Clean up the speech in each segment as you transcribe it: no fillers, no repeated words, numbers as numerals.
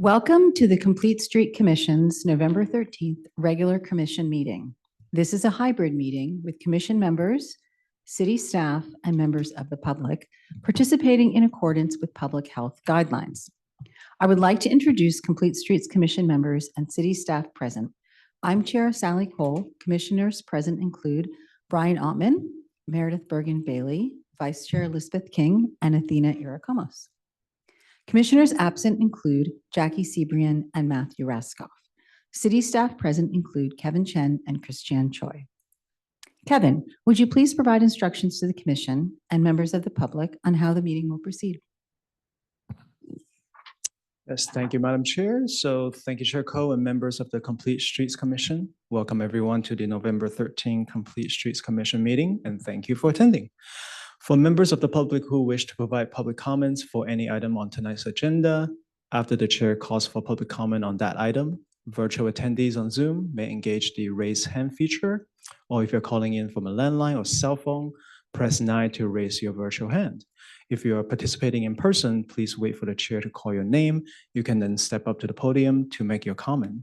Welcome to the Complete Street Commission's November 13th regular commission meeting. This is a hybrid meeting with commission members, city staff, and members of the public participating in accordance with public health guidelines. I would like to introduce Complete Streets Commission members and city staff present. I'm Chair Sally Cole. Commissioners present include Brian Ottman, Meredith Bergen-Bailey, Vice Chair Elizabeth King, and Athena Irakomos. Commissioners absent include Jackie Sebrian and Matthew Raskoff. City staff present include Kevin Chen and Christiane Choi. Kevin, would you please provide instructions to the commission and members of the public on how the meeting will proceed? Yes, thank you, Madam Chair. So thank you, Chair Coe and members of the Complete Streets Commission. Welcome everyone to the November 13 Complete Streets Commission meeting, and thank you for attending. For members of the public who wish to provide public comments for any item on tonight's agenda, after the chair calls for public comment on that item, virtual attendees on Zoom may engage the raise hand feature, or if you're calling in from a landline or cell phone, press 9 to raise your virtual hand. If you are participating in person, please wait for the chair to call your name. You can then step up to the podium to make your comment.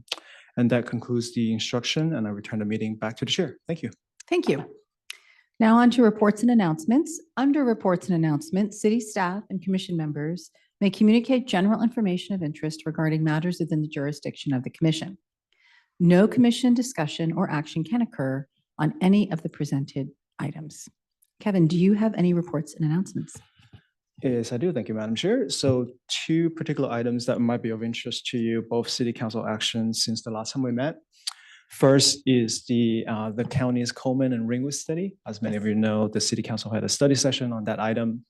And that concludes the instruction, and I return the meeting back to the chair. Thank you. Thank you. Now on to reports and announcements. Under reports and announcements, city staff and commission members may communicate general information of interest regarding matters within the jurisdiction of the commission. No commission discussion or action can occur on any of the presented items. Kevin, do you have any reports and announcements? Yes, I do. Thank you, Madam Chair. So two particular items that might be of interest to you, both city council actions since the last time we met. First is the county's Coleman and Ringwood study. As many of you know, the city council had a study session on that item.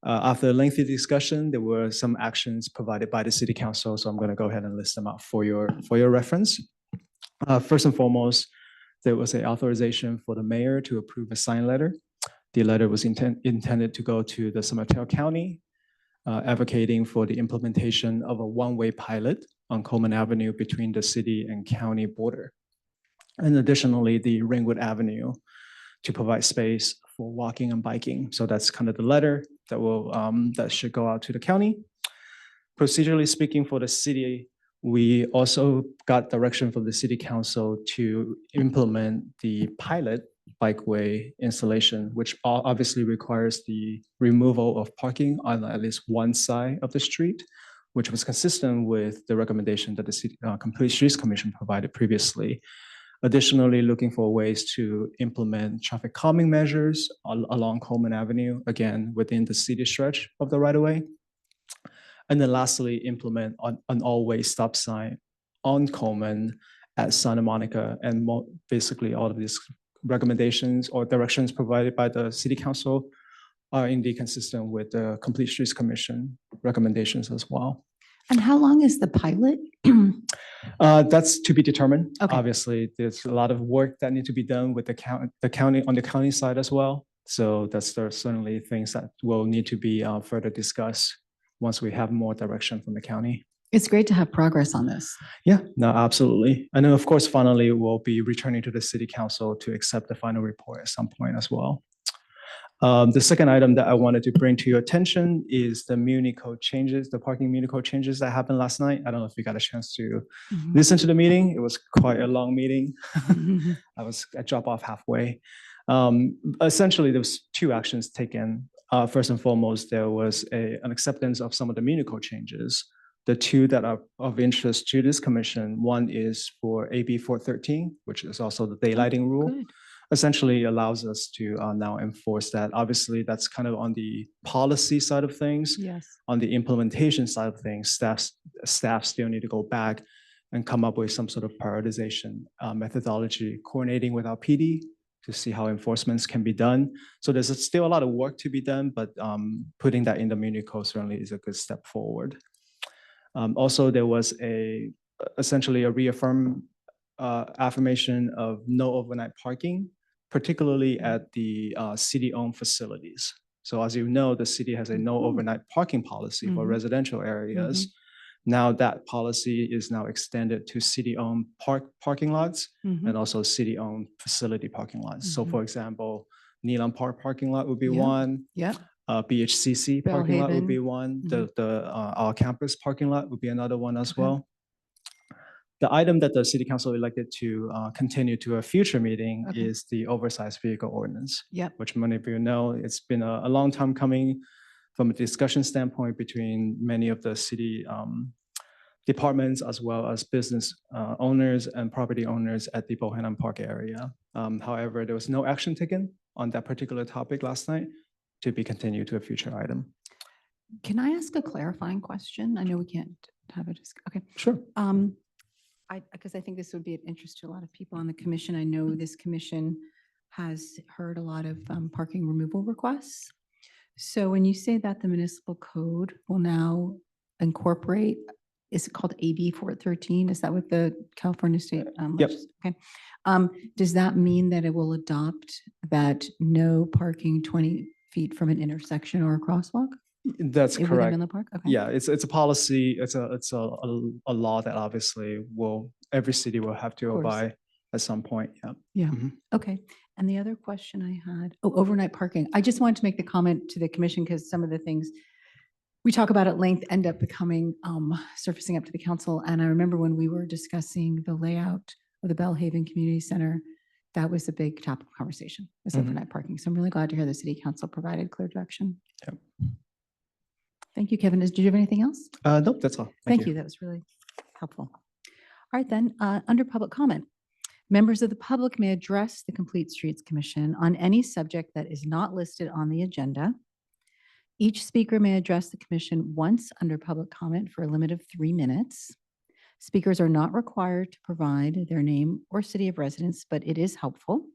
After a lengthy discussion, there were some actions provided by the city council, so I'm going to go ahead and list them out for your reference. First and foremost, there was an authorization for the mayor to approve a sign letter. The letter was intended to go to the San Mateo County, advocating for the implementation of a one-way pilot on Coleman Avenue between the city and county border. And additionally, the Ringwood Avenue to provide space for walking and biking. So that's kind of the letter that will that should go out to the county. Procedurally speaking, for the city, we also got direction from the city council to implement the pilot bikeway installation, which obviously requires the removal of parking on at least one side of the street, which was consistent with the recommendation that the City Complete Streets Commission provided previously. Additionally, looking for ways to implement traffic calming measures along Coleman Avenue, again, within the city stretch of the right-of-way. And then lastly, implement an all-way stop sign on Coleman at Santa Monica. And basically all of these recommendations or directions provided by the City Council are indeed consistent with the Complete Streets Commission recommendations as well. And how long is the pilot? That's to be determined. Okay. Obviously, there's a lot of work that need to be done with the county on the county side as well. So there are certainly things that will need to be further discussed once we have more direction from the county. It's great to have progress on this. Yeah, no, absolutely. And then of course, finally, we'll be returning to the City Council to accept the final report at some point as well. The second item that I wanted to bring to your attention is the Muni Code changes, the parking Muni Code changes that happened last night. I don't know if you got a chance to listen to the meeting. It was quite a long meeting. I dropped off halfway. Essentially, there was two actions taken. First and foremost, there was an acceptance of some of the Muni Code changes. The two that are of interest to this commission, one is for AB 413, which is also the daylighting rule. Good. Essentially allows us to now enforce that. Obviously, that's kind of on the policy side of things. Yes. On the implementation side of things, staff still need to go back and come up with some sort of prioritization methodology, coordinating with our PD to see how enforcements can be done. So there's still a lot of work to be done, but putting that in the Muni Code certainly is a good step forward. Also, there was essentially a affirmation of no overnight parking, particularly at the city-owned facilities. So as you know, the city has a no overnight parking policy for residential areas. Now that policy is now extended to city-owned parking lots and also city-owned facility parking lots. So for example, Neelam Park parking lot would be one. Yeah. BHCC parking lot would be Bellhaven. one. Mhm. Our campus parking lot would be another one as Okay. well. The item that the city council elected to continue to a future meeting Okay. is the oversized vehicle ordinance. Yep. Which many of you know, it's been a long time coming from a discussion standpoint between many of the city departments as well as business owners and property owners at the Bohannon Park area. However, there was no action taken on that particular topic last night to be continued to a future item. Can I ask a clarifying question? I know we can't have a okay. Sure. Because I think this would be of interest to a lot of people on the commission. I know this commission has heard a lot of parking removal requests. So when you say that the municipal code will now incorporate, is it called AB 413? Is that what the California State? Yep. Okay. Does that mean that it will adopt that no parking 20 feet from an intersection or a crosswalk? That's Within correct. Menlo Park? Okay. Yeah, it's a policy. It's a law that obviously every city will have to course. abide at some point. Yeah. Yeah. Mhm. Okay. And the other question I had, overnight parking. I just wanted to make the comment to the commission because some of the things we talk about at length end up becoming, surfacing up to the council. And I remember when we were discussing the layout of the Bellhaven Community Center, that was a big topic of conversation, was Mhm. overnight parking. So I'm really glad to hear the city council provided clear direction. Yep. Thank you, Kevin. Did you have anything else? Nope, that's all. Thank you. That was really helpful. All right, then, under public comment, members of the public may address the Complete Streets Commission on any subject that is not listed on the agenda. Each speaker may address the commission once under public comment for a limit of 3 minutes. Speakers are not required to provide their name or city of residence, but it is helpful.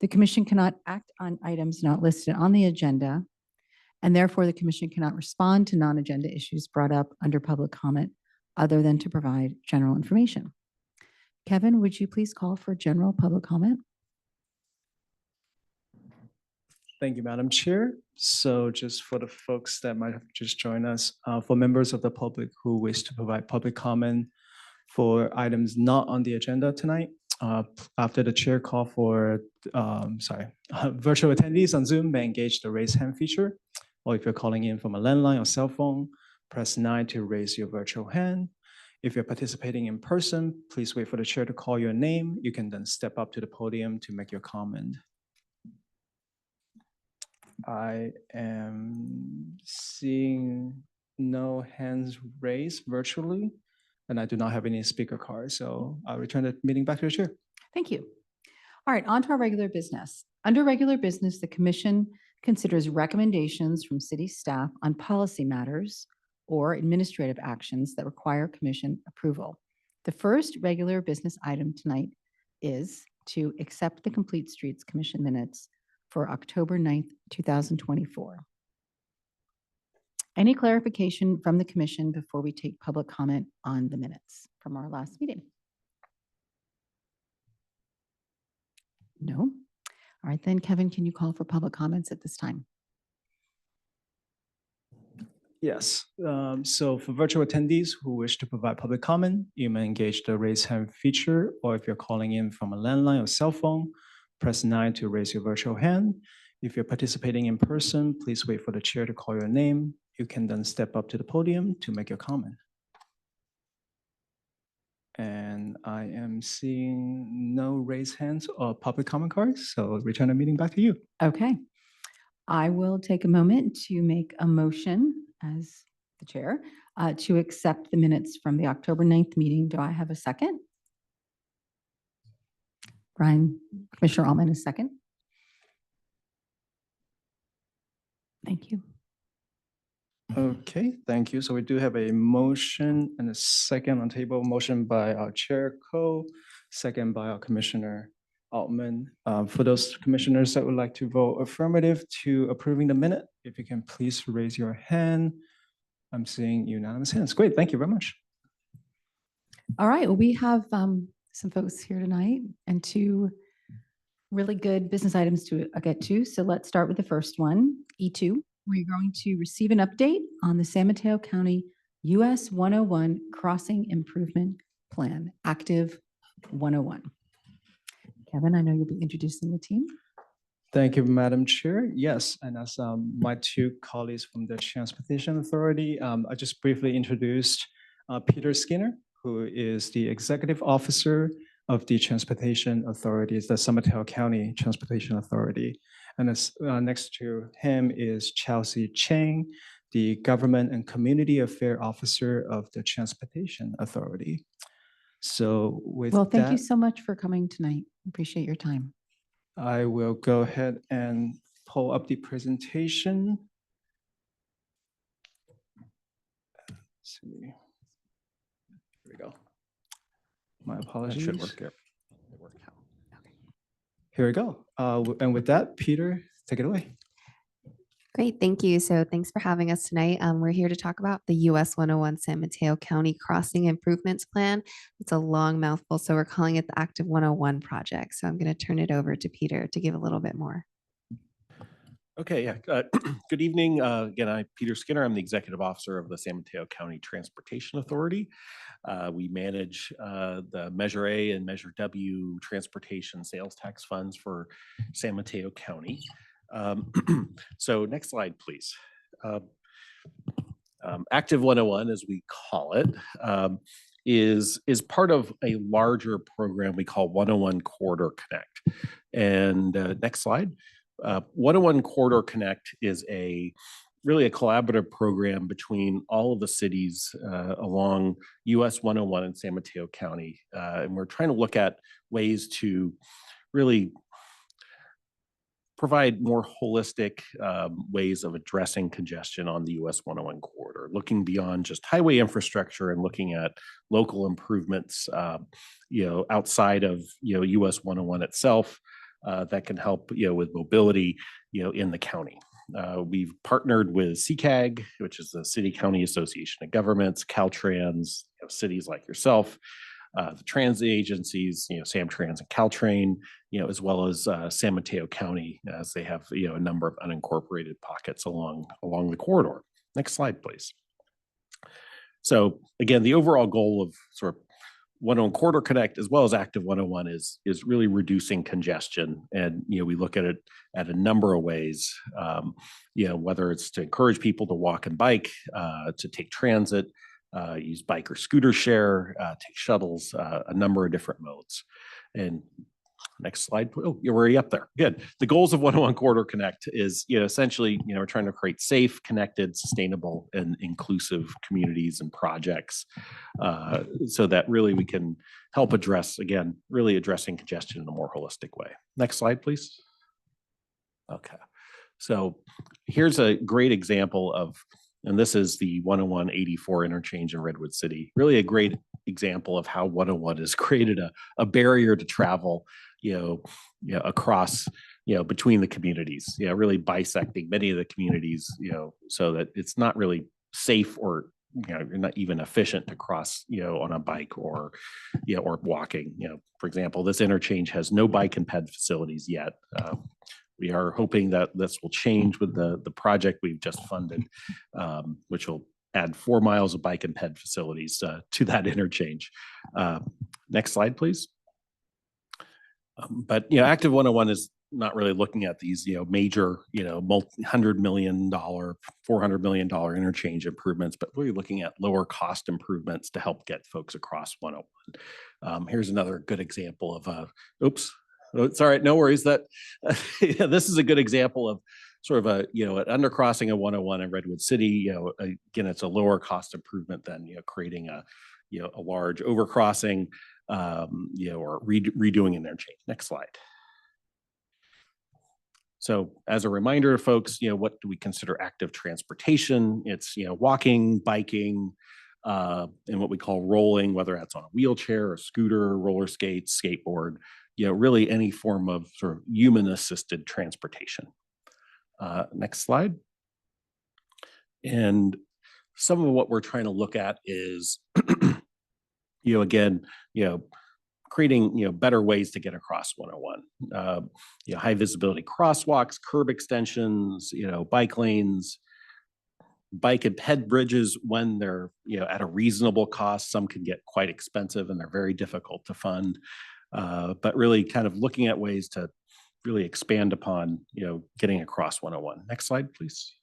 The commission cannot act on items not listed on the agenda, and therefore the commission cannot respond to non-agenda issues brought up under public comment other than to provide general information. Kevin, would you please call for general public comment? Thank you, Madam Chair. So just for the folks that might have just joined us, for members of the public who wish to provide public comment for items not on the agenda tonight, after the chair call for, virtual attendees on Zoom may engage the raise hand feature. Or if you're calling in from a landline or cell phone, press 9 to raise your virtual hand. If you're participating in person, please wait for the chair to call your name. You can then step up to the podium to make your comment. I am seeing no hands raised virtually, and I do not have any speaker cards, so I'll return the meeting back to the chair. Thank you. All right, on to our regular business. Under regular business, the commission considers recommendations from city staff on policy matters or administrative actions that require commission approval. The first regular business item tonight is to accept the Complete Streets Commission minutes for October 9th, 2024. Any clarification from the commission before we take public comment on the minutes from our last meeting? No? All right, then, Kevin, can you call for public comments at this time? Yes, so for virtual attendees who wish to provide public comment, you may engage the raise hand feature, or if you're calling in from a landline or cell phone, press 9 to raise your virtual hand. If you're participating in person, please wait for the chair to call your name. You can then step up to the podium to make your comment. And I am seeing no raised hands or public comment cards, so return the meeting back to you. Okay. I will take a moment to make a motion as the chair to accept the minutes from the October 9th meeting. Do I have a second? Brian, Commissioner Altman, a second. Thank you. Okay, thank you. So we do have a motion and a second on table. Motion by our Chair Ko, second by our Commissioner Altman. For those commissioners that would like to vote affirmative to approving the minute, if you can please raise your hand. I'm seeing unanimous hands. Great, thank you very much. All right, well, we have some folks here tonight and two really good business items to get to. So let's start with the first one, E2. We're going to receive an update on the San Mateo County US 101 Crossing Improvement Plan, Active 101. Kevin, I know you'll be introducing the team. Thank you, Madam Chair. Yes, and as my two colleagues from the Transportation Authority, I just briefly introduced Peter Skinner, who is the Executive Officer of the Transportation Authority, the San Mateo County Transportation Authority. And next to him is Chelsea Chang, the Government and Community Affair Officer of the Transportation Authority. So with Well, thank you that, so much for coming tonight. Appreciate your time. I will go ahead and pull up the presentation. Let's see. Here we go. My apologies. That should work. Yep. It worked. Here we go. And with that, Peter, take it away. Great, thank you. So thanks for having us tonight. We're here to talk about the US 101 San Mateo County Crossing Improvements Plan. It's a long mouthful, so we're calling it the Active 101 project. So I'm going to turn it over to Peter to give a little bit more. Okay, yeah. Good evening. Again, I'm Peter Skinner. I'm the Executive Officer of the San Mateo County Transportation Authority. We manage the Measure A and Measure W transportation sales tax funds for San Mateo County. So next slide, please. Active 101, as we call it, is part of a larger program we call 101 Corridor Connect. And next slide. 101 Corridor Connect is really a collaborative program between all of the cities along US 101 in San Mateo County. And we're trying to look at ways to really provide more holistic ways of addressing congestion on the US 101 corridor, looking beyond just highway infrastructure and looking at local improvements, outside of, US 101 itself that can help, with mobility, in the county. We've partnered with CCAG, which is the City County Association of Governments, Caltrans, cities like yourself, the transit agencies, Samtrans and Caltrain, as well as San Mateo County, as they have, a number of unincorporated pockets along the corridor. Next slide, please. So again, the overall goal of sort of 101 Corridor Connect, as well as Active 101, is really reducing congestion. And, we look at it at a number of ways, whether it's to encourage people to walk and bike, to take transit, use bike or scooter share, take shuttles, a number of different modes. And next slide. Oh, you're already up there. Good. The goals of 101 Corridor Connect is, essentially, we're trying to create safe, connected, sustainable, and inclusive communities and projects so that really we can help address, again, really addressing congestion in a more holistic way. Next slide, please. Okay. So here's a great example of, and this is the 101-84 interchange in Redwood City. Really a great example of how 101 has created a barrier to travel, across, between the communities, really bisecting many of the communities, so that it's not really safe or, you're not even efficient to cross, on a bike or, or walking. For example, this interchange has no bike and ped facilities yet. We are hoping that this will change with the project we've just funded, which will add 4 miles of bike and ped facilities to that interchange. Next slide, please. But Active 101 is not really looking at these major $100 million, $400 million interchange improvements, but really looking at lower cost improvements to help get folks across 101. Here's another good example of oops. Oh, it's all right, no worries. That this is a good example of sort of an undercrossing of 101 in Redwood City. Again, it's a lower cost improvement than creating a large overcrossing, or redoing an interchange. Next slide. So as a reminder to folks, what do we consider active transportation? It's walking, biking, and what we call rolling, whether that's on a wheelchair, a scooter, roller skates, skateboard. Really any form of sort of human-assisted transportation. Next slide. And some of what we're trying to look at is, again, creating, peder ways to get across 101. High visibility crosswalks, curb extensions, bike lanes, bike and ped bridges when they're, at a reasonable cost. Some can get quite expensive and they're very difficult to fund. But really kind of looking at ways to really expand upon, getting across 101. Next slide, please.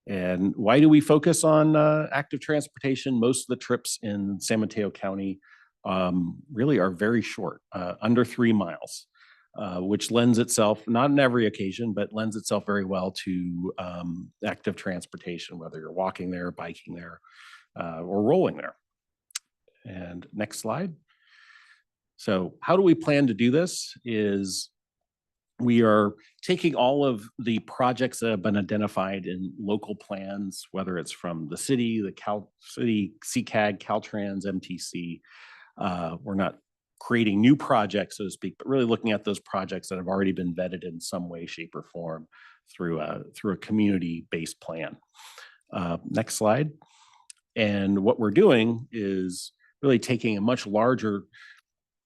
And why do we focus on active transportation? Most of the trips in San Mateo County really are very short, under 3 miles, which lends itself, not on every occasion, but lends itself very well to active transportation, whether you're walking there, biking there, or rolling there. And next slide. So how do we plan to do this is we are taking all of the projects that have been identified in local plans, whether it's from the city, the Cal City, CCAG, Caltrans, MTC. We're not creating new projects, so to speak, but really looking at those projects that have already been vetted in some way, shape, or form through a community-based plan. Next slide. And what we're doing is really taking a much larger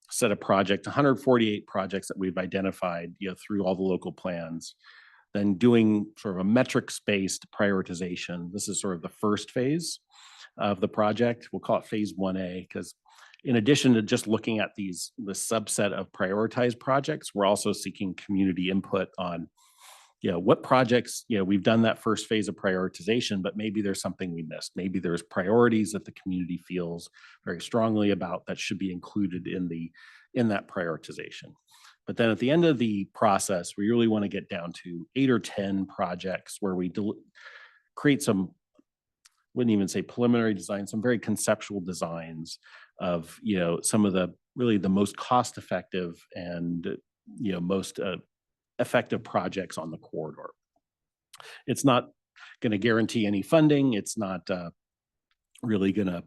set of projects, 148 projects that we've identified, through all the local plans, then doing sort of a metrics-based prioritization. This is sort of the first phase of the project. We'll call it phase 1A, because in addition to just looking at the subset of prioritized projects, we're also seeking community input on what projects, we've done that first phase of prioritization, but maybe there's something we missed. Maybe there's priorities that the community feels very strongly about that should be included in that prioritization. But then at the end of the process, we really want to get down to 8 or 10 projects where we create some, wouldn't even say preliminary design, some very conceptual designs of, some of the really the most cost-effective and, most effective projects on the corridor. It's not going to guarantee any funding. It's not really going to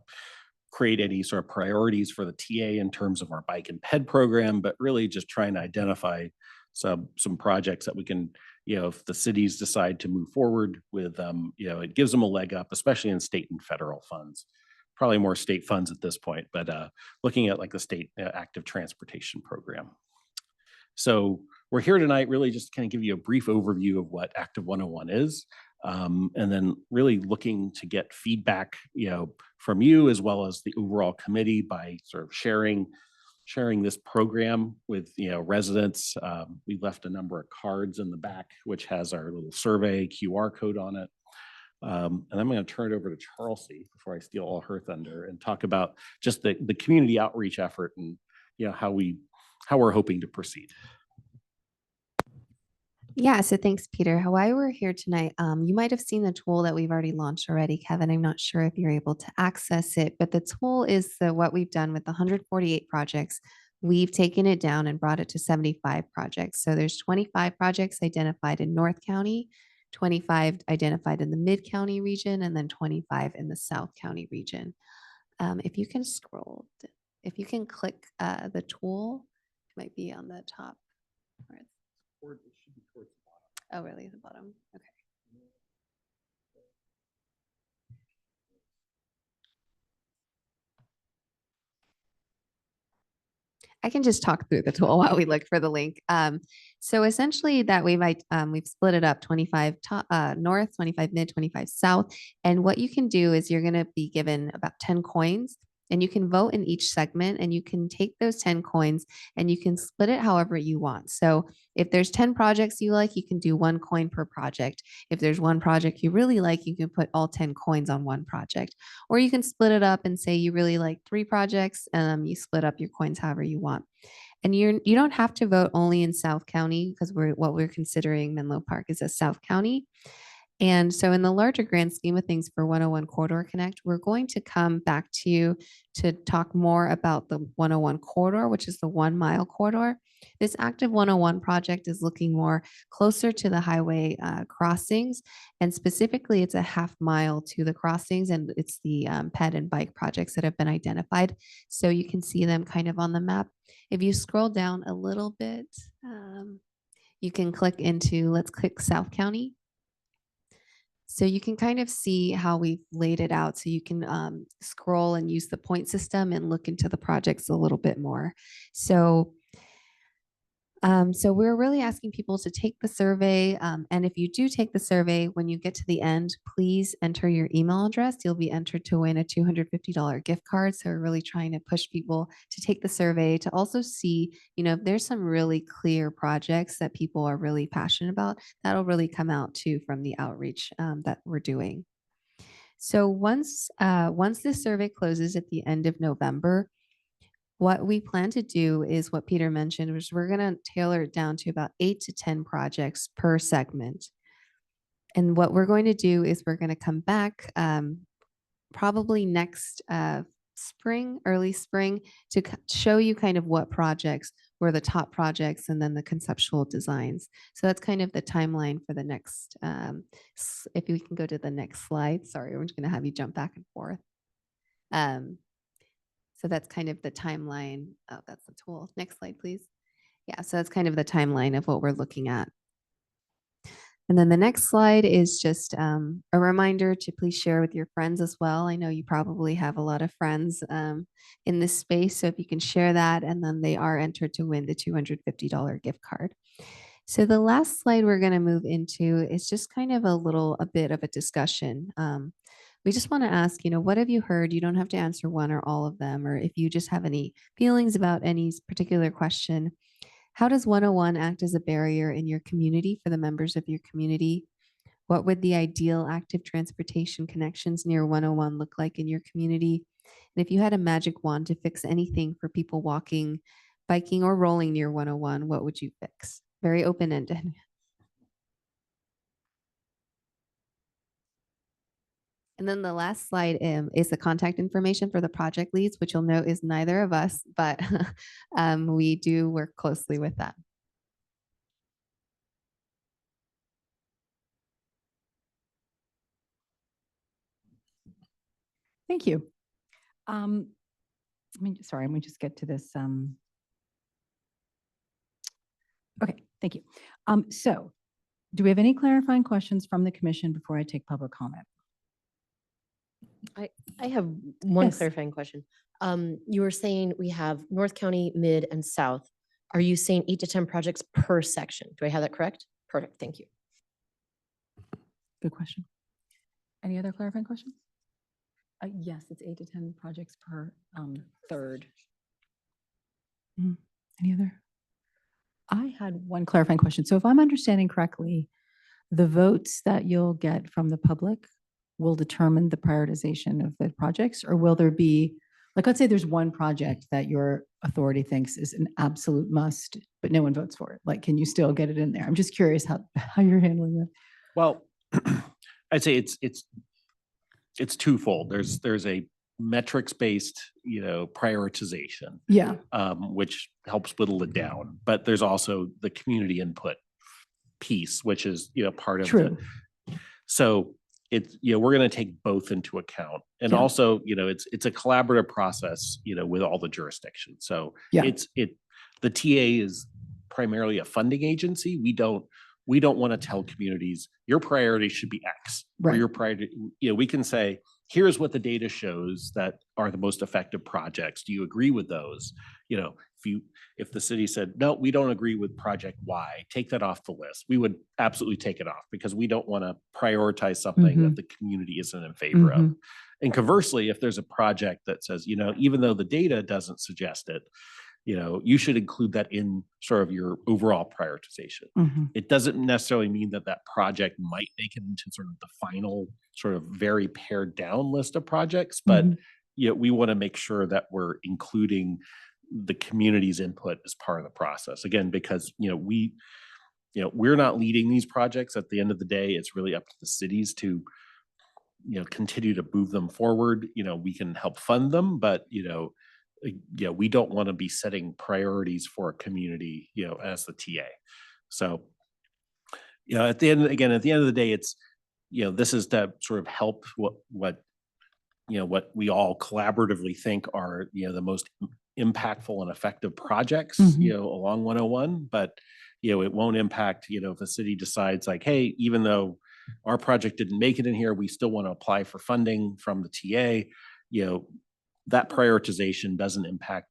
create any sort of priorities for the TA in terms of our bike and ped program, but really just trying to identify some projects that we can, if the cities decide to move forward with, it gives them a leg up, especially in state and federal funds. Probably more state funds at this point, but looking at like the state active transportation program. So we're here tonight really just kind of give you a brief overview of what Active 101 is, and then really looking to get feedback, from you as well as the overall committee by sort of sharing this program with, residents. We left a number of cards in the back, which has our little survey QR code on it. And I'm going to turn it over to Charlesy before I steal all her thunder and talk about just the community outreach effort and, how we're hoping to proceed. Yeah, so thanks, Peter. Why we're here tonight, you might have seen the tool that we've already launched already, Kevin. I'm not sure if you're able to access it, but the tool is what we've done with the 148 projects. We've taken it down and brought it to 75 projects. So there's 25 projects identified in North County, 25 identified in the Mid-County region, and then 25 in the South County region. If you can scroll, if you can click the tool, it might be on the top. Oh, really? At the bottom? Okay. I can just talk through the tool while we look for the link. So essentially that we've split it up 25 north, 25 mid, 25 south. And what you can do is you're going to be given about 10 coins. And you can vote in each segment and you can take those 10 coins and you can split it however you want. So if there's 10 projects you like, you can do 1 coin per project. If there's one project you really like, you can put all 10 coins on one project. Or you can split it up and say you really like 3 projects, you split up your coins however you want. And you don't have to vote only in South County because what we're considering Menlo Park is a South County. And so in the larger grand scheme of things for 101 Corridor Connect, we're going to come back to you to talk more about the 101 corridor, which is the 1 mile corridor. This Active 101 project is looking more closer to the highway crossings. And specifically, it's a half mile to the crossings and it's the ped and bike projects that have been identified. So you can see them kind of on the map. If you scroll down a little bit, you can click into, let's click South County. So you can kind of see how we've laid it out. So you can scroll and use the point system and look into the projects a little bit more. So So we're really asking people to take the survey. And if you do take the survey, when you get to the end, please enter your email address. You'll be entered to win a $250 gift card. So we're really trying to push people to take the survey to also see, if there's some really clear projects that people are really passionate about, that'll really come out too from the outreach that we're doing. So once this survey closes at the end of November, what we plan to do is what Peter mentioned, which we're going to tailor it down to about 8 to 10 projects per segment. And what we're going to do is we're going to come back probably next spring, early spring, to show you kind of what projects were the top projects and then the conceptual designs. So that's kind of the timeline for the next, if we can go to the next slide. Sorry, we're just going to have you jump back and forth. So that's kind of the timeline. Oh, that's the tool. Next slide, please. Yeah, so that's kind of the timeline of what we're looking at. And then the next slide is just a reminder to please share with your friends as well. I know you probably have a lot of friends in this space, so if you can share that, and then they are entered to win the $250 gift card. So the last slide we're going to move into is just kind of a bit of a discussion. We just want to ask, what have you heard? You don't have to answer one or all of them, or if you just have any feelings about any particular question. How does 101 act as a barrier in your community for the members of your community? What would the ideal active transportation connections near 101 look like in your community? And if you had a magic wand to fix anything for people walking, biking, or rolling near 101, what would you fix? Very open-ended. And then the last slide is the contact information for the project leads, which you'll note is neither of us, but we do work closely with them. Thank you. Sorry, let me just get to this. Okay, thank you. So do we have any clarifying questions from the commission before I take public comment? I have one Yes. clarifying question. You were saying we have North County, Mid, and South. Are you saying 8 to 10 projects per section? Do I have that correct? Perfect, thank you. Good question. Any other clarifying questions? Yes, it's 8 to 10 projects per third. Any other? I had one clarifying question. So if I'm understanding correctly, the votes that you'll get from the public will determine the prioritization of the projects, or will there be, like, let's say there's one project that your authority thinks is an absolute must, but no one votes for it. Like, can you still get it in there? I'm just curious how you're handling that. Well, I'd say it's twofold. There's a metrics-based, prioritization, Yeah, which helps whittle it down. But there's also the community input piece, which is, part of true. So we're going to take both into account. And Yeah. also, it's a collaborative process, with all the jurisdictions. So Yeah. The TA is primarily a funding agency. We don't want to tell communities your priority should be X. Or Right. your priority, we can say, here's what the data shows that are the most effective projects. Do you agree with those? If the city said, no, we don't agree with project Y, take that off the list. We would absolutely take it off because we don't want to prioritize something that the community isn't in favor of. And conversely, if there's a project that says, even though the data doesn't suggest it, you should include that in sort of your overall prioritization. It doesn't necessarily mean that project might make it into sort of the final sort of very pared down list of projects, but we want to make sure that we're including the community's input as part of the process. Again, because, we're not leading these projects. At the end of the day, it's really up to the cities to, continue to move them forward. We can help fund them, but, we don't want to be setting priorities for a community, as the TA. So, at the end of the day, it's, this is to sort of help what we all collaboratively think are, the most impactful and effective projects, along 101, but, it won't impact, if a city decides like, hey, even though our project didn't make it in here, we still want to apply for funding from the TA, that prioritization doesn't impact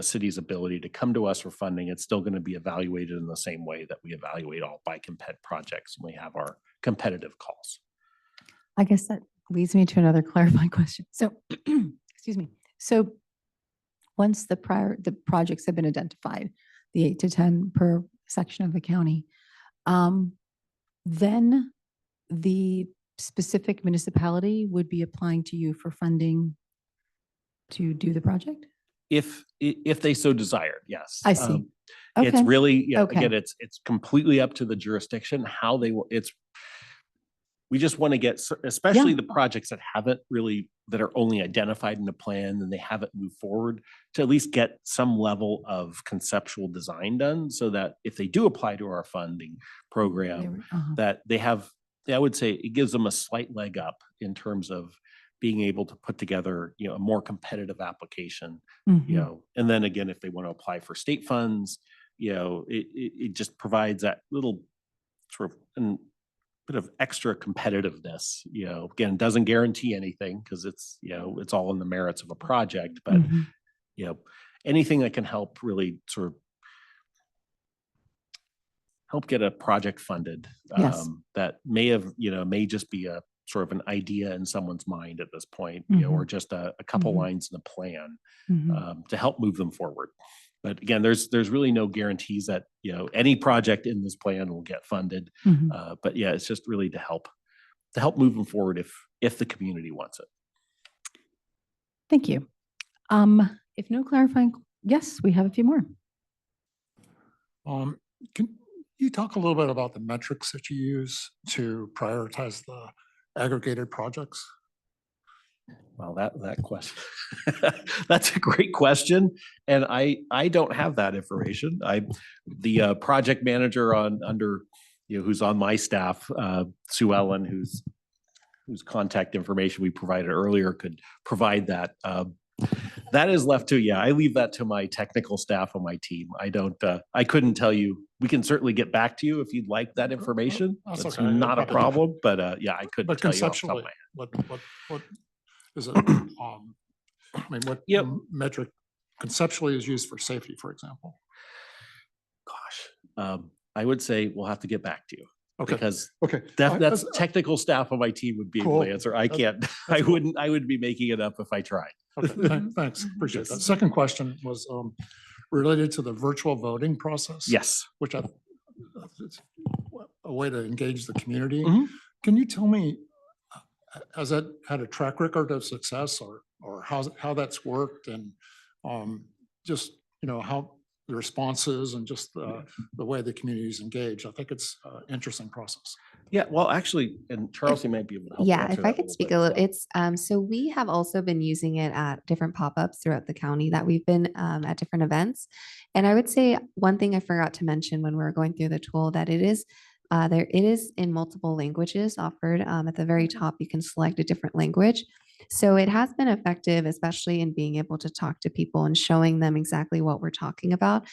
city's ability to come to us for funding. It's still going to be evaluated in the same way that we evaluate all bike and ped projects when we have our competitive calls. I guess that leads me to another clarifying question. So, excuse me. So once the projects have been identified, the 8 to 10 per section of the county, then the specific municipality would be applying to you for funding to do the project? If they so desired, yes. I see. It's Okay. really, Okay. again, it's completely up to the jurisdiction, how they will, we just want to get, especially the projects that are only identified in the plan and they haven't moved forward, to at least get some level of conceptual design done so that if they do apply to our funding program, that they have, I would say it gives them a slight leg up in terms of being able to put together, a more competitive application, and then again, if they want to apply for state funds, it just provides that little sort of bit of extra competitiveness, again, doesn't guarantee anything because it's all in the merits of a project, but anything that can help really sort of help get a project funded, Yes. that may just be a sort of an idea in someone's mind at this point, or just a couple lines in the plan to help move them forward. But again, there's really no guarantees that, any project in this plan will get funded. But yeah, it's just really to help move them forward if the community wants it. Thank you. If no clarifying, yes, we have a few more. Can you talk a little bit about the metrics that you use to prioritize the aggregated projects? Well, that question, that's a great question. And I don't have that information. The project manager who's on my staff, Sue Ellen, whose contact information we provided earlier could provide that. That is left to, I leave that to my technical staff on my team. I couldn't tell you. We can certainly get back to you if you'd like that information. That's That's okay. not a problem, but I couldn't But tell you off the top of conceptually, my head. what is it? I mean, what metric conceptually is used for safety, for example? Gosh, I would say we'll have to get back to you. Okay. Because Okay. that's technical staff on my team would be able Cool. to answer. I can't, that's cool. I would be making it up if I tried. Okay, thanks. Appreciate that. Second question was related to the virtual voting process. Yes. Which it's a way to engage the community. Mhm. Can you tell me, has that had a track record of success or how that's worked and just, how the responses and just the way the community is engaged? I think it's an interesting process. Yeah, well, actually, and Charles, you might be able to help. Yeah, answer if I that could speak bit a as little, well. it's, so we have also been using it at different pop-ups throughout the county that we've been at different events. And I would say one thing I forgot to mention when we were going through the tool, that it is in multiple languages offered. At the very top, you can select a different language. So it has been effective, especially in being able to talk to people and showing them exactly what we're talking about.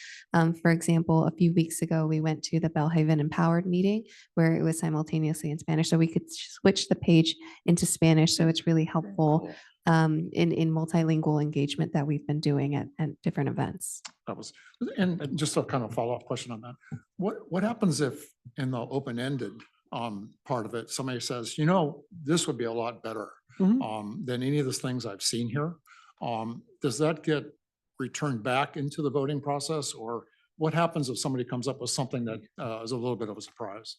For example, a few weeks ago, we went to the Bellhaven Empowered meeting where it was simultaneously in Spanish. So we could switch the page into Spanish. So it's really helpful in multilingual engagement that we've been doing at different events. And just a kind of follow-up question on that. What happens if in the open-ended part of it, somebody says, this would be a lot better than any of the things I've seen here? Does that get returned back into the voting process, or what happens if somebody comes up with something that is a little bit of a surprise?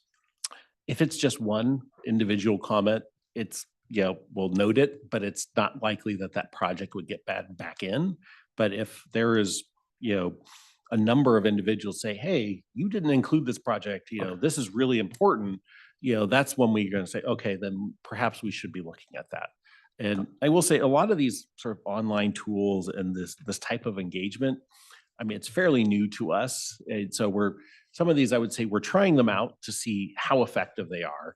If it's just one individual comment, we'll note it, but it's not likely that project would get back in. But if there is, a number of individuals say, hey, you didn't include this project, this is really important, that's when we're going to say, okay, then perhaps we should be looking at that. And I will say a lot of these sort of online tools and this type of engagement, I mean, it's fairly new to us. And so some of these, I would say we're trying them out to see how effective they are.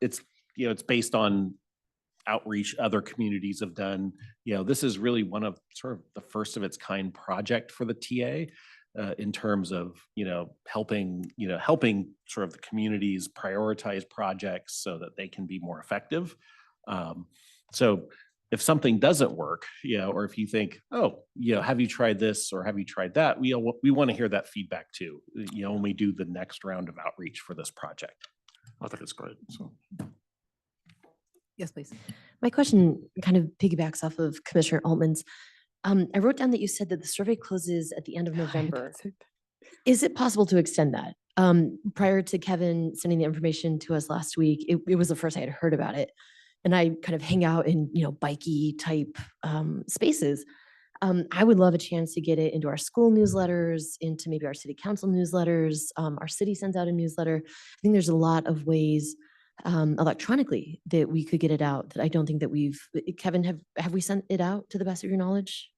It's based on outreach other communities have done. This is really one of sort of the first of its kind project for the TA in terms of, helping sort of the communities prioritize projects so that they can be more effective. So if something doesn't work, or if you think, oh, have you tried this or have you tried that? We want to hear that feedback too, when we do the next round of outreach for this project. I think it's great. So Yes, please. My question kind of piggybacks off of Commissioner Altman's. I wrote down that you said that the survey closes at the end of November. Is it possible to extend that? Prior to Kevin sending the information to us last week, it was the first I had heard about it. And I kind of hang out in, bikey type spaces. I would love a chance to get it into our school newsletters, into maybe our city council newsletters. Our city sends out a newsletter. I think there's a lot of ways electronically that we could get it out that I don't think that Kevin, have we sent it out to the best of your knowledge?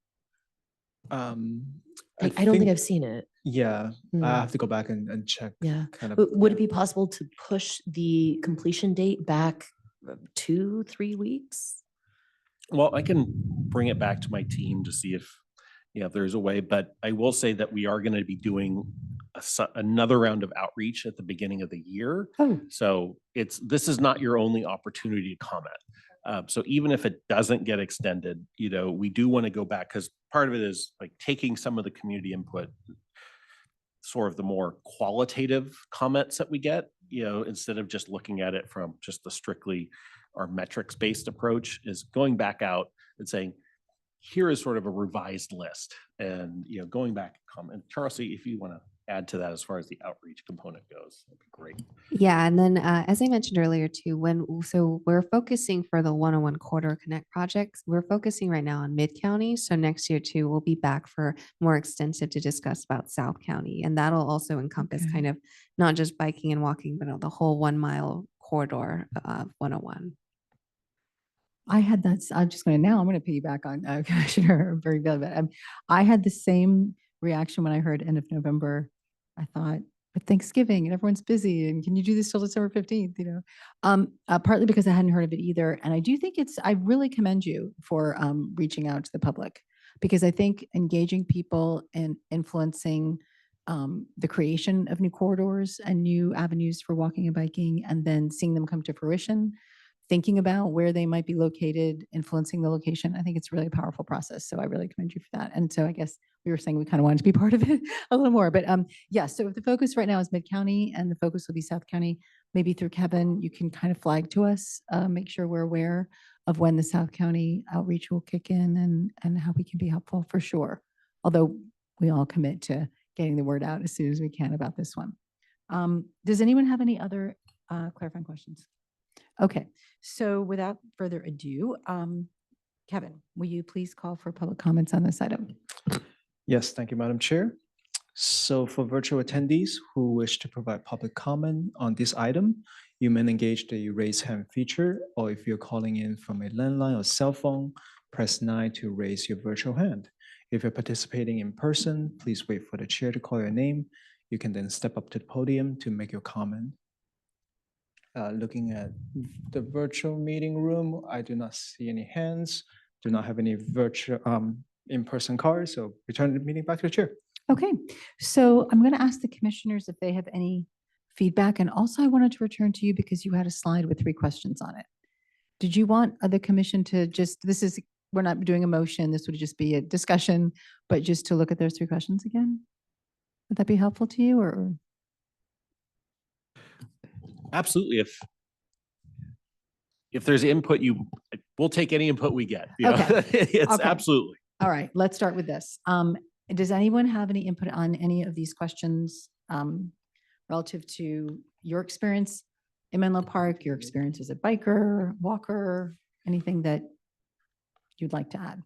I don't think I've seen it. Yeah, Mm. I have to go back and check. Yeah. Kind of. But would it be possible to push the completion date back 2-3 weeks? Well, I can bring it back to my team to see if there's a way, but I will say that we are going to be doing another round of outreach at the beginning of the year. Oh. So this is not your only opportunity to comment. So even if it doesn't get extended, we do want to go back, because part of it is like taking some of the community input, sort of the more qualitative comments that we get, instead of just looking at it from just the strictly our metrics-based approach, is going back out and saying, here is sort of a revised list, and going back and comment. Charles, if you want to add to that as far as the outreach component goes, that'd be great. Yeah, and then as I mentioned earlier too, so we're focusing for the 101 Corridor Connect projects. We're focusing right now on Mid-County. So next year too, we'll be back for more extensive to discuss about South County, and that'll also encompass Okay. kind of not just biking and walking, but the whole 1 mile corridor of 101. I had that, I'm going to piggyback on Commissioner Bergville, but I had the same reaction when I heard end of November. I thought, but Thanksgiving and everyone's busy, and can you do this till December 15th, partly because I hadn't heard of it either. And I do think I really commend you for reaching out to the public, because I think engaging people and influencing the creation of new corridors and new avenues for walking and biking, and then seeing them come to fruition, thinking about where they might be located, influencing the location. I think it's really a powerful process. So I really commend you for that. And so I guess we were saying we kind of wanted to be part of it a little more, but yeah, so if the focus right now is Mid-County and the focus will be South County, maybe through Kevin, you can kind of flag to us, make sure we're aware of when the South County outreach will kick in and how we can be helpful for sure. Although we all commit to getting the word out as soon as we can about this one. Does anyone have any other clarifying questions? Okay, so without further ado, Kevin, will you please call for public comments on this item? Yes, thank you, Madam Chair. So for virtual attendees who wish to provide public comment on this item, you may engage the raise hand feature, or if you're calling in from a landline or cell phone, press 9 to raise your virtual hand. If you're participating in person, please wait for the chair to call your name. You can then step up to the podium to make your comment. Looking at the virtual meeting room, I do not see any hands, do not have any virtual in-person cards, so return the meeting back to the chair. Okay, so I'm going to ask the commissioners if they have any feedback. And also I wanted to return to you because you had a slide with 3 questions on it. Did you want the commission to we're not doing a motion, this would just be a discussion, but just to look at those 3 questions again? Would that be helpful to you or? Absolutely. If there's input, we'll take any input we get. Okay. It's Okay. absolutely. All right, let's start with this. Does anyone have any input on any of these questions relative to your experience in Menlo Park, your experience as a biker, walker, anything that you'd like to add?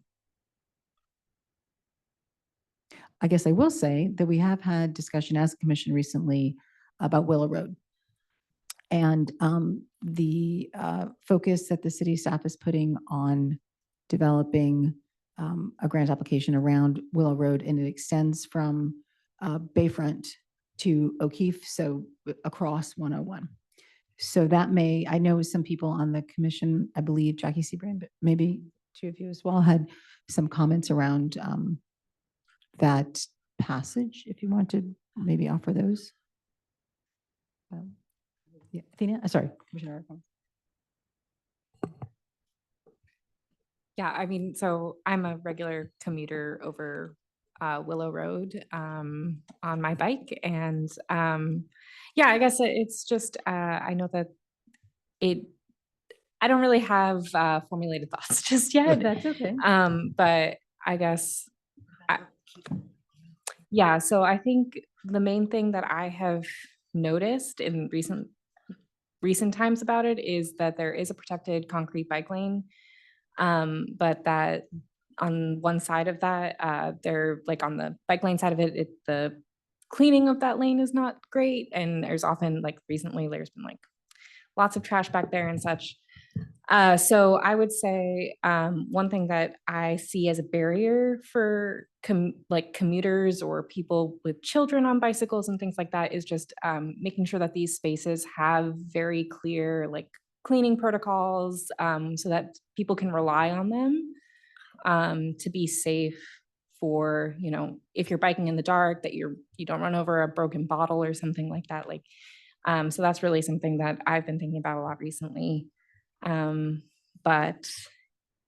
I guess I will say that we have had discussion as a commission recently about Willow Road. And the focus that the city staff is putting on developing a grant application around Willow Road, and it extends from Bayfront to O'Keefe, so across 101. So that I know some people on the commission, I believe Jackie Seabrain, but maybe 2 of you as well, had some comments around that passage, if you want to maybe offer those. Yeah, Athena, sorry, Commissioner Arcon. Yeah, I mean, so I'm a regular commuter over Willow Road on my bike. And yeah, I guess it's just, I know that it, I don't really have formulated thoughts just yet. That's okay. But I guess, I- yeah, so I think the main thing that I have noticed in recent times about it is that there is a protected concrete bike lane. But that on one side of that, they're like on the bike lane side of it, the cleaning of that lane is not great. And there's often like recently there's been like lots of trash back there and such. So I would say one thing that I see as a barrier for commuters or people with children on bicycles and things like that is just making sure that these spaces have very clear like cleaning protocols so that people can rely on them to be safe for, you know, if you're biking in the dark, that you don't run over a broken bottle or something like that. Like, so that's really something that I've been thinking about a lot recently. But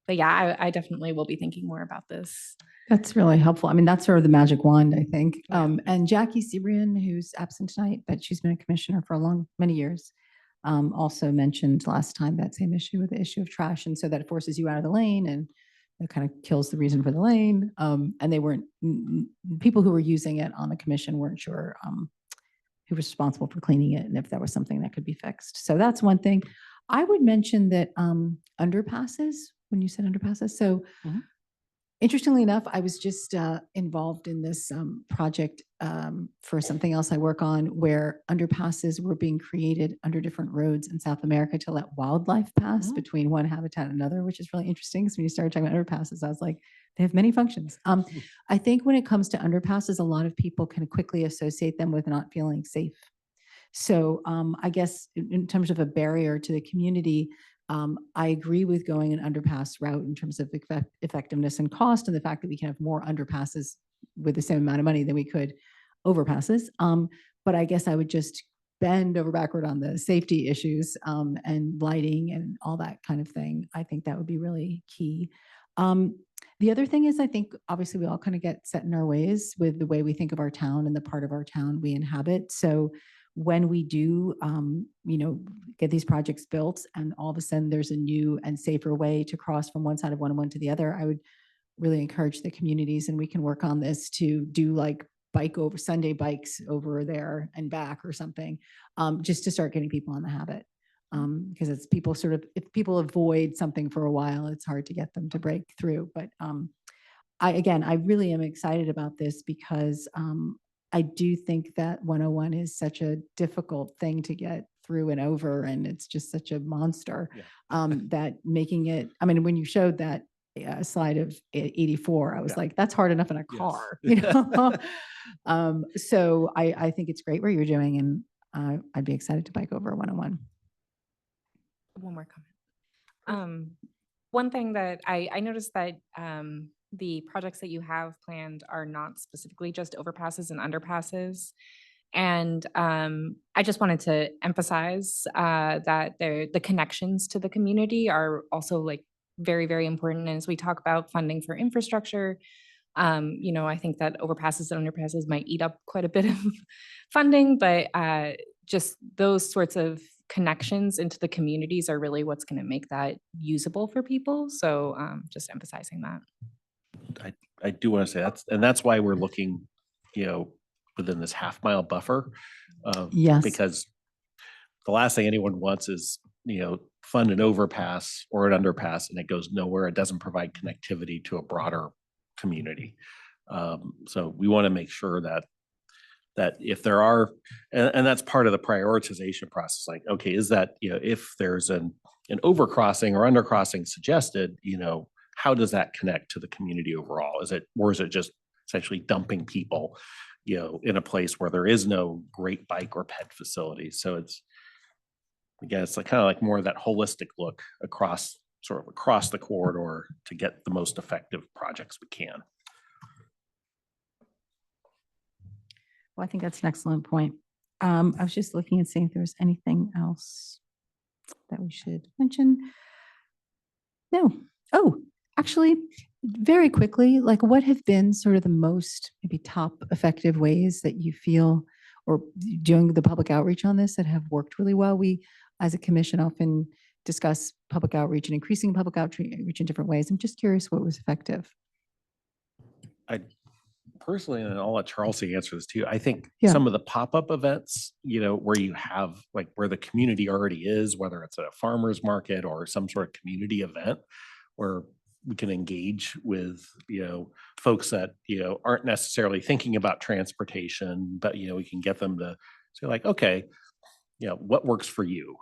yeah, I definitely will be thinking more about this. That's really helpful. I mean, that's sort of the magic wand, I think. Yeah. And Jackie Sebrian, who's absent tonight, but she's been a commissioner for many years, also mentioned last time that same issue with the issue of trash. And so that forces you out of the lane and it kind of kills the reason for the lane. And they weren't, people who were using it on the commission weren't sure who was responsible for cleaning it and if that was something that could be fixed. So that's one thing. I would mention that underpasses, when you said underpasses. So interestingly enough, I was just involved in this project for something else I work on where underpasses were being created under different roads in South America to let wildlife pass between one habitat and another, which is really interesting. So when you started talking about underpasses, I was like, they have many functions. I think when it comes to underpasses, a lot of people can quickly associate them with not feeling safe. So I guess in terms of a barrier to the community, I agree with going an underpass route in terms of effectiveness and cost, and the fact that we can have more underpasses with the same amount of money than we could overpasses. But I guess I would just bend over backward on the safety issues and lighting and all that kind of thing. I think that would be really key. The other thing is, I think obviously we all kind of get set in our ways with the way we think of our town and the part of our town we inhabit. So when we do, get these projects built and all of a sudden there's a new and safer way to cross from one side of 101 to the other, I would really encourage the communities, and we can work on this to do like bike over Sunday bikes over there and back or something, just to start getting people on the habit. Because it's people sort of, if people avoid something for a while, it's hard to get them to break through. But I really am excited about this because I do think that 101 is such a difficult thing to get through and over, and it's just such a monster that making it, I mean, when you showed that slide of 84, I was like, that's hard enough in a car, you know? So I think it's great what you're doing, and I'd be excited to bike over 101. One more comment. One thing that I noticed that the projects that you have planned are not specifically just overpasses and underpasses. And I just wanted to emphasize that the connections to the community are also like very, very important. And as we talk about funding for infrastructure, I think that overpasses and underpasses might eat up quite a bit of funding, but just those sorts of connections into the communities are really what's going to make that usable for people. So just emphasizing that. I do want to say that's why we're looking, within this half-mile buffer. Yes. Because the last thing anyone wants is, fund an overpass or an underpass and it goes nowhere. It doesn't provide connectivity to a broader community. So we want to make sure that if there are, and that's part of the prioritization process, like, okay, is that, if there's an overcrossing or undercrossing suggested, how does that connect to the community overall? Is it just essentially dumping people, in a place where there is no great bike or ped facility? So it's like kind of like more of that holistic look across the corridor to get the most effective projects we can. Well, I think that's an excellent point. I was just looking and seeing if there was anything else that we should mention. No. Oh, Actually, very quickly, like what have been sort of the most maybe top effective ways that you feel or doing the public outreach on this that have worked really well? We, as a commission, often discuss public outreach and increasing public outreach in different ways. I'm just curious what was effective. I personally, and I'll let Charles answer this too. I think Yeah. some of the pop-up events, where you have like where the community already is, whether it's at a farmer's market or some sort of community event where we can engage with, folks that, aren't necessarily thinking about transportation, but, we can get them to say like, okay, what works for you?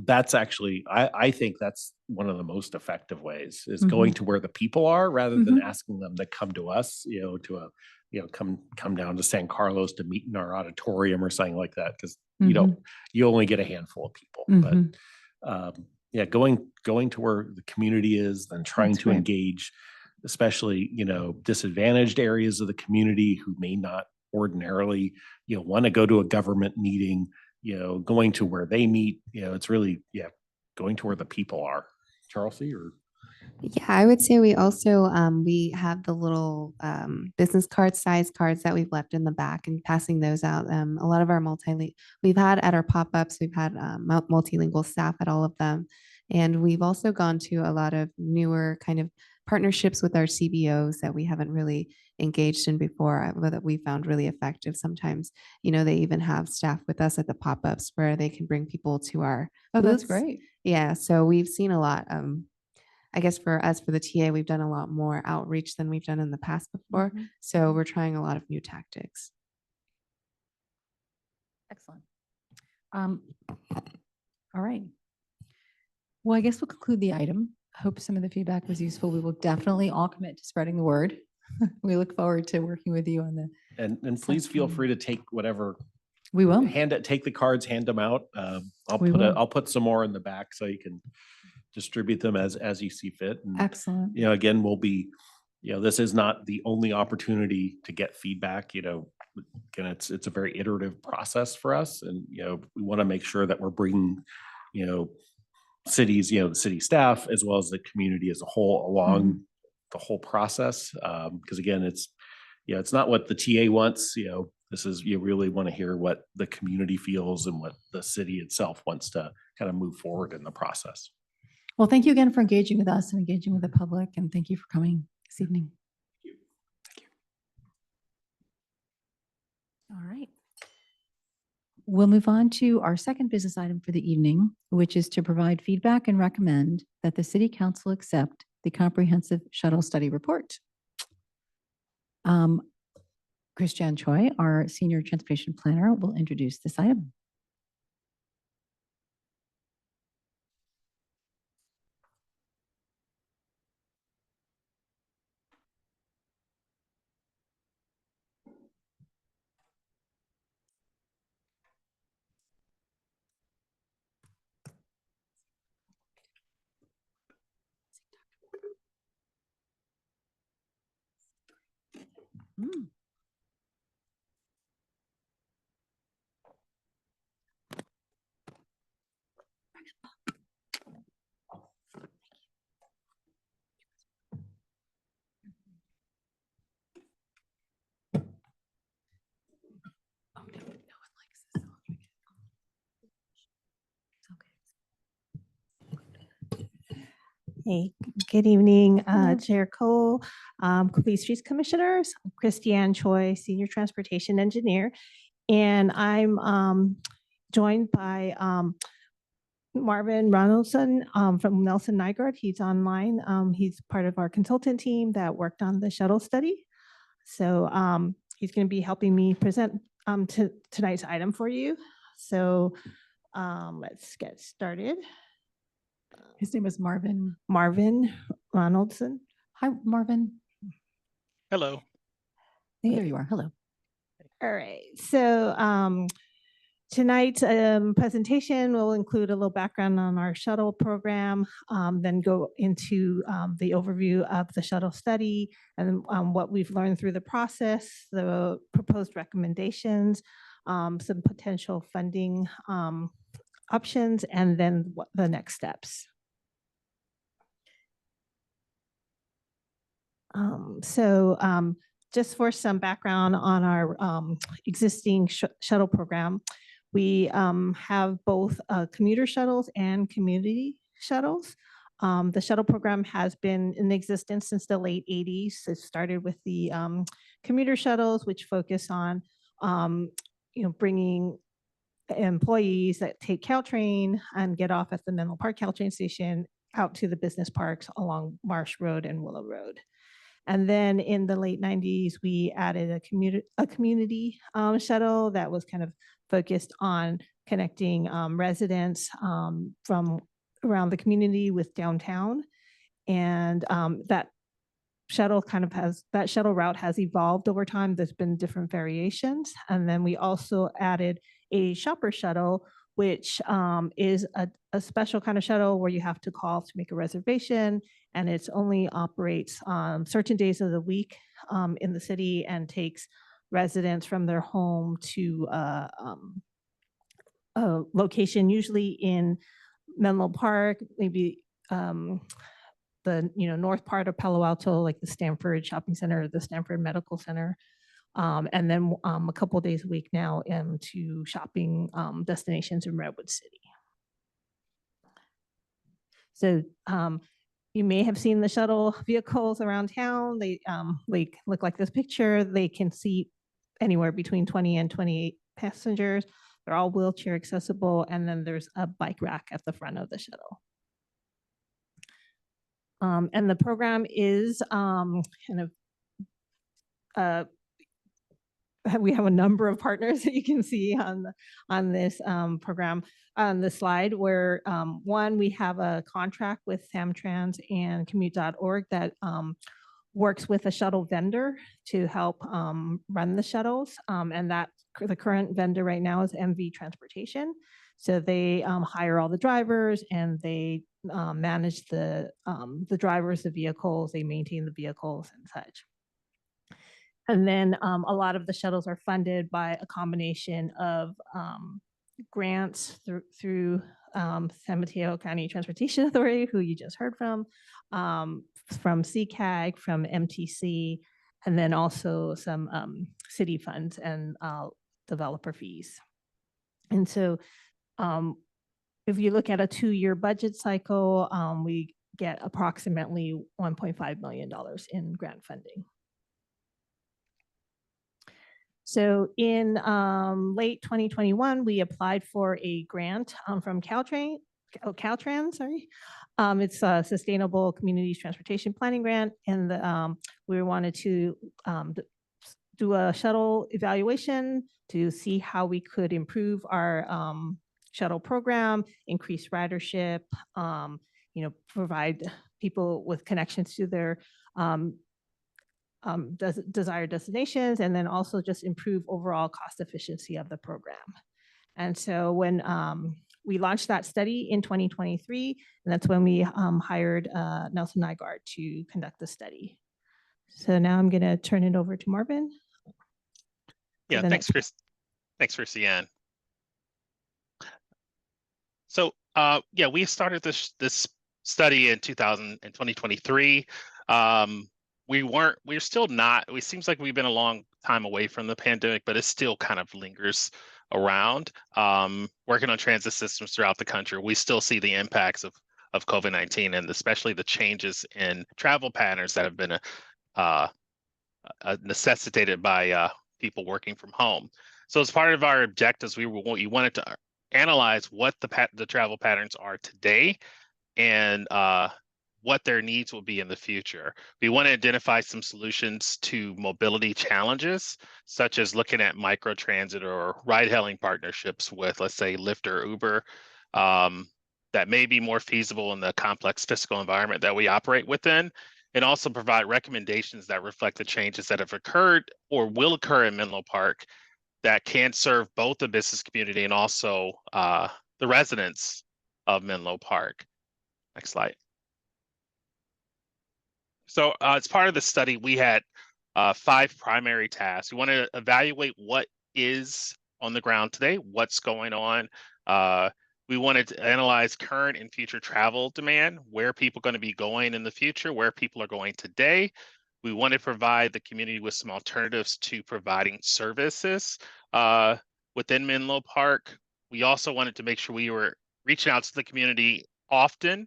That's actually, I think that's one of the most effective ways is going to where the people are rather than asking them to come to us, come down to San Carlos to meet in our auditorium or something like that. Cause you only get a handful of people, but yeah, going to where the community is, then trying That's to great. engage, especially, disadvantaged areas of the community who may not ordinarily, want to go to a government meeting, going to where they meet, it's really, going to where the people are. Charles, or? Yeah, I would say we also, we have the little business card size cards that we've left in the back and passing those out. A lot of our we've had at our pop-ups, we've had multilingual staff at all of them. And we've also gone to a lot of newer kind of partnerships with our CBOs that we haven't really engaged in before, that we found really effective. Sometimes, they even have staff with us at the pop-ups where they can bring people to our Oh, that's booths. great. Yeah, so we've seen a lot. I guess for us, for the TA, we've done a lot more outreach than we've done in the past before. So we're trying a lot of new tactics. Excellent. All right. Well, I guess we'll conclude the item. I hope some of the feedback was useful. We will definitely all commit to spreading the word. We look forward to working with you on the. And please feel free to take whatever, We will. take the cards, hand them out. We will. I'll put some more in the back so you can distribute them as you see fit. And, Excellent. again, we'll be, this is not the only opportunity to get feedback, again, it's a very iterative process for us. And, we want to make sure that we're bringing, cities, the city staff, as well as the community as a whole along the whole process. Because again, it's not what the TA wants, this is, you really want to hear what the community feels and what the city itself wants to kind of move forward in the process. Well, thank you again for engaging with us and engaging with the public. And thank you for coming this evening. Thank you. All right. We'll move on to our second business item for the evening, which is to provide feedback and recommend that the City Council accept the comprehensive shuttle study report. Christiane Choi, our Senior Transportation Planner, will introduce this item. Hey, good evening, Chair Cole, Complete Streets Commissioners, I'm Christiane Choi, Senior Transportation Engineer. And I'm joined by Marvin Ronaldson from Nelson Nygaard. He's online. He's part of our consultant team that worked on the shuttle study. So he's going to be helping me present tonight's item for you. So let's get started. His name is Marvin. Marvin Ronaldson. Hi, Marvin. Hello. There you are. Hello. All right. So tonight's presentation will include a little background on our shuttle program, then go into the overview of the shuttle study and what we've learned through the process, the proposed recommendations, some potential funding options, and then the next steps. Just for some background on our existing shuttle program, we have both commuter shuttles and community shuttles. The shuttle program has been in existence since the late 80s. It started with the commuter shuttles, which focus on bringing employees that take Caltrain and get off at the Menlo Park Caltrain station out to the business parks along Marsh Road and Willow Road. And then in the late 90s, we added a community shuttle that was kind of focused on connecting residents from around the community with downtown. And that shuttle route has evolved over time. There's been different variations. And then we also added a shopper shuttle, which is a special kind of shuttle where you have to call to make a reservation, and it only operates on certain days of the week in the city and takes residents from their home to a location, usually in Menlo Park, maybe the north part of Palo Alto, like the Stanford Shopping Center, or the Stanford Medical Center. And then a couple of days a week now to shopping destinations in Redwood City. So you may have seen the shuttle vehicles around town. They look like this picture. They can seat anywhere between 20 and 28 passengers. They're all wheelchair accessible. And then there's a bike rack at the front of the shuttle. And the program is we have a number of partners that you can see on this program on the slide, where one, we have a contract with Samtrans and commute.org that works with a shuttle vendor to help run the shuttles. And that the current vendor right now is MV Transportation. So they hire all the drivers, and they manage the drivers, the vehicles, they maintain the vehicles and such. And then a lot of the shuttles are funded by a combination of grants through San Mateo County Transportation Authority, who you just heard from CCAG, from MTC, and then also some city funds and developer fees. And so if you look at a 2-year budget cycle, we get approximately $1.5 million in grant funding. So in late 2021, we applied for a grant from Caltrans, sorry. It's a Sustainable Communities Transportation Planning Grant, and we wanted to do a shuttle evaluation to see how we could improve our shuttle program, increase ridership, provide people with connections to their desired destinations, and then also just improve overall cost efficiency of the program. And so when we launched that study in 2023, and that's when we hired Nelson Nygaard to conduct the study. So now I'm going to turn it over to Marvin. Yeah, thanks, Chris. Thanks, Christiane. So yeah, we started this study in 2023. We're still not, it seems like we've been a long time away from the pandemic, but it still kind of lingers around. Working on transit systems throughout the country, we still see the impacts of COVID-19, and especially the changes in travel patterns that have been necessitated by people working from home. So as part of our objectives, we wanted to analyze what the travel patterns are today, and what their needs will be in the future. We want to identify some solutions to mobility challenges, such as looking at microtransit or ride-hailing partnerships with, let's say, Lyft or Uber, that may be more feasible in the complex fiscal environment that we operate within, and also provide recommendations that reflect the changes that have occurred or will occur in Menlo Park that can serve both the business community and also the residents of Menlo Park. Next slide. So as part of the study, we had 5 primary tasks. We want to evaluate what is on the ground today, what's going on. We wanted to analyze current and future travel demand, where people are going to be going in the future, where people are going today. We want to provide the community with some alternatives to providing services within Menlo Park. We also wanted to make sure we were reaching out to the community often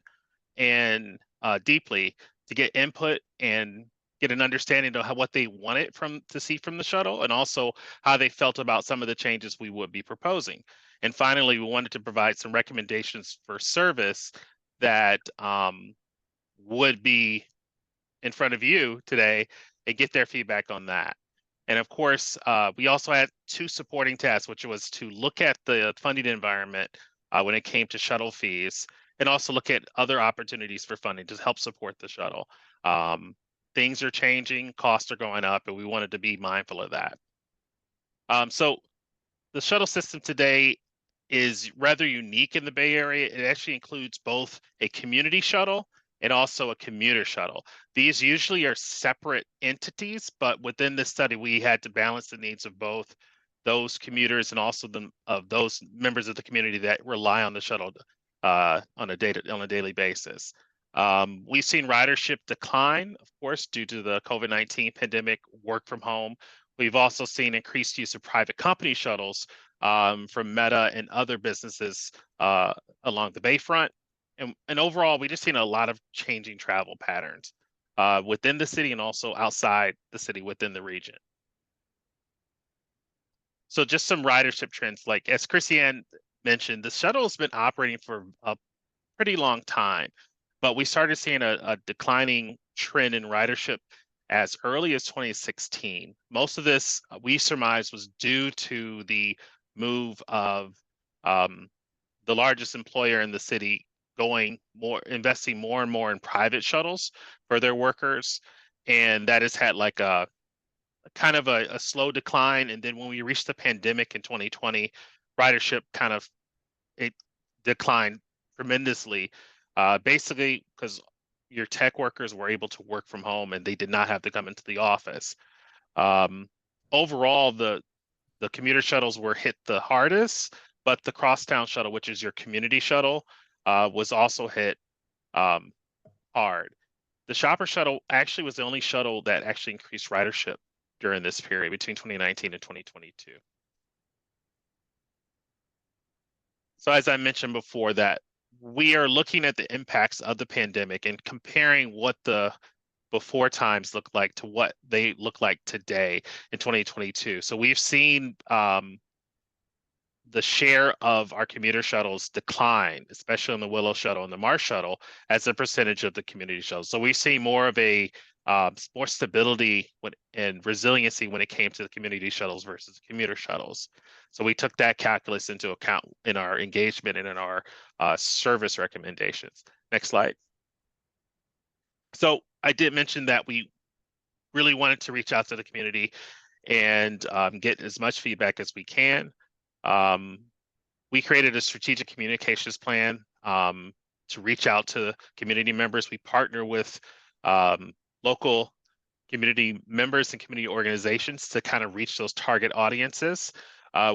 and deeply to get input and get an understanding of what they wanted to see from the shuttle, and also how they felt about some of the changes we would be proposing. And finally, we wanted to provide some recommendations for service that would be in front of you today and get their feedback on that. And of course, we also had 2 supporting tasks, which was to look at the funding environment when it came to shuttle fees, and also look at other opportunities for funding to help support the shuttle. Things are changing, costs are going up, and we wanted to be mindful of that. So the shuttle system today is rather unique in the Bay Area. It actually includes both a community shuttle and also a commuter shuttle. These usually are separate entities, but within this study, we had to balance the needs of both those commuters and also those members of the community that rely on the shuttle on a daily basis. We've seen ridership decline, of course, due to the COVID-19 pandemic, work from home. We've also seen increased use of private company shuttles from Meta and other businesses along the Bayfront. And overall, we just seen a lot of changing travel patterns within the city and also outside the city within the region. So just some ridership trends, like as Christiane mentioned, the shuttle has been operating for a pretty long time, but we started seeing a declining trend in ridership as early as 2016. Most of this, we surmise, was due to the move of the largest employer in the city investing more and more in private shuttles for their workers. And that has had like a kind of a slow decline. And then when we reached the pandemic in 2020, ridership it declined tremendously, basically because your tech workers were able to work from home and they did not have to come into the office. Overall, the commuter shuttles were hit the hardest, but the Crosstown shuttle, which is your community shuttle, was also hit hard. The shopper shuttle actually was the only shuttle that actually increased ridership during this period between 2019 and 2022. So as I mentioned before, that we are looking at the impacts of the pandemic and comparing what the before times look like to what they look like today in 2022. So we've seen the share of our commuter shuttles decline, especially on the Willow shuttle and the Mars shuttle, as a percentage of the community shuttles. So we've seen more of a more stability and resiliency when it came to the community shuttles versus commuter shuttles. So we took that calculus into account in our engagement and in our service recommendations. Next slide. So I did mention that we really wanted to reach out to the community and get as much feedback as we can. We created a strategic communications plan to reach out to community members. We partner with local community members and community organizations to kind of reach those target audiences.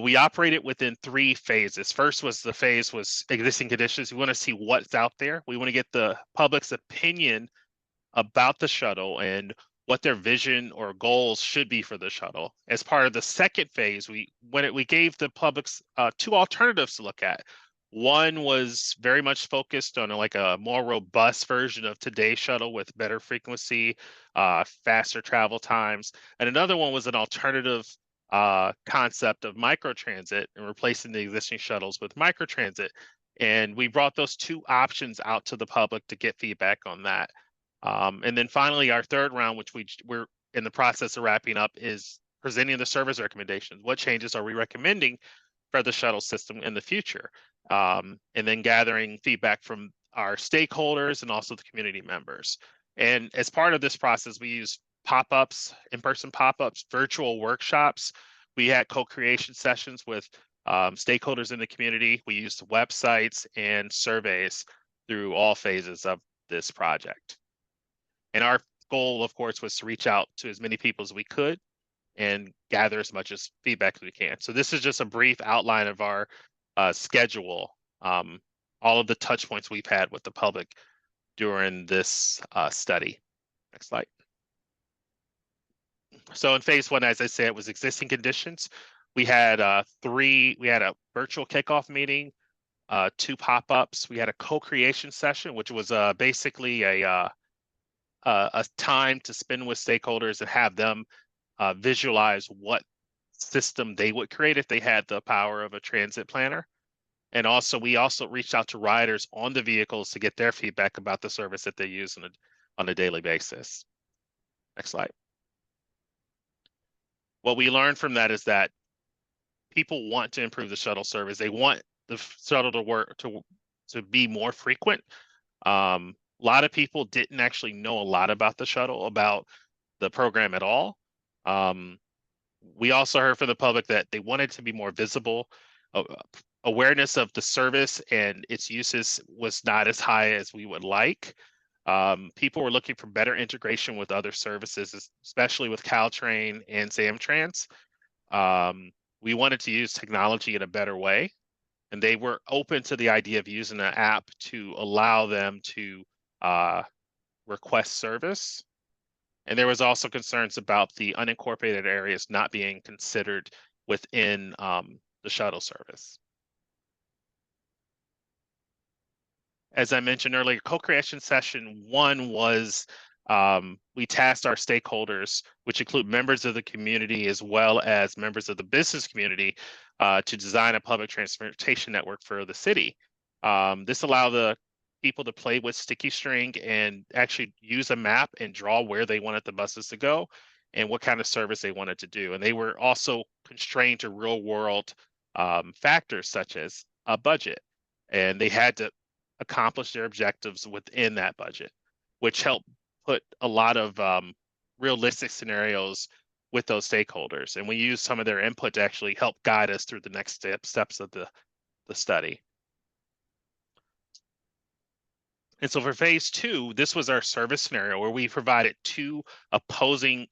We operated within 3 phases. First was the phase was existing conditions. We want to see what's out there. We want to get the public's opinion about the shuttle and what their vision or goals should be for the shuttle. As part of the second phase, we gave the public's 2 alternatives to look at. One was very much focused on like a more robust version of today's shuttle with better frequency, faster travel times. And another one was an alternative concept of microtransit and replacing the existing shuttles with microtransit. And we brought those 2 options out to the public to get feedback on that. And then finally, our third round, which we're in the process of wrapping up, is presenting the service recommendations. What changes are we recommending for the shuttle system in the future? And then gathering feedback from our stakeholders and also the community members. And as part of this process, we use pop-ups, in-person pop-ups, virtual workshops. We had co-creation sessions with stakeholders in the community. We used websites and surveys through all phases of this project. And our goal, of course, was to reach out to as many people as we could and gather as much as feedback as we can. So this is just a brief outline of our schedule, all of the touch points we've had with the public during this study. Next slide. So in phase one, as I said, was existing conditions. We had we had a virtual kickoff meeting, 2 pop-ups. We had a co-creation session, which was basically a time to spend with stakeholders and have them visualize what system they would create if they had the power of a transit planner. And also, we also reached out to riders on the vehicles to get their feedback about the service that they use on a daily basis. Next slide. What we learned from that is that people want to improve the shuttle service. They want the shuttle to work to be more frequent. A lot of people didn't actually know a lot about the shuttle, about the program at all. We also heard from the public that they wanted to be more visible. Awareness of the service and its uses was not as high as we would like. People were looking for better integration with other services, especially with Caltrain and Samtrans. We wanted to use technology in a better way, and they were open to the idea of using an app to allow them to request service. And there was also concerns about the unincorporated areas not being considered within the shuttle service. As I mentioned earlier, co-creation session 1 was we tasked our stakeholders, which include members of the community as well as members of the business community, to design a public transportation network for the city. This allowed the people to play with sticky string and actually use a map and draw where they wanted the buses to go and what kind of service they wanted to do. And they were also constrained to real world factors such as a budget. And they had to accomplish their objectives within that budget, which helped put a lot of realistic scenarios with those stakeholders. And we used some of their input to actually help guide us through the next steps of the study. And so for phase 2, this was our service scenario where we provided 2 opposing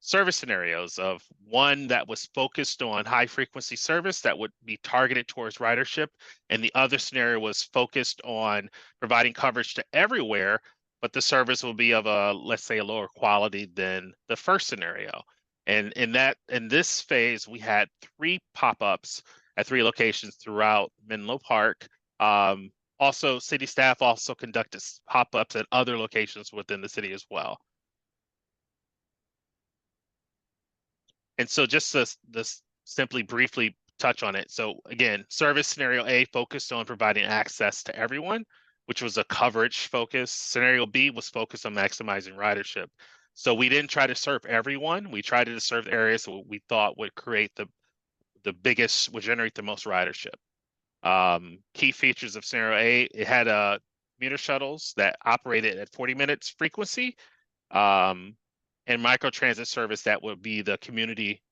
service scenarios, of one that was focused on high frequency service that would be targeted towards ridership, and the other scenario was focused on providing coverage to everywhere, but the service will be of a, let's say, a lower quality than the first scenario. And in this phase, we had 3 pop-ups at 3 locations throughout Menlo Park. Also, city staff also conducted pop-ups at other locations within the city as well. And so just to simply briefly touch on it. So again, service scenario A focused on providing access to everyone, which was a coverage focus. Scenario B was focused on maximizing ridership. So we didn't try to serve everyone. We tried to serve areas that we thought would create would generate the most ridership. Key features of scenario A, it had commuter shuttles that operated at 40 minutes frequency, and microtransit service that would be the community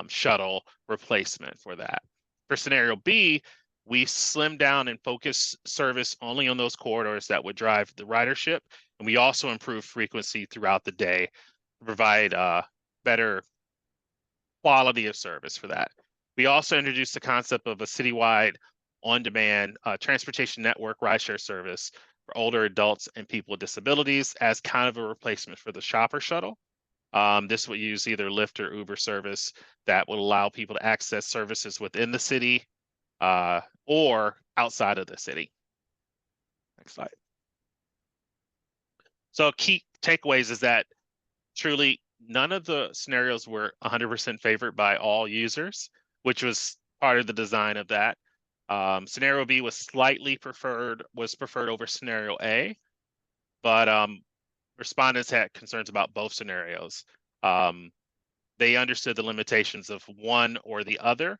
shuttle replacement for that. For scenario B, we slimmed down and focused service only on those corridors that would drive the ridership, and we also improved frequency throughout the day to provide better quality of service for that. We also introduced the concept of a citywide on-demand transportation network rideshare service for older adults and people with disabilities as kind of a replacement for the shopper shuttle. This would use either Lyft or Uber service that would allow people to access services within the city or outside of the city. Next slide. So key takeaways is that truly none of the scenarios were 100% favored by all users, which was part of the design of that. Scenario B was slightly preferred over scenario A, but respondents had concerns about both scenarios. They understood the limitations of one or the other,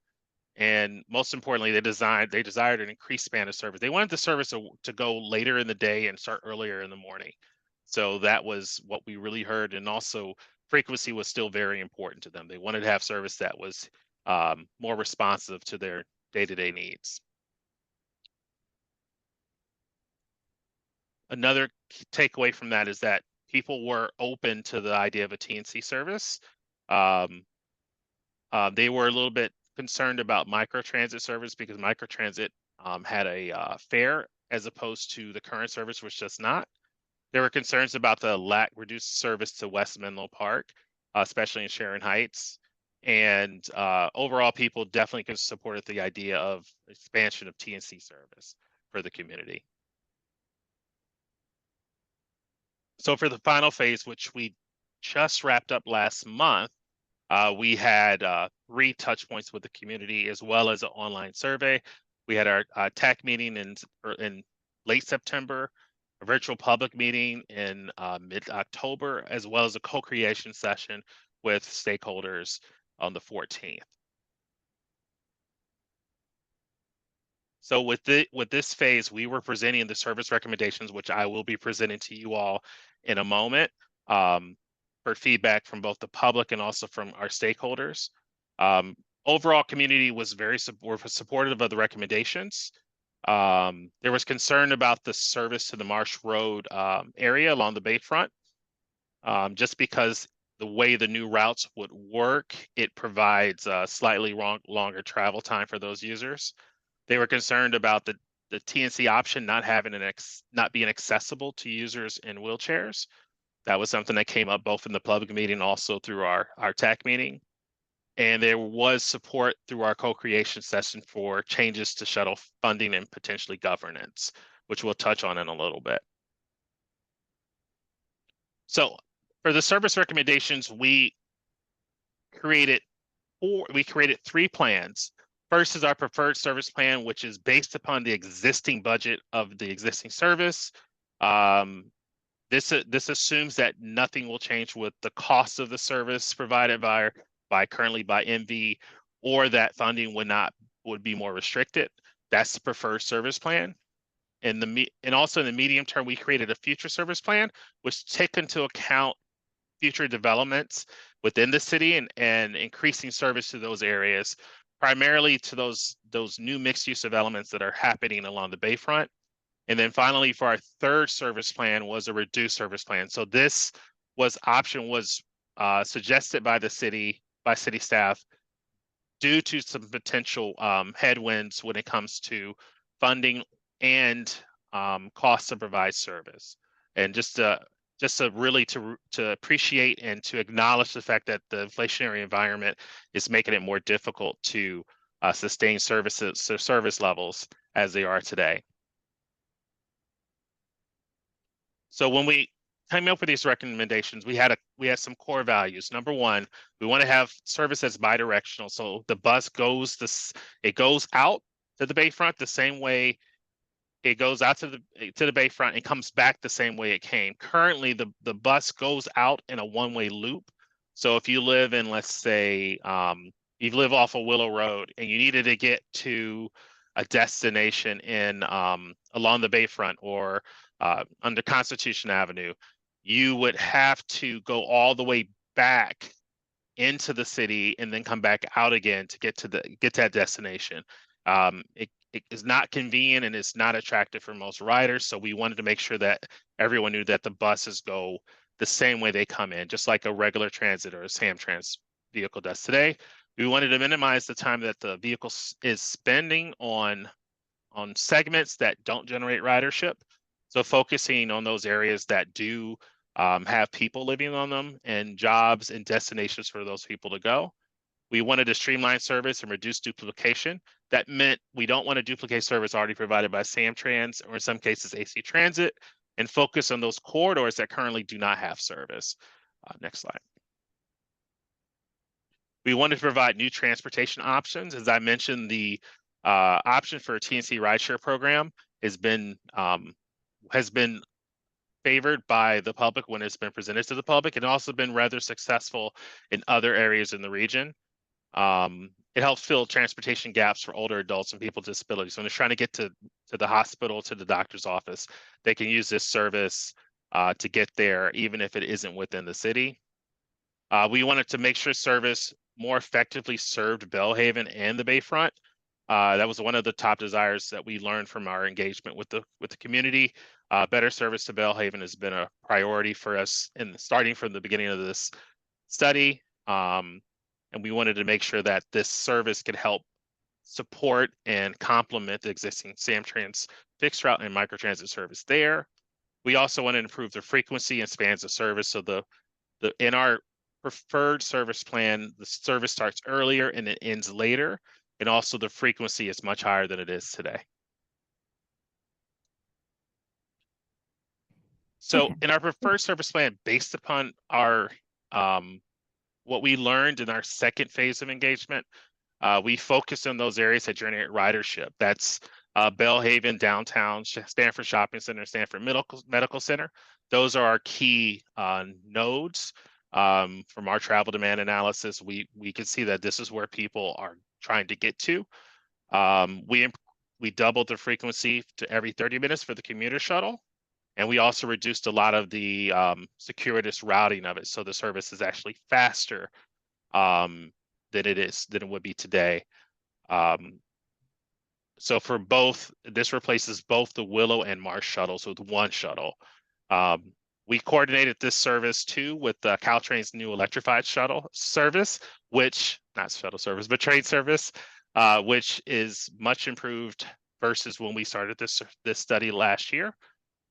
and most importantly, they desired an increased span of service. They wanted the service to go later in the day and start earlier in the morning. So that was what we really heard, and also frequency was still very important to them. They wanted to have service that was more responsive to their day-to-day needs. Another takeaway from that is that people were open to the idea of a TNC service. They were a little bit concerned about microtransit service because microtransit had a fare as opposed to the current service, which does not. There were concerns about the reduced service to West Menlo Park. especially in Sharon Heights. And overall, people definitely supported the idea of expansion of TNC service for the community. So for the final phase, which we just wrapped up last month, we had 3 touch points with the community as well as an online survey. We had our TAC meeting in late September, a virtual public meeting in mid-October, as well as a co-creation session with stakeholders on the 14th. So with this phase, we were presenting the service recommendations, which I will be presenting to you all in a moment, for feedback from both the public and also from our stakeholders. Overall, community was were supportive of the recommendations. There was concern about the service to the Marsh Road area along the Bayfront, just because the way the new routes would work, it provides a slightly longer travel time for those users. They were concerned about the TNC option not having not being accessible to users in wheelchairs. That was something that came up both in the public meeting and also through our TAC meeting. And there was support through our co-creation session for changes to shuttle funding and potentially governance, which we'll touch on in a little bit. So for the service recommendations, we created 3 plans. First is our preferred service plan, which is based upon the existing budget of the existing service. This assumes that nothing will change with the cost of the service provided currently by MV, or that funding would be more restricted. That's the preferred service plan. And also in the medium term, we created a future service plan, which take into account future developments within the city and increasing service to those areas, primarily to those new mixed use developments that are happening along the Bayfront. And then finally, for our third service plan was a reduced service plan. So this option was suggested by city staff due to some potential headwinds when it comes to funding and costs to provide service. And just to really to appreciate and to acknowledge the fact that the inflationary environment is making it more difficult to sustain service levels as they are today. So when we came up with these recommendations, we had some core values. Number one, we want to have service that's bidirectional. So the bus goes out to the Bayfront the same way it goes out to the Bayfront and comes back the same way it came. Currently, the bus goes out in a one-way loop. So if you live in, let's say, you live off of Willow Road and you needed to get to a destination in along the Bayfront or under Constitution Avenue, you would have to go all the way back into the city and then come back out again to get to that destination. It is not convenient and it's not attractive for most riders. So we wanted to make sure that everyone knew that the buses go the same way they come in, just like a regular transit or a Samtrans vehicle does today. We wanted to minimize the time that the vehicle is spending on segments that don't generate ridership. So focusing on those areas that do have people living on them and jobs and destinations for those people to go. We wanted to streamline service and reduce duplication. That meant we don't want to duplicate service already provided by Samtrans or in some cases AC Transit, and focus on those corridors that currently do not have service. Next slide. We wanted to provide new transportation options. As I mentioned, the option for a TNC rideshare program has been favored by the public when it's been presented to the public, and also been rather successful in other areas in the region. It helps fill transportation gaps for older adults and people with disabilities. When they're trying to get to the hospital, to the doctor's office, they can use this service to get there, even if it isn't within the city. We wanted to make sure service more effectively served Belhaven and the Bayfront. That was one of the top desires that we learned from our engagement with the community. Better service to Belhaven has been a priority for us starting from the beginning of this study. And we wanted to make sure that this service could help support and complement the existing Samtrans fixed route and microtransit service there. We also want to improve the frequency and spans of service. So in our preferred service plan, the service starts earlier and it ends later. And also the frequency is much higher than it is today. So Okay. in our preferred service plan, based upon our what we learned in our second phase of engagement, we focused on those areas that generate ridership. That's Bellhaven, downtown, Stanford Shopping Center, Stanford Medical Center. Those are our key nodes. From our travel demand analysis, we can see that this is where people are trying to get to. We doubled the frequency to every 30 minutes for the commuter shuttle. And we also reduced a lot of the circuitous routing of it. So the service is actually faster than it would be today. So for both, this replaces both the Willow and Marsh shuttles with one shuttle. We coordinated this service too with Caltrain's new electrified shuttle service, which, not shuttle service, but train service, which is much improved versus when we started this study last year.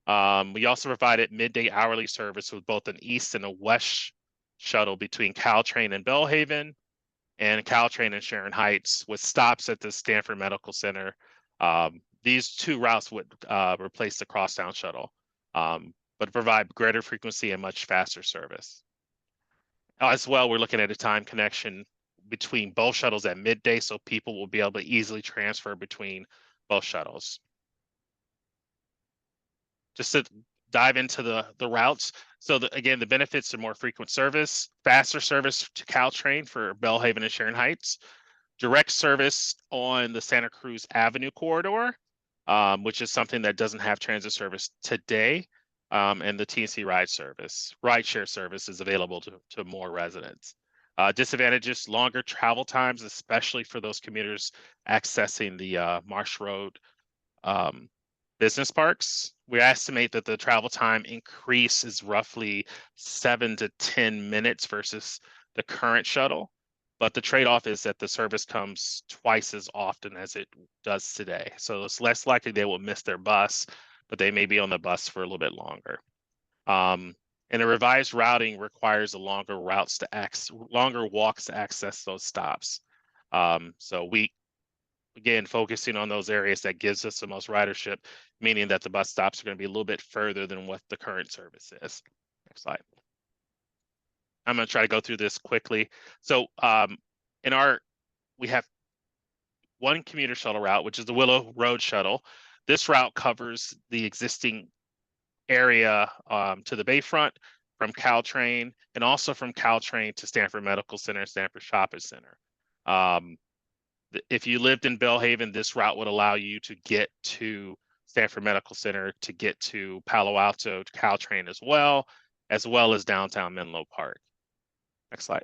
We also provided midday hourly service with both an east and a west shuttle between Caltrain and Bellhaven and Caltrain and Sharon Heights with stops at the Stanford Medical Center. These two routes would replace the crosstown shuttle, but provide greater frequency and much faster service. As well, we're looking at a time connection between both shuttles at midday, so people will be able to easily transfer between both shuttles. Just to dive into the routes. So again, the benefits are more frequent service, faster service to Caltrain for Bellhaven and Sharon Heights, direct service on the Santa Cruz Avenue corridor, which is something that doesn't have transit service today, and the TNC rideshare service is available to more residents. Disadvantages, longer travel times, especially for those commuters accessing the Marsh Road business parks. We estimate that the travel time increase is roughly 7 to 10 minutes versus the current shuttle. But the trade-off is that the service comes twice as often as it does today. So it's less likely they will miss their bus, but they may be on the bus for a little bit longer. And a revised routing requires longer walks to access those stops. So we, again, focusing on those areas that gives us the most ridership, meaning that the bus stops are going to be a little bit further than what the current service is. Next slide. I'm going to try to go through this quickly. So we have one commuter shuttle route, which is the Willow Road shuttle. This route covers the existing area to the Bayfront from Caltrain, and also from Caltrain to Stanford Medical Center and Stanford Shopping Center. If you lived in Bellhaven, this route would allow you to get to Stanford Medical Center, to get to Palo Alto, to Caltrain as well as downtown Menlo Park. Next slide.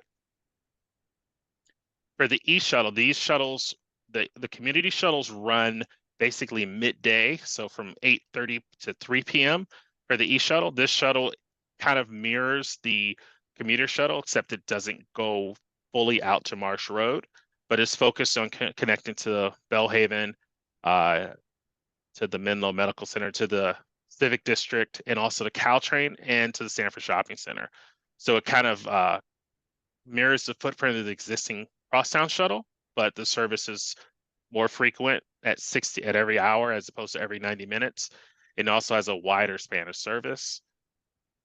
For the e-shuttle, these shuttles, the community shuttles run basically midday, so from 8:30 to 3 p.m. For the e-shuttle. This shuttle kind of mirrors the commuter shuttle, except it doesn't go fully out to Marsh Road, but it's focused on connecting to Bellhaven, to the Menlo Medical Center, to the Civic District, and also to Caltrain and to the Stanford Shopping Center. So it kind of mirrors the footprint of the existing crosstown shuttle, but the service is more frequent at every hour as opposed to every 90 minutes. It also has a wider span of service.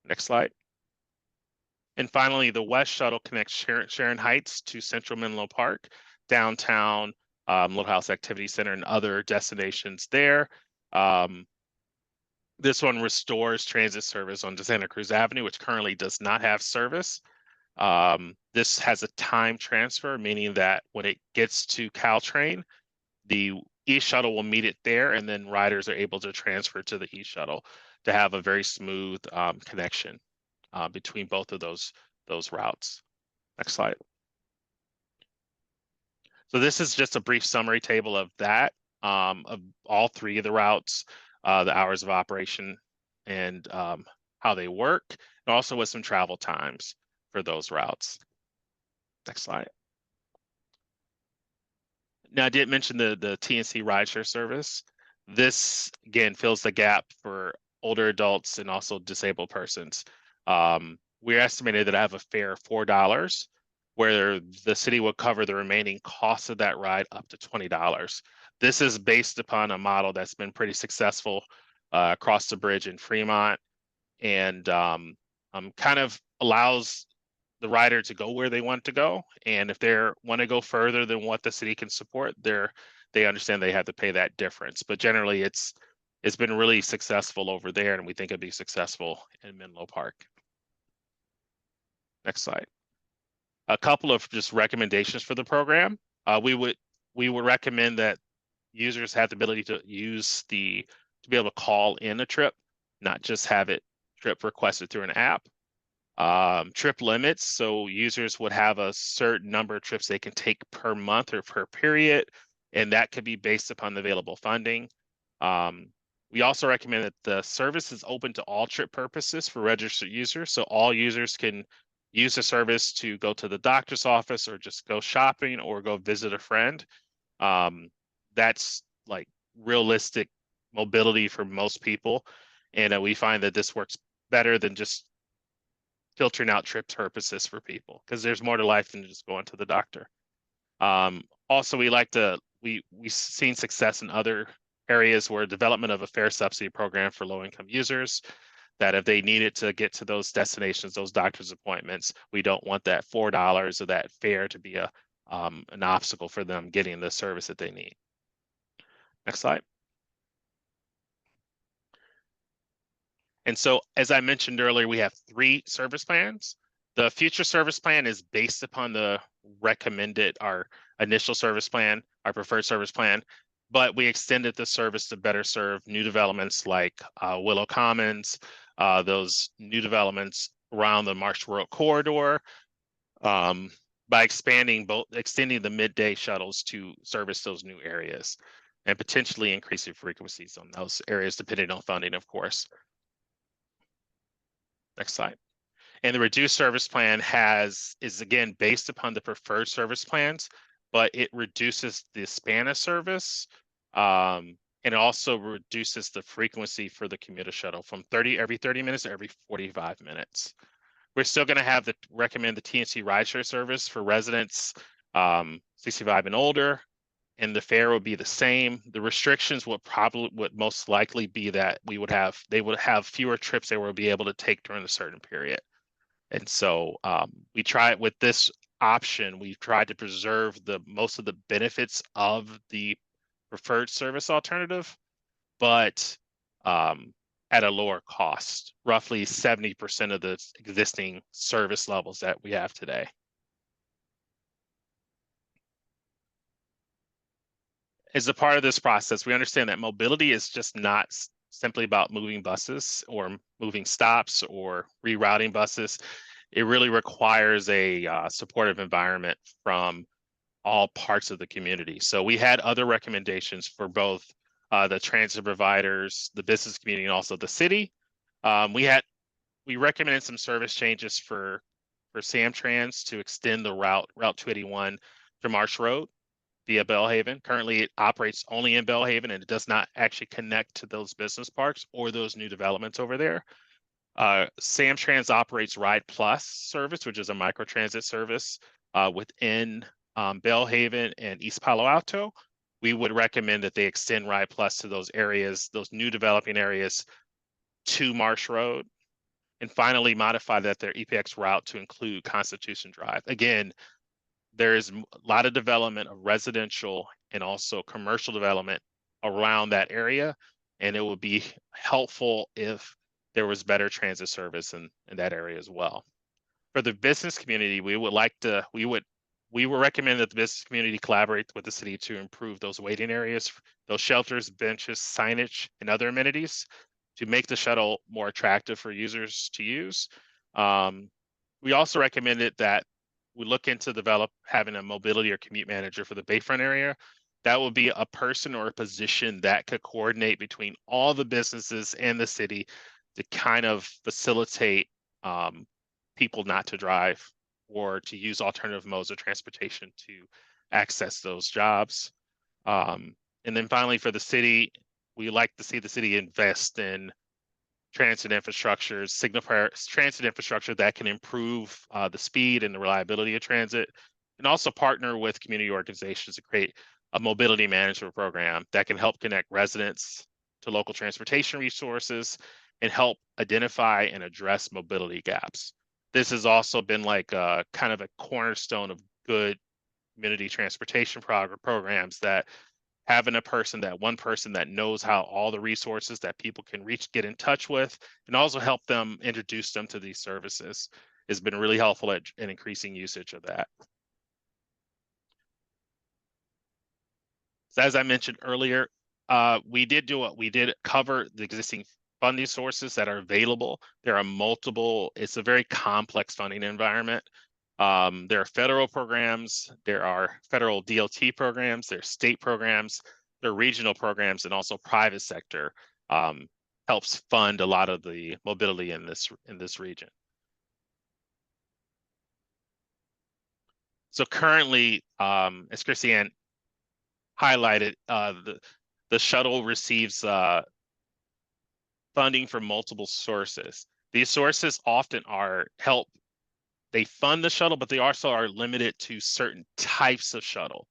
Next slide. And finally, the West Shuttle connects Sharon Heights to Central Menlo Park, downtown, Little House Activity Center, and other destinations there. This one restores transit service on Santa Cruz Avenue, which currently does not have service. This has a time transfer, meaning that when it gets to Caltrain, the e-shuttle will meet it there, and then riders are able to transfer to the e-shuttle to have a very smooth connection between both of those routes. Next slide. So this is just a brief summary table of that, of all three of the routes, the hours of operation, and how they work, and also with some travel times for those routes. Next slide. Now, I did mention the TNC rideshare service. This, again, fills the gap for older adults and also disabled persons. we're estimated that I have a fare of $4, where the city will cover the remaining costs of that ride up to $20. This is based upon a model that's been pretty successful across the bridge in Fremont, and kind of allows the rider to go where they want to go. And if they want to go further than what the city can support, they understand they have to pay that difference. But generally, it's been really successful over there, and we think it'd be successful in Menlo Park. Next slide. A couple of just recommendations for the program. We would recommend that users have the ability to be able to call in a trip, not just have it trip requested through an app. Trip limits, so users would have a certain number of trips they can take per month or per period, and that could be based upon the available funding. We also recommend that the service is open to all trip purposes for registered users, so all users can use the service to go to the doctor's office or just go shopping or go visit a friend. That's like realistic mobility for most people, and we find that this works better than just filtering out trip purposes for people, because there's more to life than just going to the doctor. Also, we've seen success in other areas where development of a fare subsidy program for low-income users, that if they needed to get to those destinations, those doctor's appointments, we don't want that $4 of that fare to be an obstacle for them getting the service that they need. Next slide. And so, as I mentioned earlier, we have 3 service plans. The future service plan is based upon our initial service plan, our preferred service plan, but we extended the service to better serve new developments like Willow Commons, those new developments around the Marsh Road corridor, by extending the midday shuttles to service those new areas, and potentially increasing frequencies on those areas depending on funding, of course. Next slide. And the reduced service plan is again based upon the preferred service plans, but it reduces the span of service, and it also reduces the frequency for the commuter shuttle from every 30 minutes to every 45 minutes. We're still going to recommend the TNC rideshare service for residents 65 and older, and the fare will be the same. The restrictions would most likely be that they would have fewer trips they will be able to take during a certain period. And so with this option, we've tried to preserve most of the benefits of the preferred service alternative, but at a lower cost, roughly 70% of the existing service levels that we have today. As a part of this process, we understand that mobility is just not simply about moving buses or moving stops or rerouting buses. It really requires a supportive environment from all parts of the community. So we had other recommendations for both the transit providers, the business community, and also the city. We recommended some service changes for Samtrans to extend the Route 281 to Marsh Road via Belhaven. Currently, it operates only in Belhaven, and it does not actually connect to those business parks or those new developments over there. Samtrans operates Ride Plus service, which is a microtransit service within Belhaven and East Palo Alto. We would recommend that they extend Ride Plus to those areas, those new developing areas, to Marsh Road, and finally modify their EPX route to include Constitution Drive. Again, there is a lot of development of residential and also commercial development around that area, and it would be helpful if there was better transit service in that area as well. For the business community, we would recommend that the business community collaborate with the city to improve those waiting areas, those shelters, benches, signage, and other amenities to make the shuttle more attractive for users to use. We also recommended that we look into having a mobility or commute manager for the Bayfront area. That will be a person or a position that could coordinate between all the businesses and the city to kind of facilitate people not to drive or to use alternative modes of transportation to access those jobs. And then finally, for the city, we like to see the city invest in transit infrastructure, transit infrastructure that can improve the speed and the reliability of transit, and also partner with community organizations to create a mobility management program that can help connect residents to local transportation resources and help identify and address mobility gaps. This has also been like kind of a cornerstone of good community transportation programs, that having one person that knows how all the resources that people can get in touch with, and also help them introduce them to these services has been really helpful in increasing usage of that. So as I mentioned earlier, we did cover the existing funding sources that are available. There are multiple, it's a very complex funding environment. There are federal programs, there are federal DLT programs, there are state programs, there are regional programs, and also private sector helps fund a lot of the mobility in this region. So currently, as Christiane highlighted, the shuttle receives funding from multiple sources. These sources often they fund the shuttle, but they also are limited to certain types of shuttle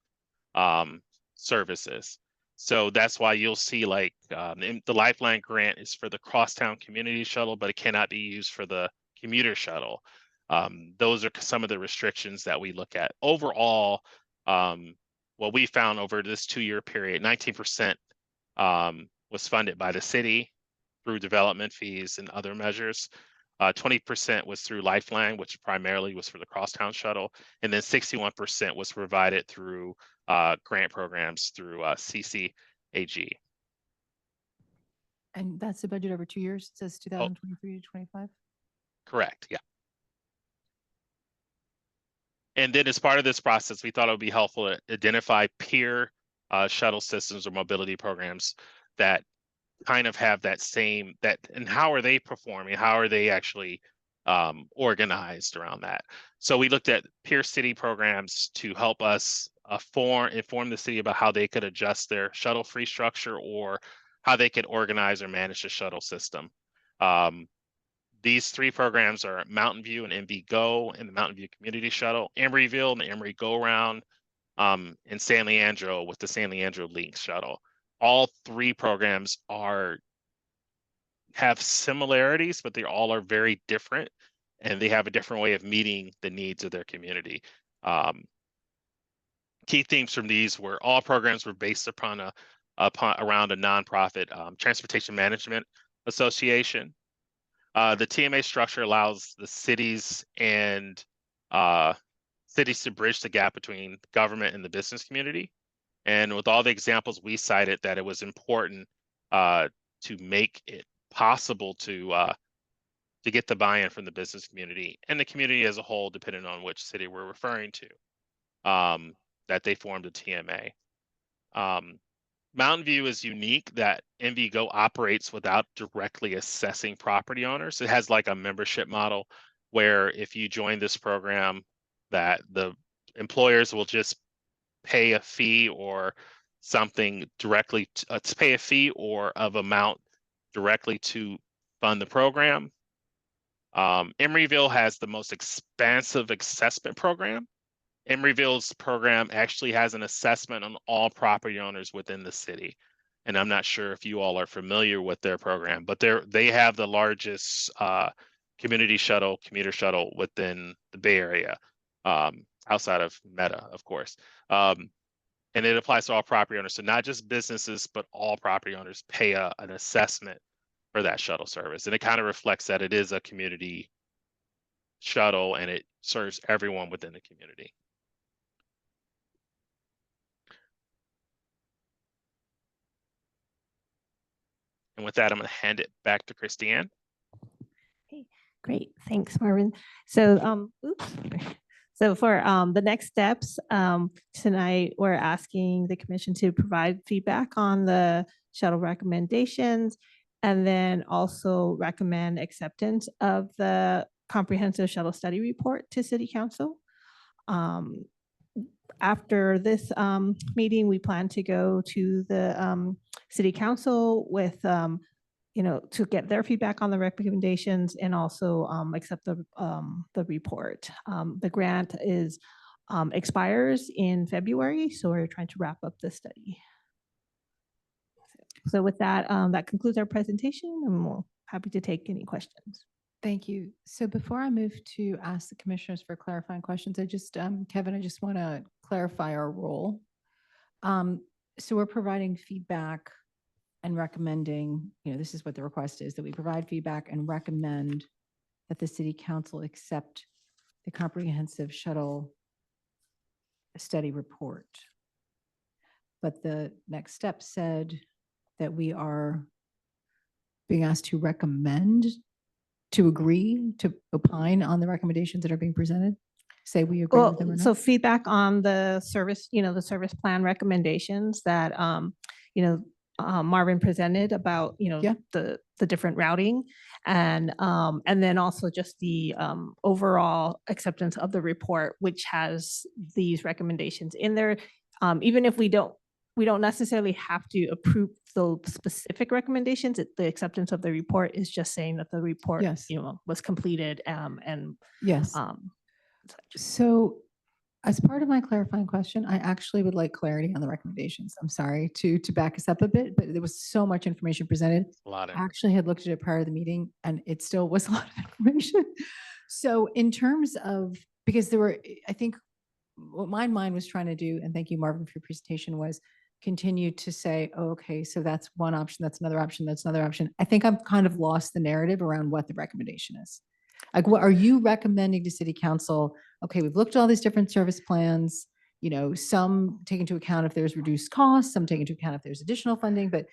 services. So that's why you'll see like the Lifeline grant is for the Crosstown Community Shuttle, but it cannot be used for the commuter shuttle. Those are some of the restrictions that we look at. Overall, what we found over this 2-year period, 19% was funded by the city through development fees and other measures. 20% was through Lifeline, which primarily was for the Crosstown Shuttle, and then 61% was provided through grant programs through CCAG. And that's the budget over 2 years, it says 2023 to 25? Correct, yeah. And then as part of this process, we thought it would be helpful to identify peer shuttle systems or mobility programs that kind of have and how are they performing? How are they actually organized around that? So we looked at peer city programs to help us inform the city about how they could adjust their shuttle fee structure, or how they could organize or manage the shuttle system. These 3 programs are Mountain View and MV Go and the Mountain View Community Shuttle, Emeryville and the Emery Go Round, and San Leandro with the San Leandro Link Shuttle. All 3 programs have similarities, but they all are very different, and they have a different way of meeting the needs of their community. Key themes from these were all programs were based around a nonprofit Transportation Management Association. The TMA structure allows the cities and cities to bridge the gap between government and the business community. And with all the examples we cited, that it was important to make it possible to get the buy-in from the business community and the community as a whole, depending on which city we're referring to, that they formed a TMA. Mountain View is unique that MV Go operates without directly assessing property owners. It has like a membership model where if you join this program, that the employers will just pay a fee or something directly to pay a fee or of amount directly to fund the program. Emeryville has the most expansive assessment program. Emeryville's program actually has an assessment on all property owners within the city. And I'm not sure if you all are familiar with their program, but they have the largest commuter shuttle within the Bay Area, outside of Meta, of course. And it applies to all property owners. So not just businesses, but all property owners pay an assessment for that shuttle service. And it kind of reflects that it is a community shuttle and it serves everyone within the community. And with that, I'm going to hand it back to Christiane. Okay, great. Thanks, Marvin. So, So for the next steps, tonight, we're asking the commission to provide feedback on the shuttle recommendations, and then also recommend acceptance of the comprehensive shuttle study report to City Council. After this meeting, we plan to go to the City Council with to get their feedback on the recommendations and also accept the report. The grant expires in February, so we're trying to wrap up the study. So with that, that concludes our presentation, and we're happy to take any questions. Thank you. So before I move to ask the commissioners for clarifying questions, I just, Kevin, I just want to clarify our role. So we're providing feedback and recommending, this is what the request is, that we provide feedback and recommend that the city council accept the comprehensive shuttle study report. But the next step said that we are being asked to recommend, to agree, to opine on the recommendations that are being presented? Say we agree with them or not? So feedback on the service, the service plan recommendations that, Marvin presented about, Yeah. the different routing and then also just the overall acceptance of the report, which has these recommendations in there. Even if we don't necessarily have to approve those specific recommendations. The acceptance of the report is just saying that the report, Yes. was completed and Yes. So as part of my clarifying question, I actually would like clarity on the recommendations. I'm sorry to back us up a bit, but there was so much information presented. A lot I of, actually had looked at it prior to the meeting and it still was a lot of information. So in terms of, because there were, I think what my mind was trying to do, and thank you, Marvin, for your presentation, was continue to say, oh, okay, so that's one option, that's another option, that's another option. I think I've kind of lost the narrative around what the recommendation is. Like, what are you recommending to city council? Okay, we've looked at all these different service plans, some take into account if there's reduced costs, some take into account if there's additional funding, but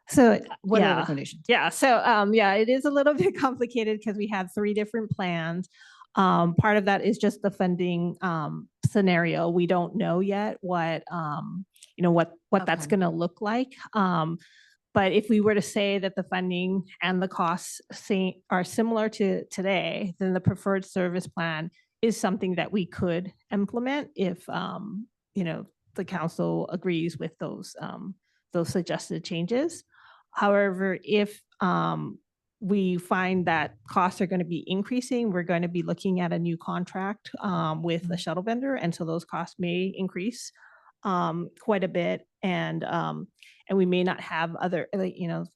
so what are the yeah. recommendations? Yeah. So it is a little bit complicated because we have 3 different plans. Part of that is just the funding scenario. We don't know yet what that's Okay. going to look like. But if we were to say that the funding and the costs are similar to today, then the preferred service plan is something that we could implement if the council agrees with those suggested changes. However, if we find that costs are going to be increasing, we're going to be looking at a new contract with the shuttle vendor, and so those costs may increase quite a bit, and we may not have other,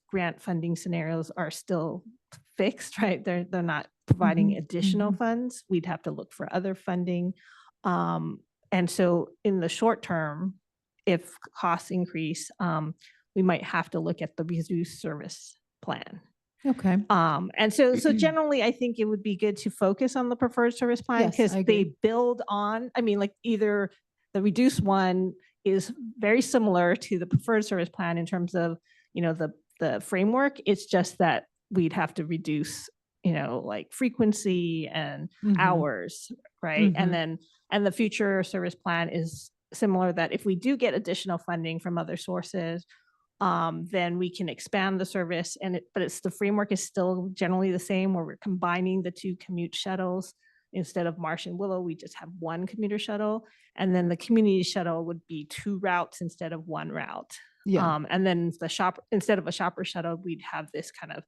grant funding scenarios are still fixed, right? They're not providing additional funds. We'd have to look for other funding, and so in the short term, if costs increase, we might have to look at the reduced service plan. Okay. And so generally, I think it would be good to focus on the preferred service plan Yes, because I agree. they build on, either the reduced one is very similar to the preferred service plan in terms of, the framework. It's just that we'd have to reduce, like frequency and hours, right? And the future service plan is similar, that if we do get additional funding from other sources, then we can expand the service, but the framework is still generally the same, where we're combining the 2 commute shuttles. Instead of Marsh and Willow, we just have 1 commuter shuttle, and then the community shuttle would be 2 routes instead of 1 route. Yeah. And then instead of a shopper shuttle, we'd have this kind of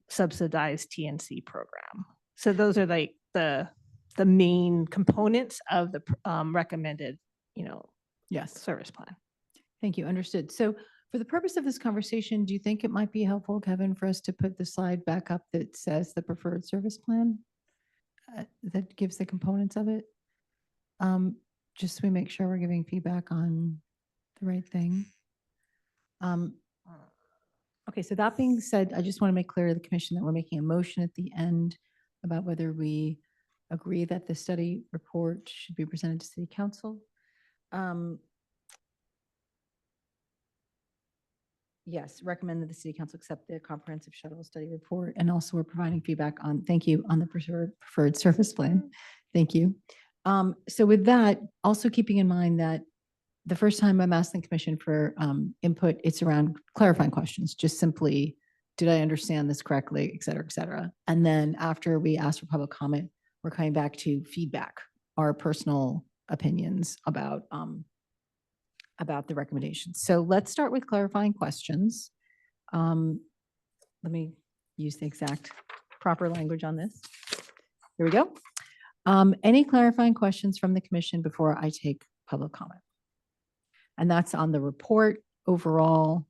subsidized TNC program. So those are like the main components of the recommended, Yes. service plan. Thank you. Understood. So for the purpose of this conversation, do you think it might be helpful, Kevin, for us to put the slide back up that says the preferred service plan? That gives the components of it? Just so we make sure we're giving feedback on the right thing. Okay, so that being said, I just want to make clear to the commission that we're making a motion at the end about whether we agree that the study report should be presented to city council. Yes, recommend that the city council accept the comprehensive shuttle study report, and also we're providing feedback on, thank you, on the preferred service plan. Thank you. So with that, also keeping in mind that the first time I'm asking the commission for input, it's around clarifying questions, just simply, did I understand this correctly, et cetera, et cetera. And then after we ask for public comment, we're coming back to feedback, our personal opinions about the recommendations. So let's start with clarifying questions. let me use the exact proper language on this. Here we go. Any clarifying questions from the commission before I take public comment? And that's on the report overall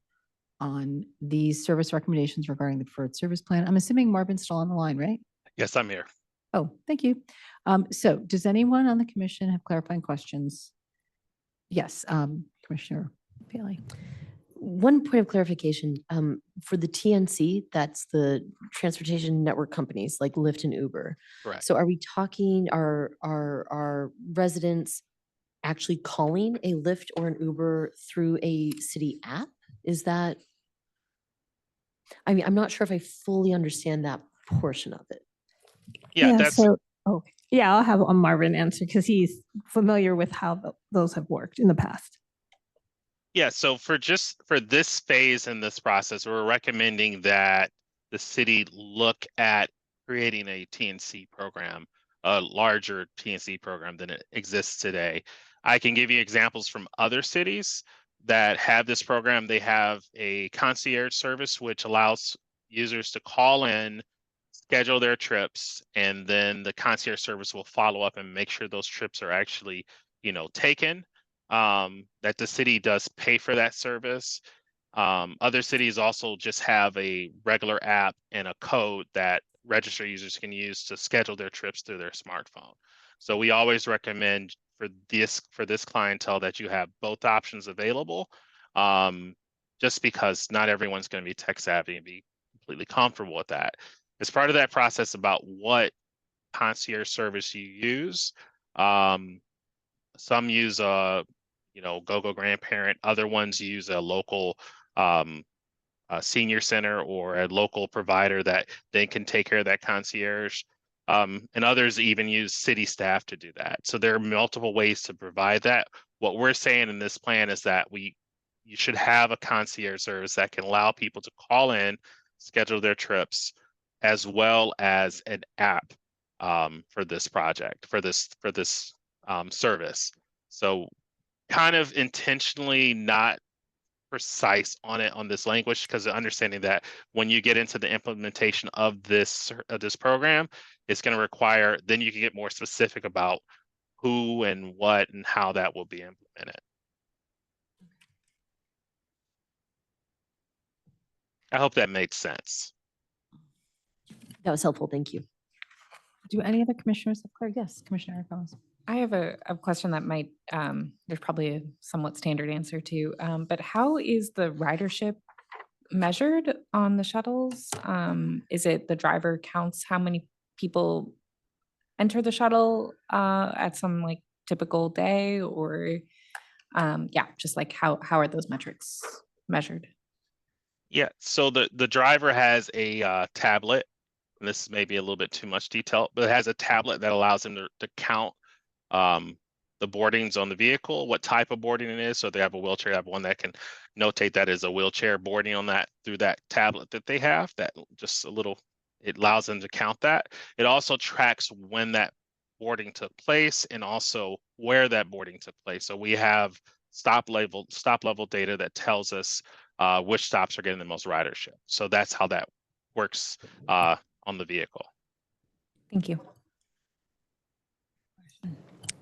on these service recommendations regarding the preferred service plan. I'm assuming Marvin's still on the line, right? Yes, I'm here. Oh, thank you. So does anyone on the commission have clarifying questions? Yes, Commissioner Bailey. One point of clarification, for the TNC, that's the transportation network companies like Lyft and Uber. Correct. So are we talking, are residents actually calling a Lyft or an Uber through a city app? Is that? I mean, I'm not sure if I fully understand that portion of it. Yeah, that's, So, okay. Yeah, I'll have Marvin answer because he's familiar with how those have worked in the past. yeah, so for this phase in this process, we're recommending that the city look at creating a TNC program, a larger TNC program than it exists today. I can give you examples from other cities that have this program. They have a concierge service, which allows users to call in, schedule their trips, and then the concierge service will follow up and make sure those trips are actually, taken. That the city does pay for that service. Other cities also just have a regular app and a code that registered users can use to schedule their trips through their smartphone. So we always recommend for this clientele that you have both options available, just because not everyone's going to be tech savvy and be completely comfortable with that. As part of that process about what concierge service you use, some use GoGo Grandparent. Other ones use a local senior center or a local provider that they can take care of that concierge. And others even use city staff to do that. So there are multiple ways to provide that. What we're saying in this plan is that you should have a concierge service that can allow people to call in, schedule their trips, as well as an app for this project, for this service. So kind of intentionally not precise on this language, because understanding that when you get into the implementation of this program, it's going to require, then you can get more specific about who and what and how that will be implemented. I hope that made sense. That was helpful. Thank you. Do any other commissioners have clarity? Yes, Commissioner Gonzalez. I have a question that might, there's probably a somewhat standard answer to, but how is the ridership measured on the shuttles? Is it the driver counts how many people enter the shuttle at some like typical day, or just like how are those metrics measured? Yeah, so the driver has a tablet, and this may be a little bit too much detail, but it has a tablet that allows him to count the boardings on the vehicle, what type of boarding it is. So they have a wheelchair, I have one that can notate that as a wheelchair boarding on that through that tablet that they have. That just it allows them to count that. It also tracks when that boarding took place and also where that boarding took place. So we have stop level data that tells us which stops are getting the most ridership. So that's how that works on the vehicle. Thank you.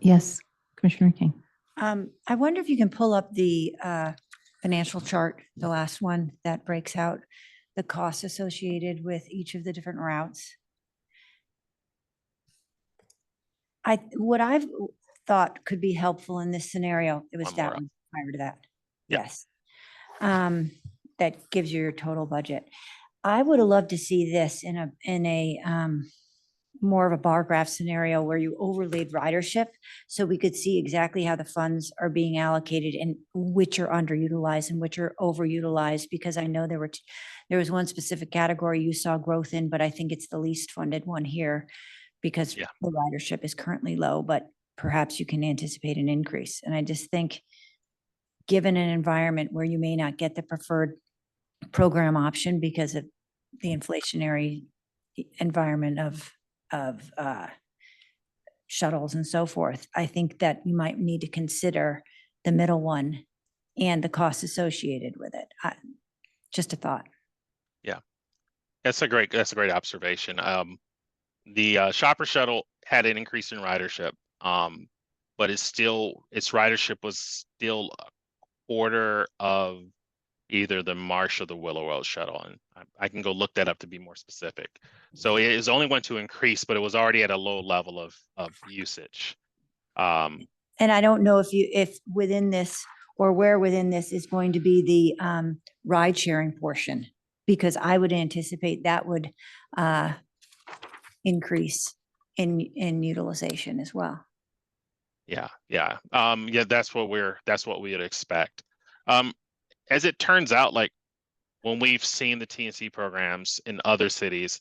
Yes, Commissioner King. I wonder if you can pull up the financial chart, the last one that breaks out the costs associated with each of the different routes. What I've thought could be helpful in this scenario, it was One that more one prior to that. Yep. Yes. That gives you your total budget. I would have loved to see this in a more of a bar graph scenario where you overlaid ridership, so we could see exactly how the funds are being allocated and which are underutilized and which are overutilized, because I know there was one specific category you saw growth in, but I think it's the least funded one here because Yeah. the ridership is currently low, but perhaps you can anticipate an increase. And I just think, given an environment where you may not get the preferred program option because of the inflationary environment of shuttles and so forth, I think that you might need to consider the middle one and the costs associated with it. Just a thought. Yeah. That's a great observation. The shopper shuttle had an increase in ridership, but its ridership was still a quarter of either the Marsh or the Willow Road shuttle, and I can go look that up to be more specific. So it is only going to increase, but it was already at a low level of usage. And I don't know if within this or where within this is going to be the ride sharing portion, because I would anticipate that would increase in utilization as well. Yeah. That's what we would expect. As it turns out, like when we've seen the TNC programs in other cities,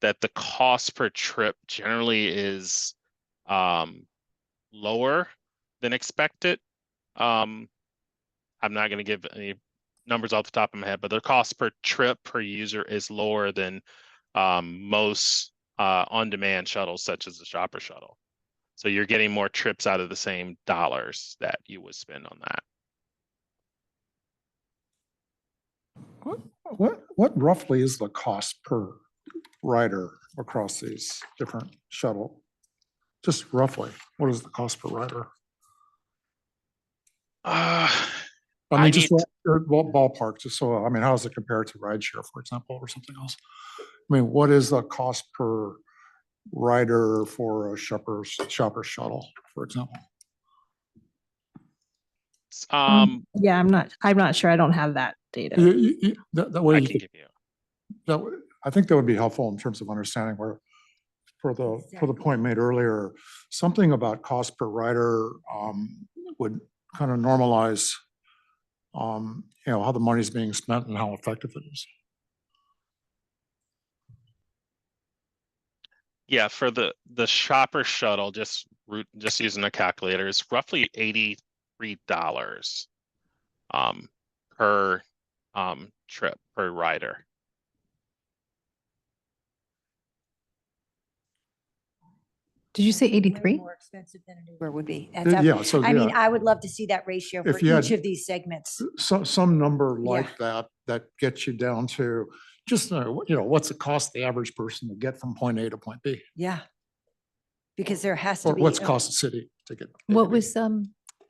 that the cost per trip generally is lower than expected. I'm not going to give any numbers off the top of my head, but the cost per trip per user is lower than most on-demand shuttles, such as the shopper shuttle. So you're getting more trips out of the same dollars that you would spend on that. What roughly is the cost per rider across these different shuttle? Just roughly, what is the cost per rider? I mean, just ballpark, just so, I mean, how does it compare to rideshare, for example, or something else? I mean, what is the cost per rider for a shopper shuttle, for example? Yeah, I'm not sure. I don't have that data. That way I you can could, give you. I think that would be helpful in terms of understanding where, for the point made earlier, something about cost per rider would kind of normalize, how the money's being spent and how effective it is. Yeah, for the shopper shuttle, just using a calculator, it's roughly $83 per trip per rider. Did you say 83? More expensive than an Uber would be. Yeah, so I mean, I would love to see that ratio for If you had- each of these segments. Some number like that gets you down to just, what's it cost the average person to get from point A to point B? Yeah. Because there has to Or be. what's cost the city to get? A What to B? was,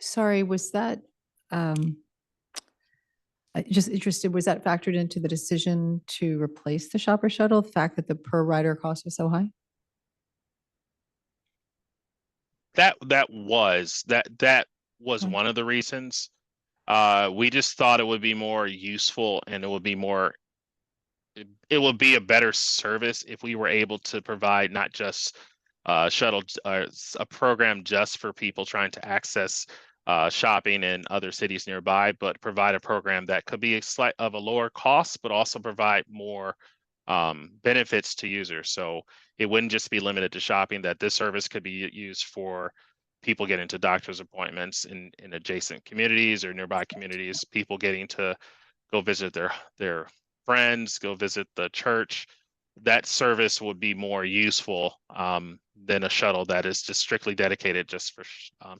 sorry, was that, just interested, was that factored into the decision to replace the shopper shuttle, the fact that the per rider cost was so high? That was one of the reasons. We just thought it would be more useful and it would be a better service if we were able to provide not just shuttle, a program just for people trying to access shopping in other cities nearby, but provide a program that could be of a lower cost, but also provide more benefits to users. So it wouldn't just be limited to shopping, that this service could be used for people getting to doctor's appointments in adjacent communities or nearby communities, people getting to go visit their friends, go visit the church. That service would be more useful than a shuttle that is just strictly dedicated just for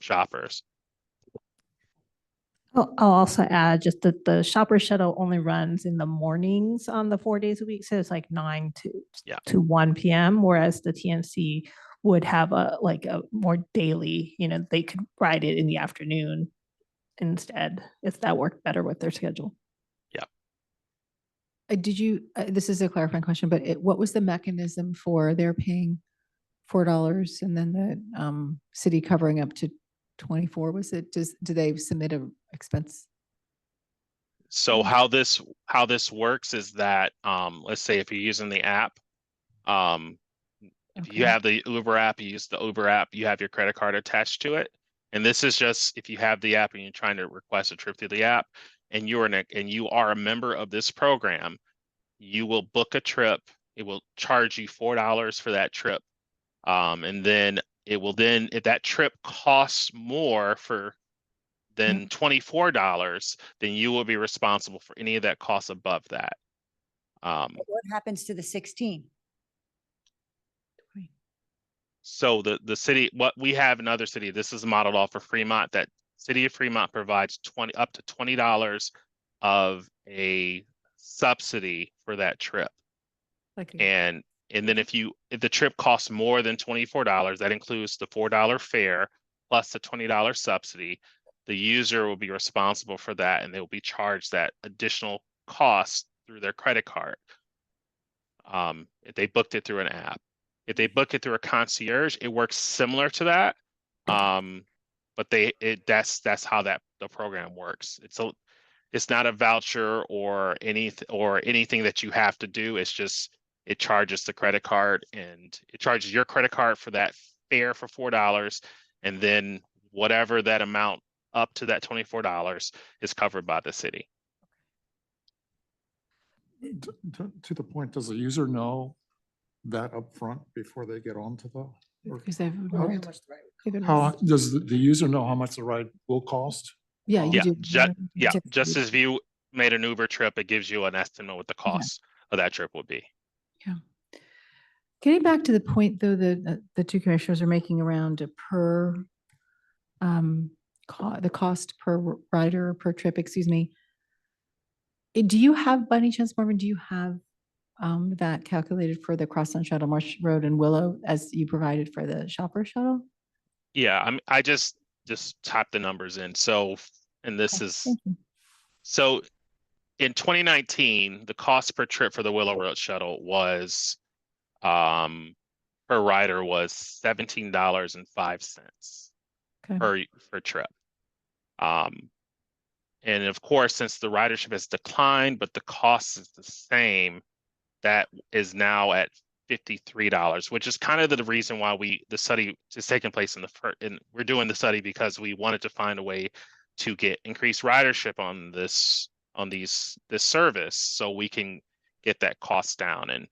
shoppers. I'll also add just that the shopper shuttle only runs in the mornings on the 4 days a week. So it's like 9 to 1 p.m. Whereas the TNC would have a more daily, they could ride it in the afternoon instead, if that worked better with their schedule. Yeah. Did you, this is a clarifying question, but what was the mechanism for they're paying $4 and then the city covering up to 24? Was it do they submit a expense? So how this works is that let's say if you're using the app, if you have the Uber app, you use the Uber app, you have your credit card attached to it. And this is just if you have the app and you're trying to request a trip through the app and you are a member of this program, you will book a trip. It will charge you $4 for that trip. And then if that trip costs more than $24, then you will be responsible for any of that cost above that. What happens to the 16? So the city, what we have in other cities, this is modeled off of Fremont, that city of Fremont provides up to $20 of a subsidy for that trip. And then if the trip costs more than $24, that includes the $4 fare plus the $20 subsidy, the user will be responsible for that and they will be charged that additional cost through their credit card. If they booked it through an app. If they book it through a concierge, it works similar to that. But that's how the program works. It's not a voucher or anything that you have to do. It's just it charges the credit card and it charges your credit card for that fare for $4, and then whatever that amount up to that $24 is covered by the city. To the point, does the user know that upfront before they get onto the? or Because they've how- enrolled. They've How, enrolled. does the user know how much the ride will cost? Yeah, you Yeah, do. yeah, Typically just you as if you made an Uber trip, it gives you an estimate what the cost of that trip would be. Getting back to the point, though, the two commissioners are making around a per, the cost per rider, per trip, excuse me. Do you have, by any chance, Marvin, do you have that calculated for the Crosstown Shuttle, Marsh Road and Willow as you provided for the shopper shuttle? Yeah, I just typed the numbers in. So, and this Okay, is, thank you. so in 2019, the cost per trip for the Willow Road shuttle was, per rider was $17.05 Okay. per trip. And of course, since the ridership has declined, but the cost is the same, that is now at $53, which is kind of the reason why the study is taking place and we're doing the study because we wanted to find a way to get increased ridership on this service so we can get that cost down. And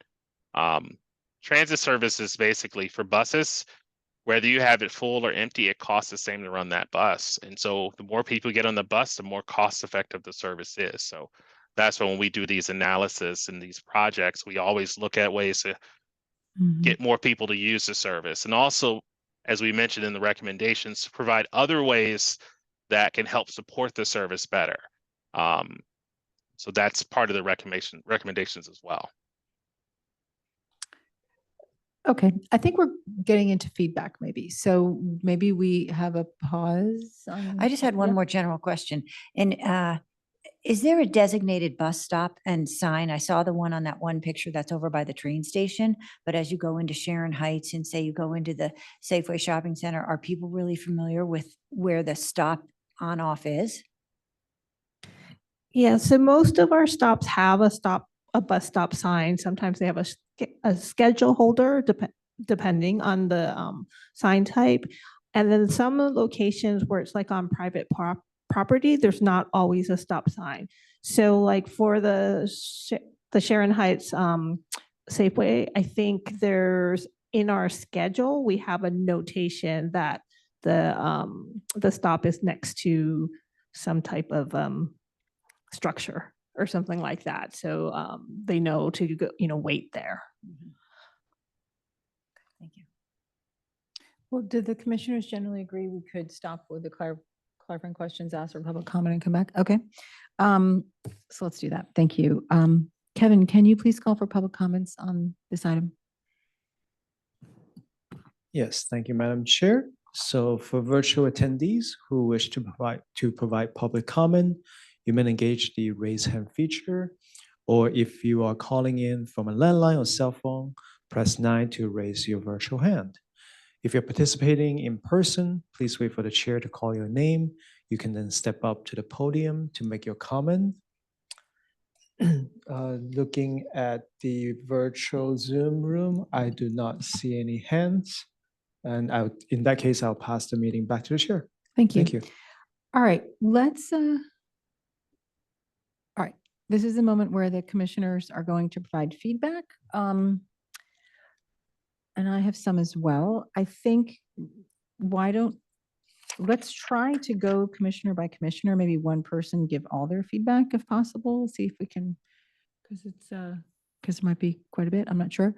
transit service is basically for buses, whether you have it full or empty, it costs the same to run that bus. And so the more people get on the bus, the more cost effective the service is. So that's when we do these analysis and these projects, we always look at ways to get more people to use the service. And also, as we mentioned in the recommendations, provide other ways that can help support the service better. So that's part of the recommendations as well. Okay, I think we're getting into feedback maybe. So maybe we have a pause. I just had one Yeah. more general question. And is there a designated bus stop and sign? I saw the one on that one picture that's over by the train station, but as you go into Sharon Heights and say you go into the Safeway Shopping Center, are people really familiar with where the stop on off is? Yeah, so most of our stops have a bus stop sign. Sometimes they have a schedule holder, depending on the sign type. And then some locations where it's like on private property, there's not always a stop sign. So like for the Sharon Heights Safeway, I think there's in our schedule, we have a notation that the stop is next to some type of structure or something like that. So they know to go, wait there. Thank you. Well, did the commissioners generally agree we could stop with the clarifying questions, ask for public comment and come back? Okay. So let's do that. Thank you. Kevin, can you please call for public comments on this item? Yes, thank you, Madam Chair. So for virtual attendees who wish to provide public comment, you may engage the raise hand feature, or if you are calling in from a landline or cell phone, press 9 to raise your virtual hand. If you're participating in person, please wait for the chair to call your name. You can then step up to the podium to make your comment. Looking at the virtual Zoom room, I do not see any hands. And in that case, I'll pass the meeting back to the chair. Thank you. Thank you. All right, all right, this is the moment where the commissioners are going to provide feedback. And I have some as well. I think, let's try to go commissioner by commissioner, maybe one person give all their feedback if possible, see if we can, because there might be quite a bit, I'm not sure.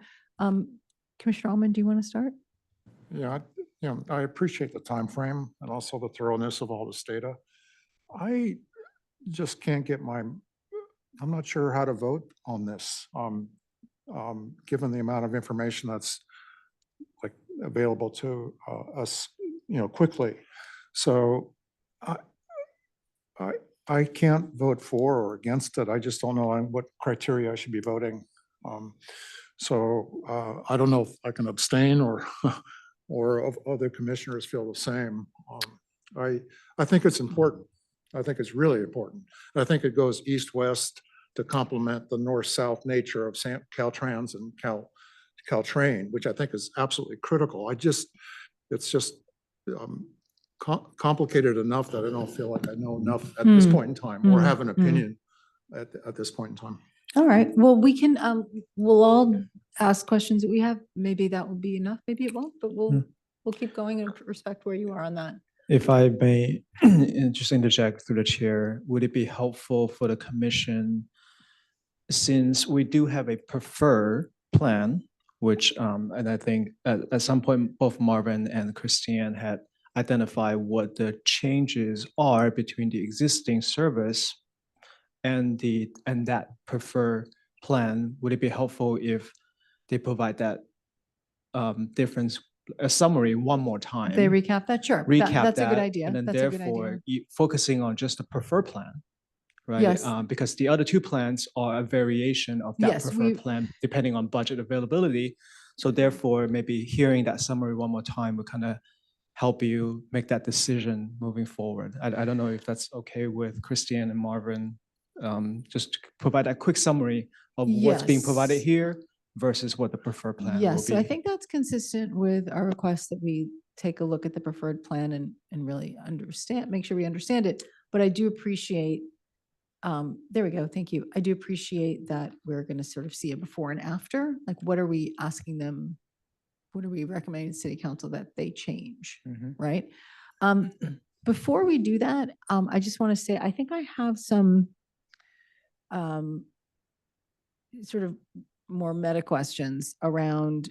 Commissioner Allman, do you want to start? Yeah, I appreciate the time frame and also the thoroughness of all this data. I just can't get I'm not sure how to vote on this. given the amount of information that's like available to us, quickly. So I can't vote for or against it. I just don't know on what criteria I should be voting. So I don't know if I can abstain or or if other commissioners feel the same. I think it's important. I think it's really important. I think it goes east-west to complement the north-south nature of Caltrans and Caltrain, which I think is absolutely critical. It's just complicated enough that I don't feel like I know enough at this point in time or have an opinion at this point in time. All right, well, we can, we'll all ask questions that we have. Maybe that will be enough, maybe it won't, but we'll keep going and respect where you are on that. If I may just interject through the chair, would it be helpful for the commission, since we do have a preferred plan, which, and I think at some point, both Marvin and Christiane had identified what the changes are between the existing service and that preferred plan. Would it be helpful if they provide that difference, a summary one more time? They recap that, sure. Recap That's a good that, idea. and then That's a good idea. therefore focusing on just the preferred plan, right? Yes. Because the other two plans are a variation of that Yes, preferred plan, depending on budget availability. So therefore, maybe hearing that summary one more time would kind of help you make that decision moving forward. I don't know if that's okay with Christiane and Marvin. Just to provide a quick summary of what's being provided Yes. here versus what the preferred plan will Yes, so I be. think that's consistent with our request that we take a look at the preferred plan and really understand, make sure we understand it. But I do appreciate, there we go, thank you. I do appreciate that we're going to sort of see a before and after. Like, what are we asking them? What are we recommending to City Council that they change, right? Before we do that, I just want to say, I think I have some sort of more meta questions around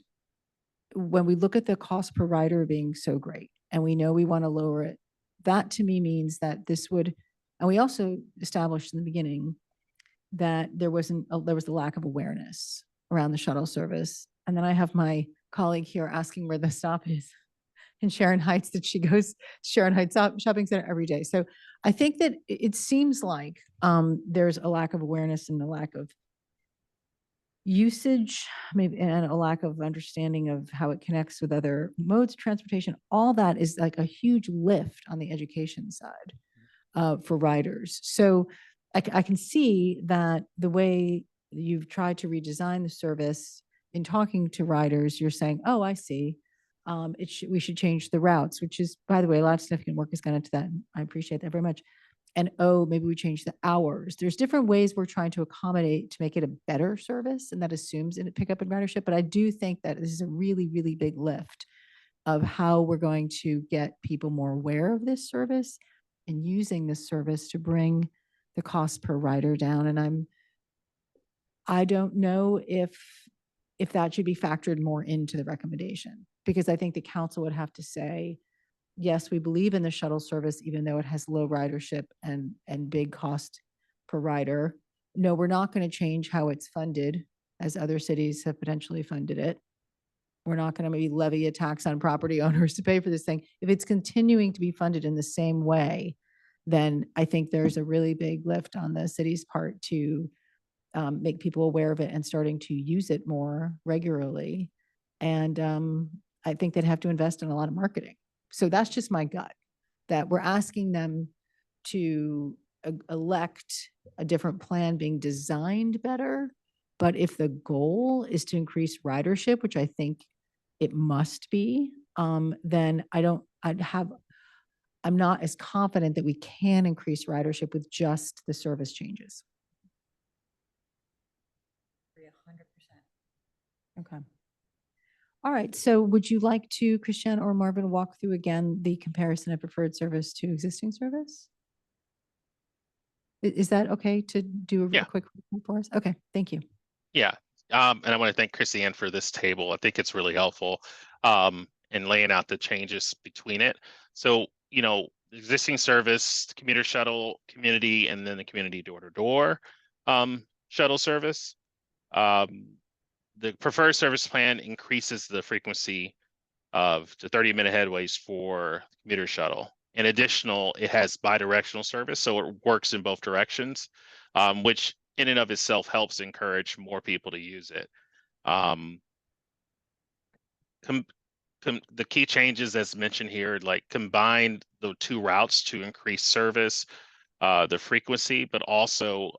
when we look at the cost per rider being so great and we know we want to lower it. That to me means that this would, and we also established in the beginning that there was a lack of awareness around the shuttle service. And then I have my colleague here asking where the stop is in Sharon Heights, that she goes to Sharon Heights Shopping Center every day. So I think that it seems like there's a lack of awareness and a lack of usage, maybe, and a lack of understanding of how it connects with other modes of transportation. All that is like a huge lift on the education side for riders. So I can see that the way you've tried to redesign the service, in talking to riders, you're saying, oh, I see. We should change the routes, which is, by the way, a lot of significant work has gone into that. And I appreciate that very much. And oh, maybe we change the hours. There's different ways we're trying to accommodate to make it a better service, and that assumes in pickup and ridership. But I do think that this is a really, really big lift of how we're going to get people more aware of this service and using this service to bring the cost per rider down. And I don't know if that should be factored more into the recommendation, because I think the council would have to say, yes, we believe in the shuttle service, even though it has low ridership and big cost per rider. No, we're not going to change how it's funded, as other cities have potentially funded it. We're not going to maybe levy a tax on property owners to pay for this thing. If it's continuing to be funded in the same way, then I think there's a really big lift on the city's part to make people aware of it and starting to use it more regularly. And I think they'd have to invest in a lot of marketing. So that's just my gut, that we're asking them to elect a different plan being designed better. But if the goal is to increase ridership, which I think it must be, then I'm not as confident that we can increase ridership with just the service changes. 100%. Okay. All right, so would you like to, Christiane or Marvin, walk through again the comparison of preferred service to existing service? Is that okay to do a real quick report for us? Okay, thank you. Yeah, and I want to thank Christiane for this table. I think it's really helpful in laying out the changes between it. So, existing service, commuter shuttle, community, and then the community door-to-door shuttle service. the preferred service plan increases the frequency of the 30-minute headways for commuter shuttle. In additional, it has bidirectional service, so it works in both directions, which in and of itself helps encourage more people to use it. The key changes as mentioned here, like combine the two routes to increase service, the frequency, but also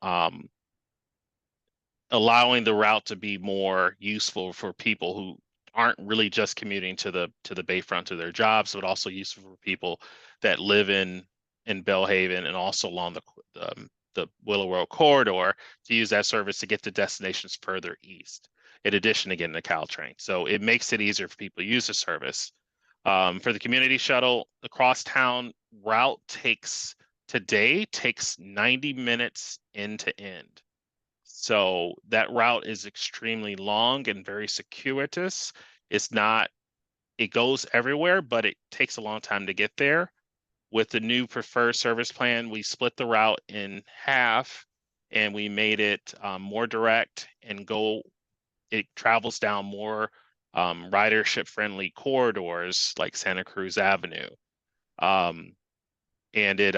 allowing the route to be more useful for people who aren't really just commuting to the Bayfront to their jobs, but also useful for people that live in Belhaven and also along the Willow Road corridor to use that service to get to destinations further east. In addition, again, the Caltrain. So it makes it easier for people to use the service. For the community shuttle, the crosstown route takes 90 minutes end to end. So that route is extremely long and very circuitous. It goes everywhere, but it takes a long time to get there. With the new preferred service plan, we split the route in half and we made it more direct and it travels down more ridership friendly corridors like Santa Cruz Avenue. And it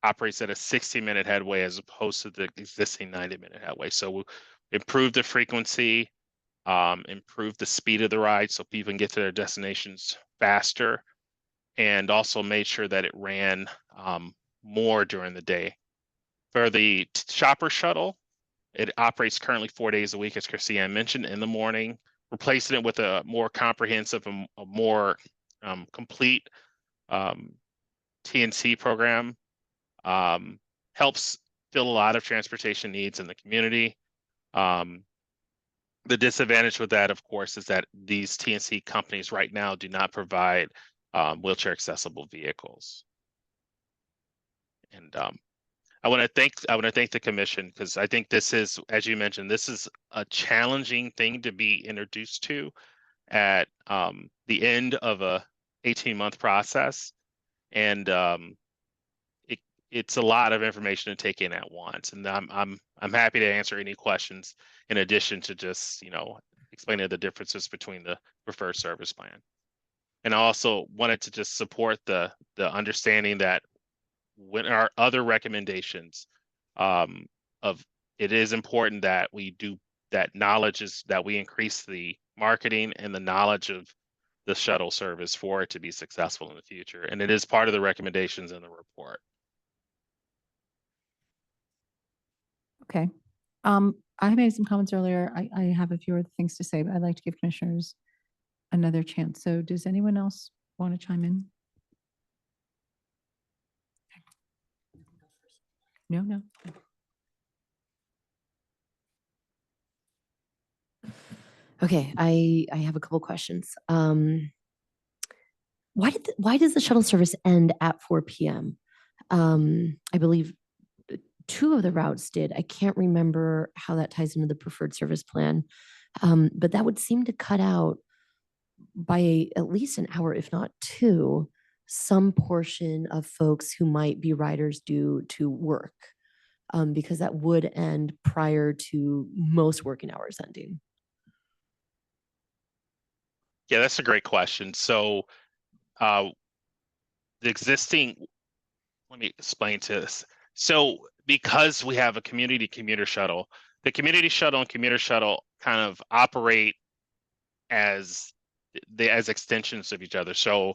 operates at a 60-minute headway as opposed to the existing 90-minute headway. So we improved the frequency, improved the speed of the ride so people can get to their destinations faster, and also made sure that it ran more during the day. For the shopper shuttle, it operates currently 4 days a week, as Christiane mentioned, in the morning, replacing it with a more comprehensive and a more complete TNC program. Helps fill a lot of transportation needs in the community. The disadvantage with that, of course, is that these TNC companies right now do not provide wheelchair accessible vehicles. And I want to thank the commission, because I think this is, as you mentioned, this is a challenging thing to be introduced to at the end of a 18-month process. And it's a lot of information to take in at once, and I'm happy to answer any questions in addition to just explaining the differences between the preferred service plan. And I also wanted to just support the understanding that when our other recommendations of it is important that we do that that we increase the marketing and the knowledge of the shuttle service for it to be successful in the future, and it is part of the recommendations in the report. Okay. I made some comments earlier. I have a few other things to say, but I'd like to give commissioners another chance. So does anyone else want to chime in? No. Okay, I have a couple questions. Why does the shuttle service end at 4 p.m.? I believe 2 of the routes did. I can't remember how that ties into the preferred service plan, but that would seem to cut out by at least an hour, if not 2, some portion of folks who might be riders due to work, because that would end prior to most working hours ending. Yeah, that's a great question. So let me explain to this. So because we have a community commuter shuttle, the community shuttle and commuter shuttle kind of operate as extensions of each other. So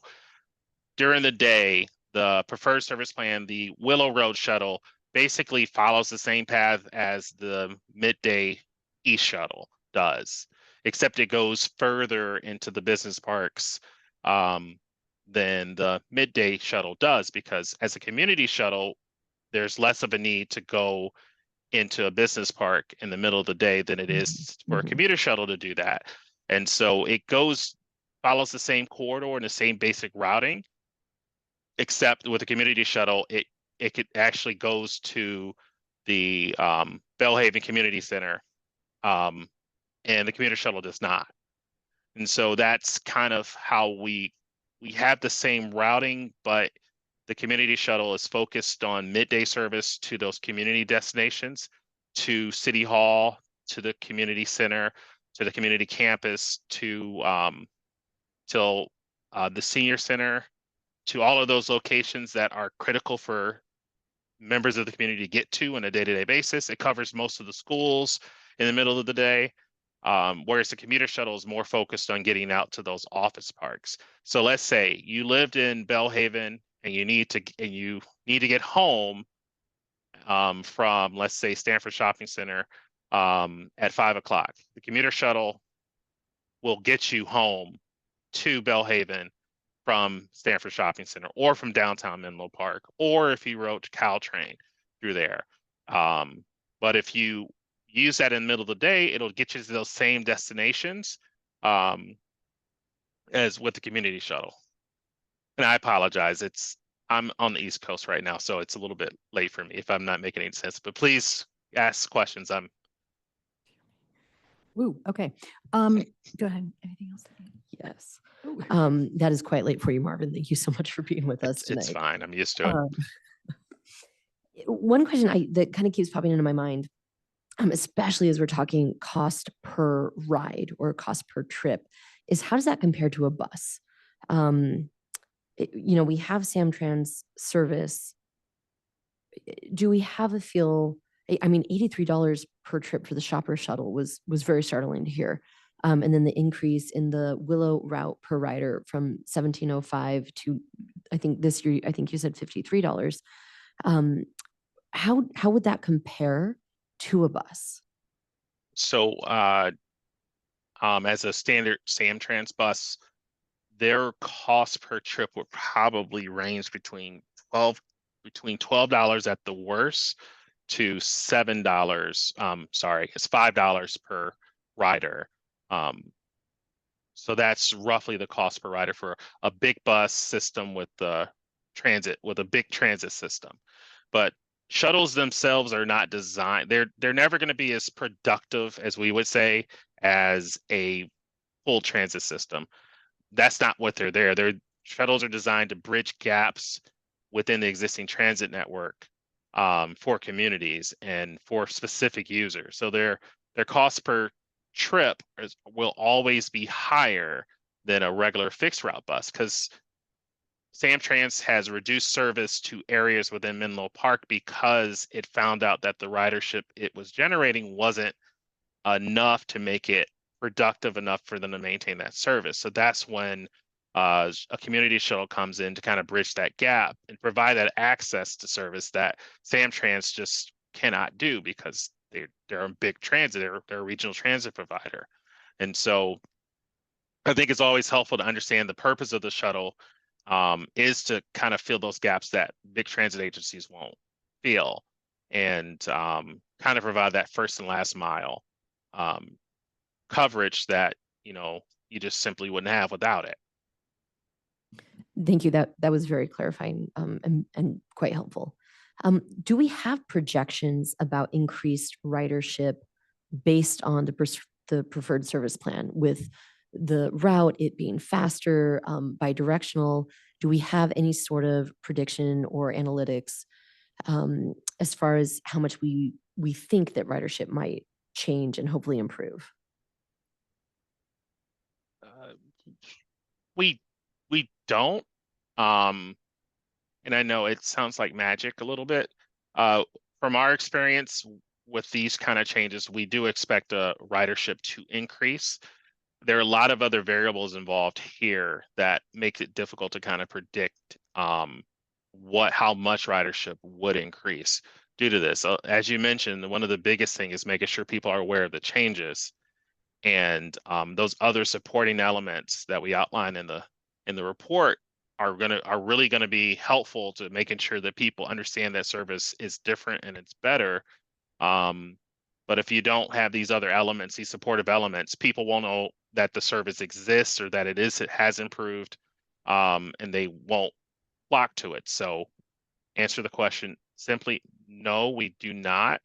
during the day, the preferred service plan, the Willow Road shuttle, basically follows the same path as the midday East shuttle does, except it goes further into the business parks than the midday shuttle does, because as a community shuttle, there's less of a need to go into a business park in the middle of the day than it is for a commuter shuttle to do that. And so it follows the same corridor and the same basic routing, except with a community shuttle, it actually goes to the Belhaven Community Center, and the commuter shuttle does not. And so that's kind of how we have the same routing, but the community shuttle is focused on midday service to those community destinations, to City Hall, to the community center, to the community campus, to till the senior center, to all of those locations that are critical for members of the community to get to on a day-to-day basis. It covers most of the schools in the middle of the day, whereas the commuter shuttle is more focused on getting out to those office parks. So let's say you lived in Bellhaven and you need to get home from, let's say, Stanford Shopping Center at 5 o'clock. The commuter shuttle will get you home to Bellhaven from Stanford Shopping Center or from downtown Menlo Park, or if you rode Caltrain through there. But if you use that in the middle of the day, it'll get you to those same destinations as with the community shuttle. And I apologize, I'm on the East Coast right now, so it's a little bit late for me if I'm not making any sense, but please ask questions. Ooh, okay. Go ahead. Anything else? Yes. Ooh. That is quite late for you, Marvin. Thank you so much for being with us It's tonight. fine, I'm used to it. One question that kind of keeps popping into my mind, especially as we're talking cost per ride or cost per trip, is how does that compare to a bus? We have Samtrans service. Do we have a feel? I mean, $83 per trip for the shopper shuttle was very startling to hear. And then the increase in the Willow route per rider from $17.05 to, I think this year, I think you said $53. How would that compare to a bus? So as a standard Samtrans bus, their cost per trip would probably range between $12 at the worst to $7. It's $5 per rider. So that's roughly the cost per rider for a big bus system with a big transit system. But shuttles themselves are not designed, they're never going to be as productive, as we would say, as a full transit system. That's not what they're there. Their shuttles are designed to bridge gaps within the existing transit network for communities and for specific users. So their cost per trip will always be higher than a regular fixed route bus, because Samtrans has reduced service to areas within Menlo Park because it found out that the ridership it was generating wasn't enough to make it productive enough for them to maintain that service. So that's when a community shuttle comes in to kind of bridge that gap and provide that access to service that Samtrans just cannot do, because they're a big transit, they're a regional transit provider. And so I think it's always helpful to understand the purpose of the shuttle is to kind of fill those gaps that big transit agencies won't fill, and kind of provide that first and last mile coverage that you just simply wouldn't have without it. Thank you. That was very clarifying and quite helpful. Do we have projections about increased ridership based on the preferred service plan, with the route, it being faster, bi-directional? Do we have any sort of prediction or analytics as far as how much we think that ridership might change and hopefully improve? We don't. And I know it sounds like magic a little bit. From our experience with these kind of changes, we do expect a ridership to increase. There are a lot of other variables involved here that makes it difficult to kind of predict how much ridership would increase due to this. As you mentioned, one of the biggest things is making sure people are aware of the changes, and those other supporting elements that we outline in the report are really gonna be helpful to making sure that people understand that service is different and it's better. But if you don't have these other elements, these supportive elements, people won't know that the service exists or that it has improved, and they won't flock to it. So answer the question simply, no, we do not.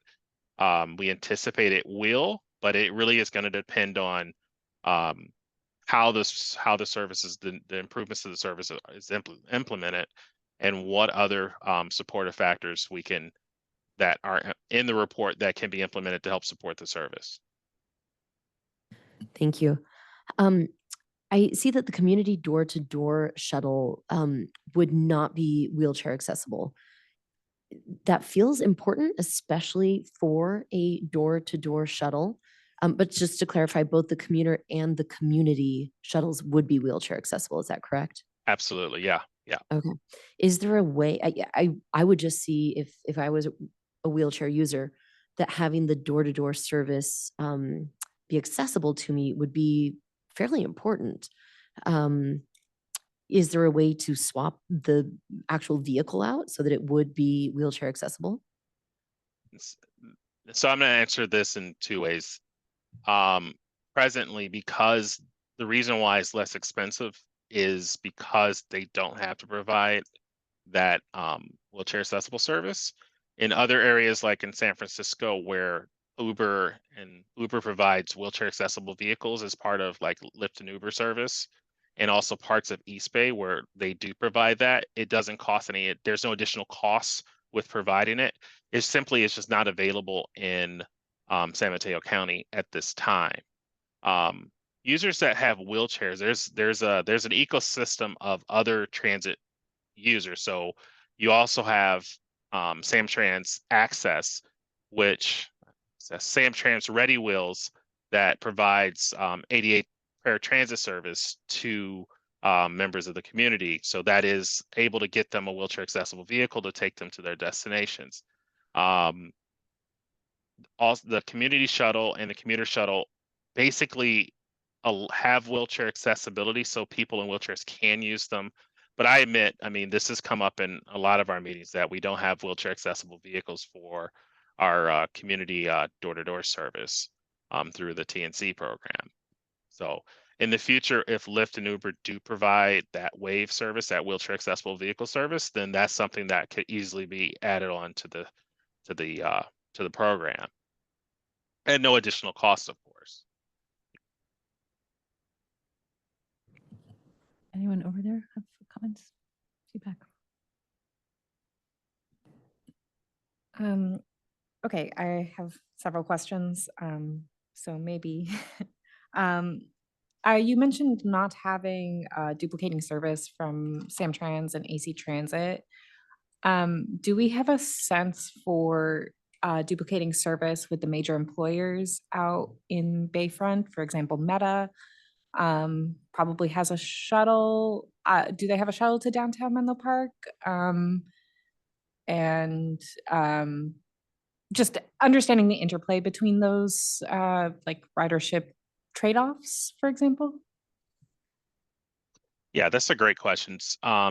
We anticipate it will, but it really is going to depend on how the services, the improvements to the service is implemented, and what other supportive factors that are in the report that can be implemented to help support the service. Thank you. I see that the community door-to-door shuttle would not be wheelchair accessible. That feels important, especially for a door-to-door shuttle. But just to clarify, both the commuter and the community shuttles would be wheelchair accessible. Is that correct? Absolutely. Yeah. Yeah. Okay. Is there a way, I would just see if I was a wheelchair user, that having the door-to-door service be accessible to me would be fairly important. Is there a way to swap the actual vehicle out so that it would be wheelchair accessible? S- So I'm going to answer this in two ways. Presently, because the reason why it's less expensive is because they don't have to provide that wheelchair accessible service. In other areas like in San Francisco, where Uber provides wheelchair accessible vehicles as part of like Lyft and Uber service, and also parts of East Bay where they do provide that, it doesn't cost any, there's no additional costs with providing it. It simply is just not available in San Mateo County at this time. Users that have wheelchairs, there's an ecosystem of other transit users. So you also have Samtrans Access, which Samtrans Ready Wheels that provides 88 paratransit service to members of the community. So that is able to get them a wheelchair accessible vehicle to take them to their destinations. Also, the community shuttle and the commuter shuttle basically have wheelchair accessibility, so people in wheelchairs can use them. But I admit, I mean, this has come up in a lot of our meetings that we don't have wheelchair accessible vehicles for our community door-to-door service through the TNC program. So in the future, if Lyft and Uber do provide that WAVE service, that wheelchair accessible vehicle service, then that's something that could easily be added on to the program, and no additional cost, of course. Anyone over there have comments, feedback? Okay, I have several questions. So maybe, you mentioned not having duplicating service from Samtrans and AC Transit. Do we have a sense for duplicating service with the major employers out in Bayfront? For example, Meta probably has a shuttle. Do they have a shuttle to downtown Menlo Park? And just understanding the interplay between those like ridership trade-offs, for example? Yeah, that's a great question.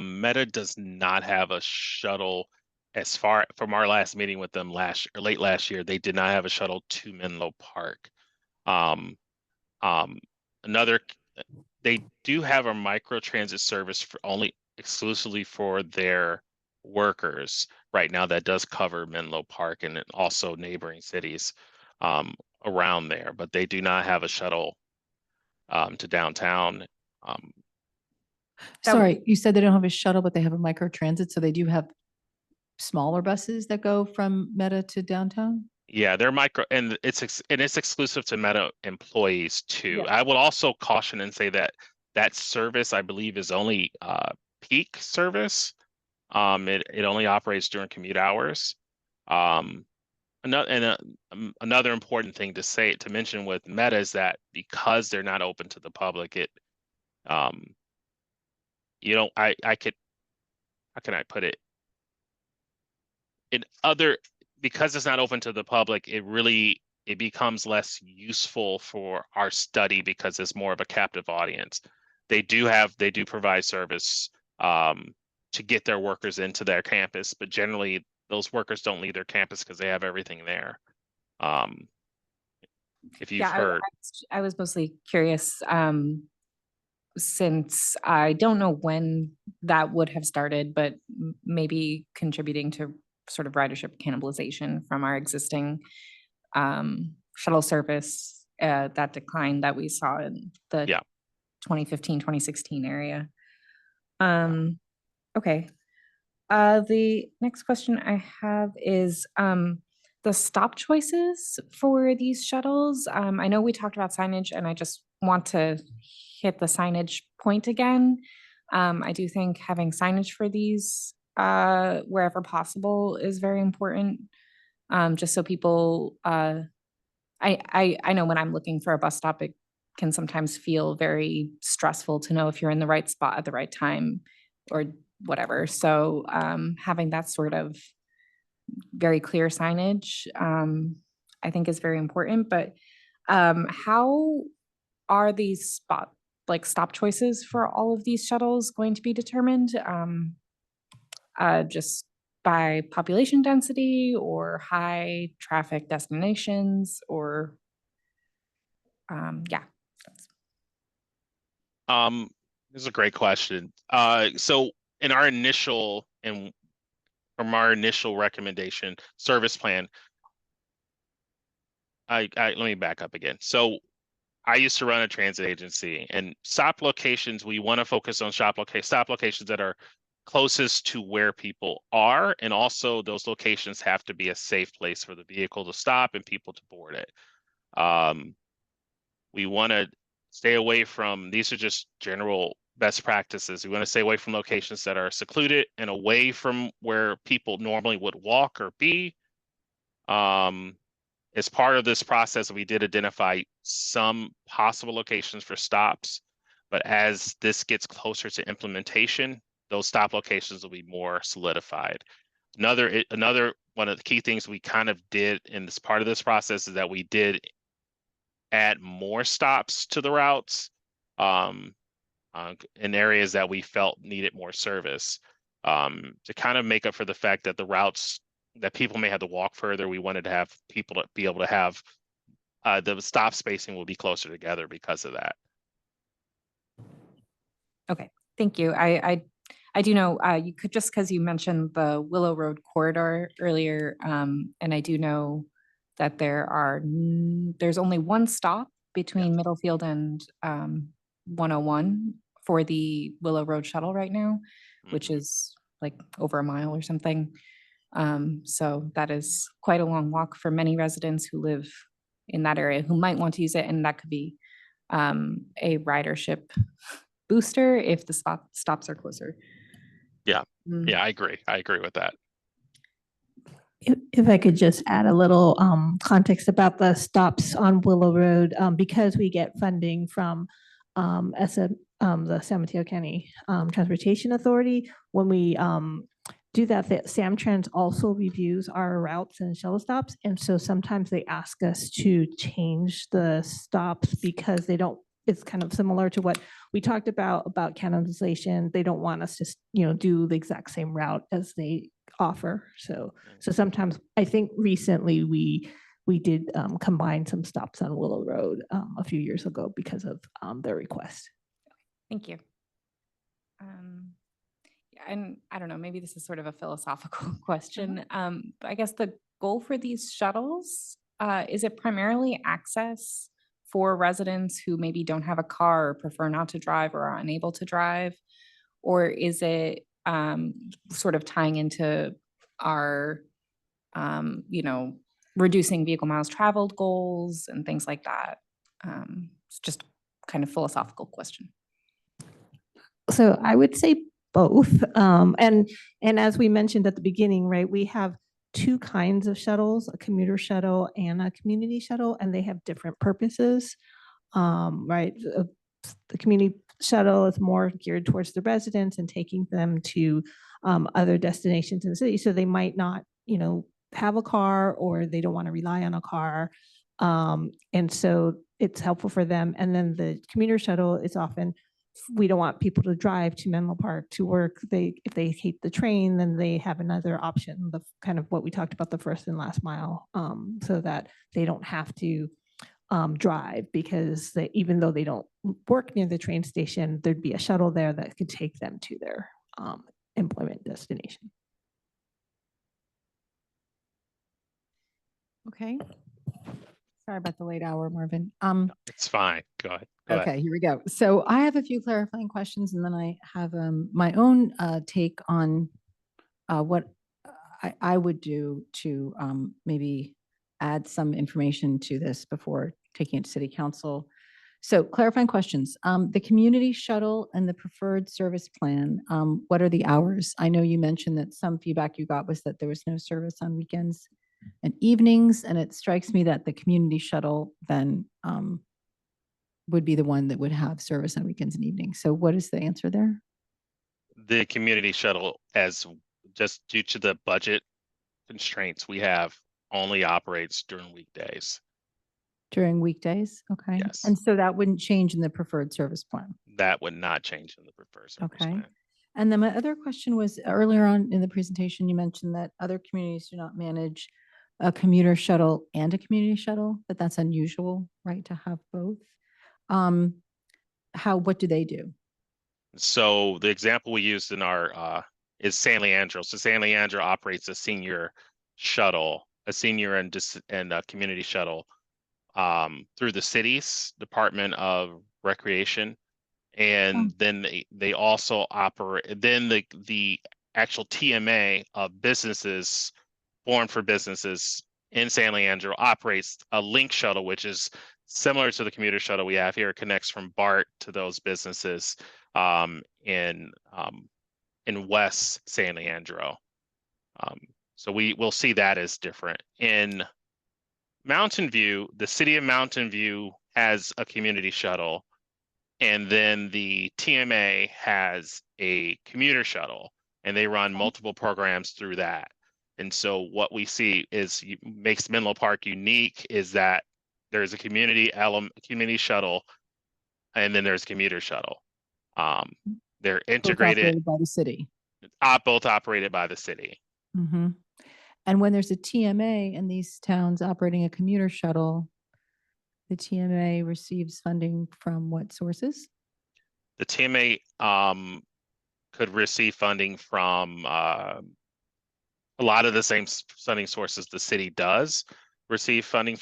Meta does not have a shuttle. As far from our last meeting with them late last year, they did not have a shuttle to Menlo Park. They do have a micro transit service for only exclusively for their workers right now that does cover Menlo Park and also neighboring cities around there, but they do not have a shuttle to downtown. Sorry, you said they don't have a shuttle, but they have a micro transit, so they do have smaller buses that go from Meta to downtown? Yeah, they're micro, and it's exclusive to Meta employees too. Yeah. I would also caution and say that that service, I believe, is only peak service. It only operates during commute hours. Another important thing to mention with Meta is that because they're not open to the public, how can I put it? Because it's not open to the public, it becomes less useful for our study because it's more of a captive audience. They do provide service to get their workers into their campus, but generally those workers don't leave their campus because they have everything there. If you've heard. I was mostly curious, since I don't know when that would have started, but maybe contributing to sort of ridership cannibalization from our existing shuttle service, that decline that we saw in the 2015, 2016 area. Okay. The next question I have is, the stop choices for these shuttles. I know we talked about signage and I just want to hit the signage point again. I do think having signage for these wherever possible is very important. Just so people, I know when I'm looking for a bus stop, it can sometimes feel very stressful to know if you're in the right spot at the right time or whatever. So having that sort of very clear signage, I think is very important. But how are these stop choices for all of these shuttles going to be determined? Just by population density or high traffic destinations or yeah. This is a great question. So in our initial and from our initial recommendation service plan, let me back up again. So I used to run a transit agency, and stop locations, we want to focus on stop locations that are closest to where people are, and also those locations have to be a safe place for the vehicle to stop and people to board it. We want to stay away from, these are just general best practices. We want to stay away from locations that are secluded and away from where people normally would walk or be. As part of this process, we did identify some possible locations for stops, but as this gets closer to implementation, those stop locations will be more solidified. Another one of the key things we kind of did in this part of this process is that we did add more stops to the routes in areas that we felt needed more service, to kind of make up for the fact that the routes that people may have to walk further. We wanted to have people to be able to have the stop spacing will be closer together because of that. Okay, thank you. I do know you could, just because you mentioned the Willow Road corridor earlier, and I do know that there's only one stop between Middlefield and 101 for the Willow Road shuttle right now, which is like over a mile or something. So that is quite a long walk for many residents who live in that area who might want to use it, and that could be a ridership booster if the stops are closer. Yeah, yeah, I agree with that. If I could just add a little context about the stops on Willow Road, because we get funding from the San Mateo County Transportation Authority. When we do that, Samtrans also reviews our routes and shuttle stops. And so sometimes they ask us to change the stops because they don't, it's kind of similar to what we talked about cannibalization. They don't want us to, do the exact same route as they offer. So sometimes, I think recently we did combine some stops on Willow Road a few years ago because of their request. Thank you. And I don't know, maybe this is sort of a philosophical question. But I guess the goal for these shuttles, is it primarily access for residents who maybe don't have a car or prefer not to drive or are unable to drive? Or is it sort of tying into our, reducing vehicle miles traveled goals and things like that? It's just kind of philosophical question. So I would say both. And as we mentioned at the beginning, right, we have two kinds of shuttles, a commuter shuttle and a community shuttle, and they have different purposes. Right. The community shuttle is more geared towards the residents and taking them to other destinations in the city. So they might not, have a car, or they don't want to rely on a car. And so it's helpful for them. And then the commuter shuttle is often, we don't want people to drive to Menlo Park to work. If they hate the train, then they have another option, the kind of what we talked about, the first and last mile, so that they don't have to drive, because even though they don't work near the train station, there'd be a shuttle there that could take them to their employment destination. Okay. Sorry about the late hour, Marvin. It's fine. Go ahead. Okay, here we go. So I have a few clarifying questions, and then I have my own take on what I would do to maybe add some information to this before taking it to city council. So clarifying questions, the community shuttle and the preferred service plan, what are the hours? I know you mentioned that some feedback you got was that there was no service on weekends and evenings, and it strikes me that the community shuttle then would be the one that would have service on weekends and evenings. So what is the answer there? The community shuttle, as just due to the budget constraints we have, only operates during weekdays. During weekdays? Okay. Yes. And so that wouldn't change in the preferred service plan? That would not change in the preferred service Okay. plan. And then my other question was earlier on in the presentation, you mentioned that other communities do not manage a commuter shuttle and a community shuttle, but that's unusual, right, to have both. What do they do? So the example we used in our is San Leandro. So San Leandro operates a senior shuttle, a senior and a community shuttle through the city's Department of Recreation. And then they also operate, then the actual TMA of businesses, Born for Businesses in San Leandro operates a link shuttle, which is similar to the commuter shuttle we have here. It connects from BART to those businesses in West San Leandro. So we'll see that as different. In Mountain View, the city of Mountain View has a community shuttle, and then the TMA has a commuter shuttle, and they run multiple programs through that. And so what we see is makes Menlo Park unique is that there's a community shuttle, and then there's a commuter shuttle. They're Both integrated, operated by the city. both operated by the city. Mhm. And when there's a TMA in these towns operating a commuter shuttle, the TMA receives funding from what sources? The TMA could receive funding from a lot of the same funding sources the city does receive funding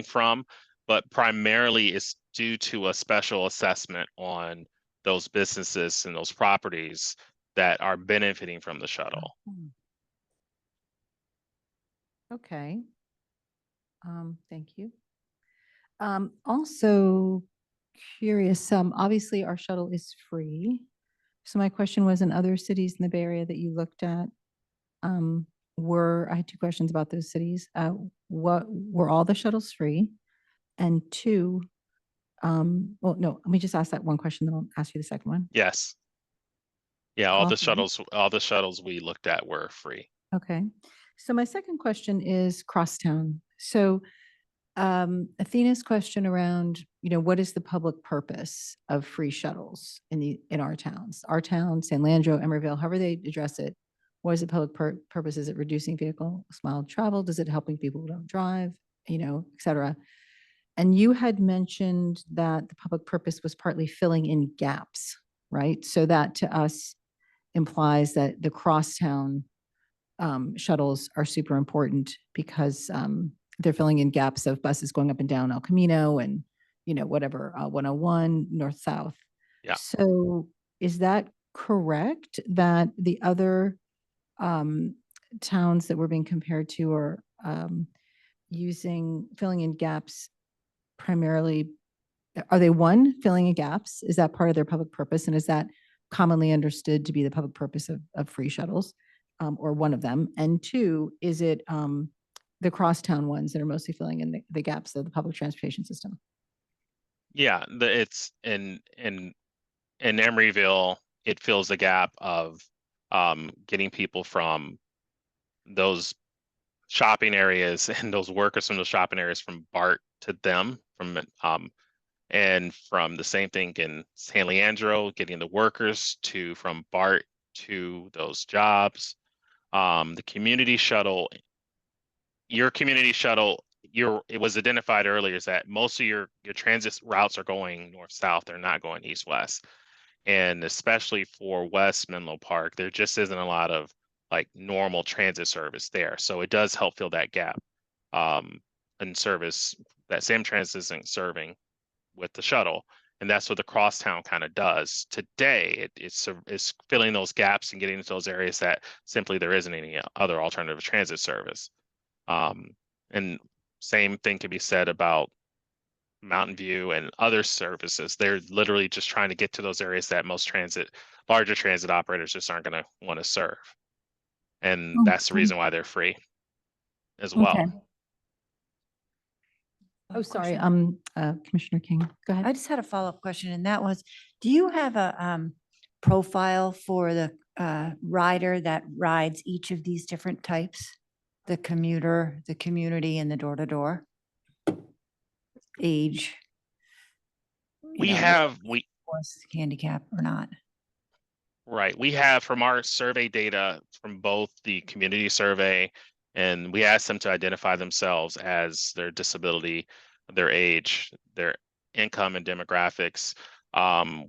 from, but primarily it's due to a special assessment on those businesses and those properties that are benefiting from the shuttle. Okay. Thank you. Also curious, obviously our shuttle is free. So my question was, in other cities in the Bay Area that you looked at, I had two questions about those cities. What were all the shuttles free? And two, well, no, let me just ask that one question, then I'll ask you the second one. Yes. Yeah, all All the free? shuttles we looked at were free. Okay. So my second question is crosstown. So Athena's question around, what is the public purpose of free shuttles in our towns? Our town, San Leandro, Emerville, however they address it. What is the public purpose? Is it reducing vehicle mileage travel? Does it helping people who don't drive, et cetera? And you had mentioned that the public purpose was partly filling in gaps, right? So that to us implies that the crosstown shuttles are super important because they're filling in gaps of buses going up and down El Camino and, whatever, 101 north, south. Yeah. So is that correct that the other towns that we're being compared to are filling in gaps primarily? Are they filling in gaps? Is that part of their public purpose? And is that commonly understood to be the public purpose of free shuttles, or one of them? And two, is it the crosstown ones that are mostly filling in the gaps of the public transportation system? Yeah, it's in Emeryville, it fills the gap of getting people from those shopping areas and those workers from those shopping areas from BART to them, and from the same thing in San Leandro, getting the workers from BART to those jobs. The community shuttle, your community shuttle, it was identified earlier is that most of your transit routes are going north-south, they're not going east-west. And especially for West Menlo Park, there just isn't a lot of like normal transit service there. So it does help fill that gap in service that Sam Trans isn't serving with the shuttle. And that's what the Crosstown kind of does today. It's filling those gaps and getting into those areas that simply there isn't any other alternative transit service. And same thing can be said about Mountain View and other services. They're literally just trying to get to those areas that most larger transit operators just aren't going to want to serve. And that's the Okay. reason why they're free as well. Okay. Oh, sorry, Commissioner King, go I ahead. just had a follow-up question, and that was, do you have a profile for the rider that rides each of these different types? The commuter, the community, and the door-to-door? Age? We have Handicap or not? Right. We have from our survey data from both the community survey, and we asked them to identify themselves as their disability, their age, their income and demographics.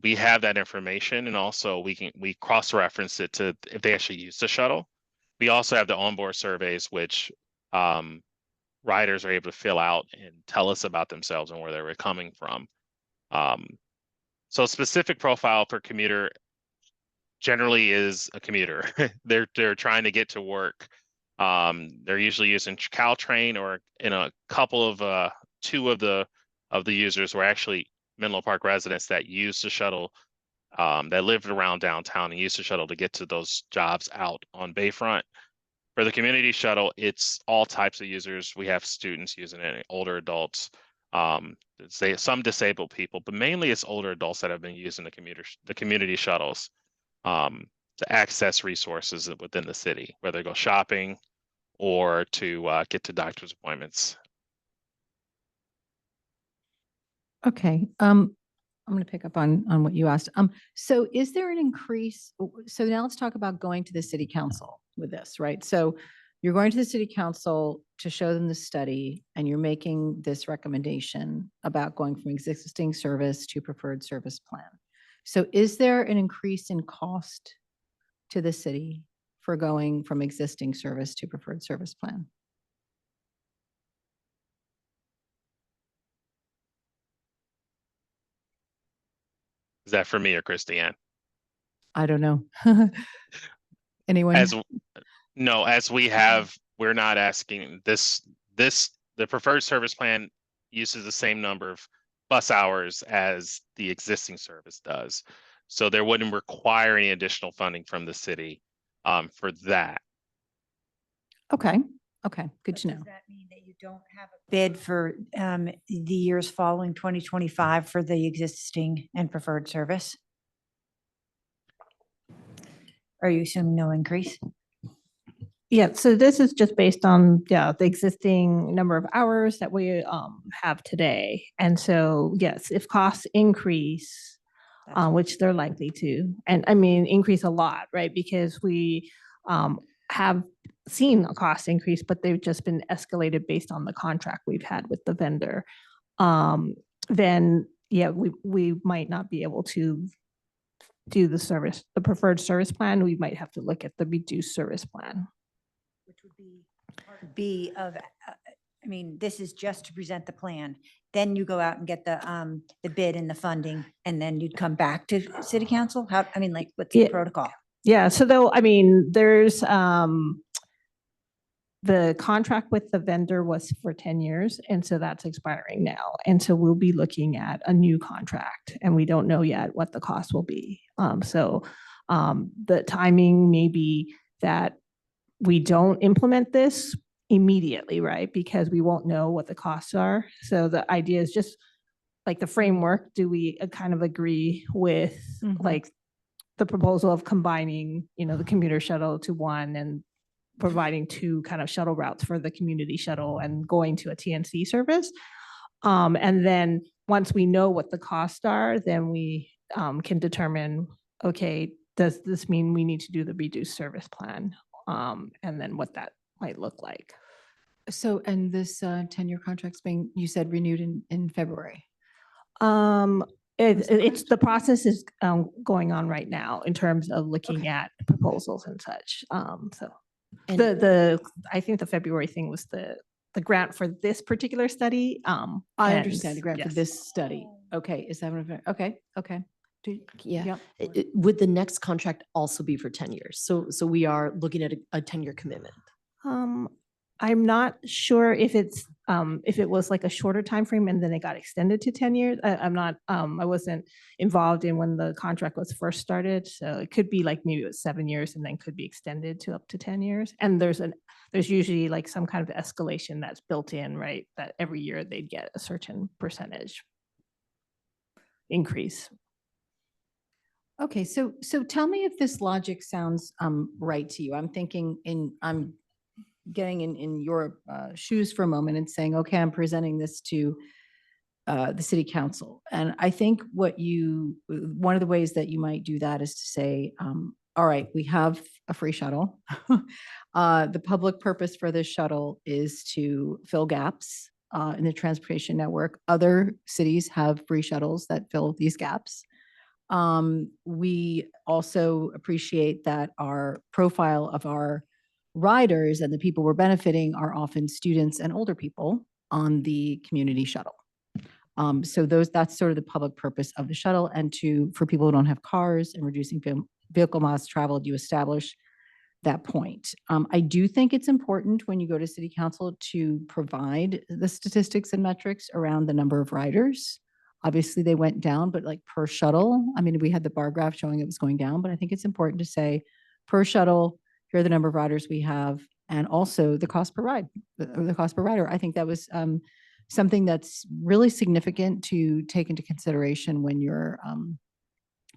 We have that information, and also we cross-reference it to if they actually use the shuttle. We also have the onboard surveys, which riders are able to fill out and tell us about themselves and where they were coming from. So specific profile for commuter generally is a commuter. They're trying to get to work. They're usually using Caltrain, or in a couple of two of the users were actually Menlo Park residents that use the shuttle, that lived around downtown and used the shuttle to get to those jobs out on Bayfront. For the community shuttle, it's all types of users. We have students using it, older adults, some disabled people, but mainly it's older adults that have been using the community shuttles to access resources within the city, whether they go shopping or to get to doctor's appointments. Okay, I'm going to pick up on what you asked. So is there an increase? So now let's talk about going to the city council with this, right? So you're going to the city council to show them the study, and you're making this recommendation about going from existing service to preferred service plan. So is there an increase in cost to the city for going from existing service to preferred service plan? Is that for me or Christiane? I don't know. Anyone? No, as we have, we're not asking the preferred service plan uses the same number of bus hours as the existing service does. So there wouldn't require any additional funding from the city for that. Okay. Okay. Good to know. Does that mean that you don't have a bid for the years following 2025 for the existing and preferred service? Are you assuming no increase? Yeah, so this is just based on, the existing number of hours that we have today. And so, yes, if costs increase, which they're likely to, and I mean, increase a lot, right? Because we have seen a cost increase, but they've just been escalated based on the contract we've had with the vendor. Then, yeah, we might not be able to do the preferred service plan. We might have to look at the reduced service plan. Which would be part B of, I mean, this is just to present the plan. Then you go out and get the bid and the funding, and then you'd come back to city council? How, I mean, like, what's the protocol? Yeah, so though, I mean, there's the contract with the vendor was for 10 years, and so that's expiring now. And so we'll be looking at a new contract, and we don't know yet what the cost will be. So the timing may be that we don't implement this immediately, right? Because we won't know what the costs are. So the idea is just like the framework, do we kind of agree with like the proposal of combining, the commuter shuttle to one and providing two kind of shuttle routes for the community shuttle and going to a TNC service. And then once we know what the costs are, then we can determine, okay, does this mean we need to do the reduced service plan? And then what that might look like. So, and this 10-year contract's being, you said, renewed in February? It's the process is going on right now in terms of looking at proposals and such. So And- the I think the February thing was the the grant for this particular study. I and understand the grant for yes. this study. Okay, is that what, okay, okay. Yeah. Yep. Would the next contract also be for 10 years? So we are looking at a 10-year commitment. I'm not sure if it was like a shorter time frame and then it got extended to 10 years. I'm not, I wasn't involved in when the contract was first started. So it could be like maybe it was 7 years and then could be extended to up to 10 years. And there's usually like some kind of escalation that's built in, right? That every year they'd get a certain percentage increase. Okay, so tell me if this logic sounds right to you. I'm getting in your shoes for a moment and saying, okay, I'm presenting this to the city council. And I think one of the ways that you might do that is to say, all right, we have a free shuttle. The public purpose for this shuttle is to fill gaps in the transportation network. Other cities have free shuttles that fill these gaps. We also appreciate that our profile of our riders and the people we're benefiting are often students and older people on the community shuttle. So that's sort of the public purpose of the shuttle, and for people who don't have cars and reducing vehicle miles traveled, you establish that point. I do think it's important when you go to city council to provide the statistics and metrics around the number of riders. Obviously, they went down, but like per shuttle, I mean, we had the bar graph showing it was going down, but I think it's important to say per shuttle, here are the number of riders we have, and also the cost per ride, the cost per rider. I think that was something that's really significant to take into consideration when you're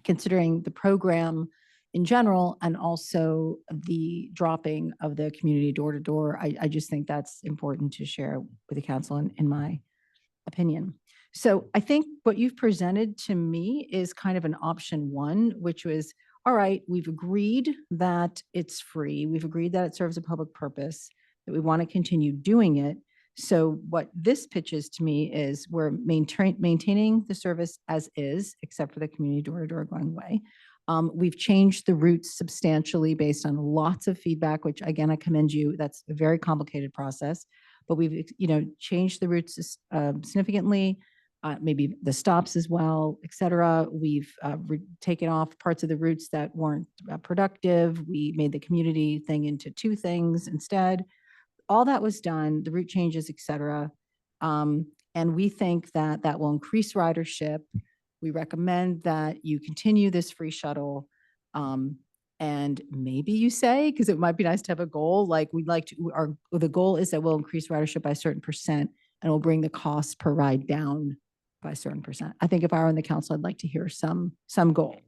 considering the program in general, and also the dropping of the community door to door. I just think that's important to share with the council in my opinion. So I think what you've presented to me is kind of an option one, which was, all right, we've agreed that it's free. We've agreed that it serves a public purpose, that we want to continue doing it. So what this pitches to me is we're maintaining the service as is, except for the community door-to-door going away. We've changed the routes substantially based on lots of feedback, which again, I commend you. That's a very complicated process, but we've changed the routes significantly. Maybe the stops as well, et cetera. We've taken off parts of the routes that weren't productive. We made the community thing into 2 things instead. All that was done, the route changes, et cetera. And we think that that will increase ridership. We recommend that you continue this free shuttle. And maybe you say, because it might be nice to have a goal, like the goal is that we'll increase ridership by a certain percent and we'll bring the cost per ride down by a certain percent. I think if I were on the council, I'd like to hear some goal.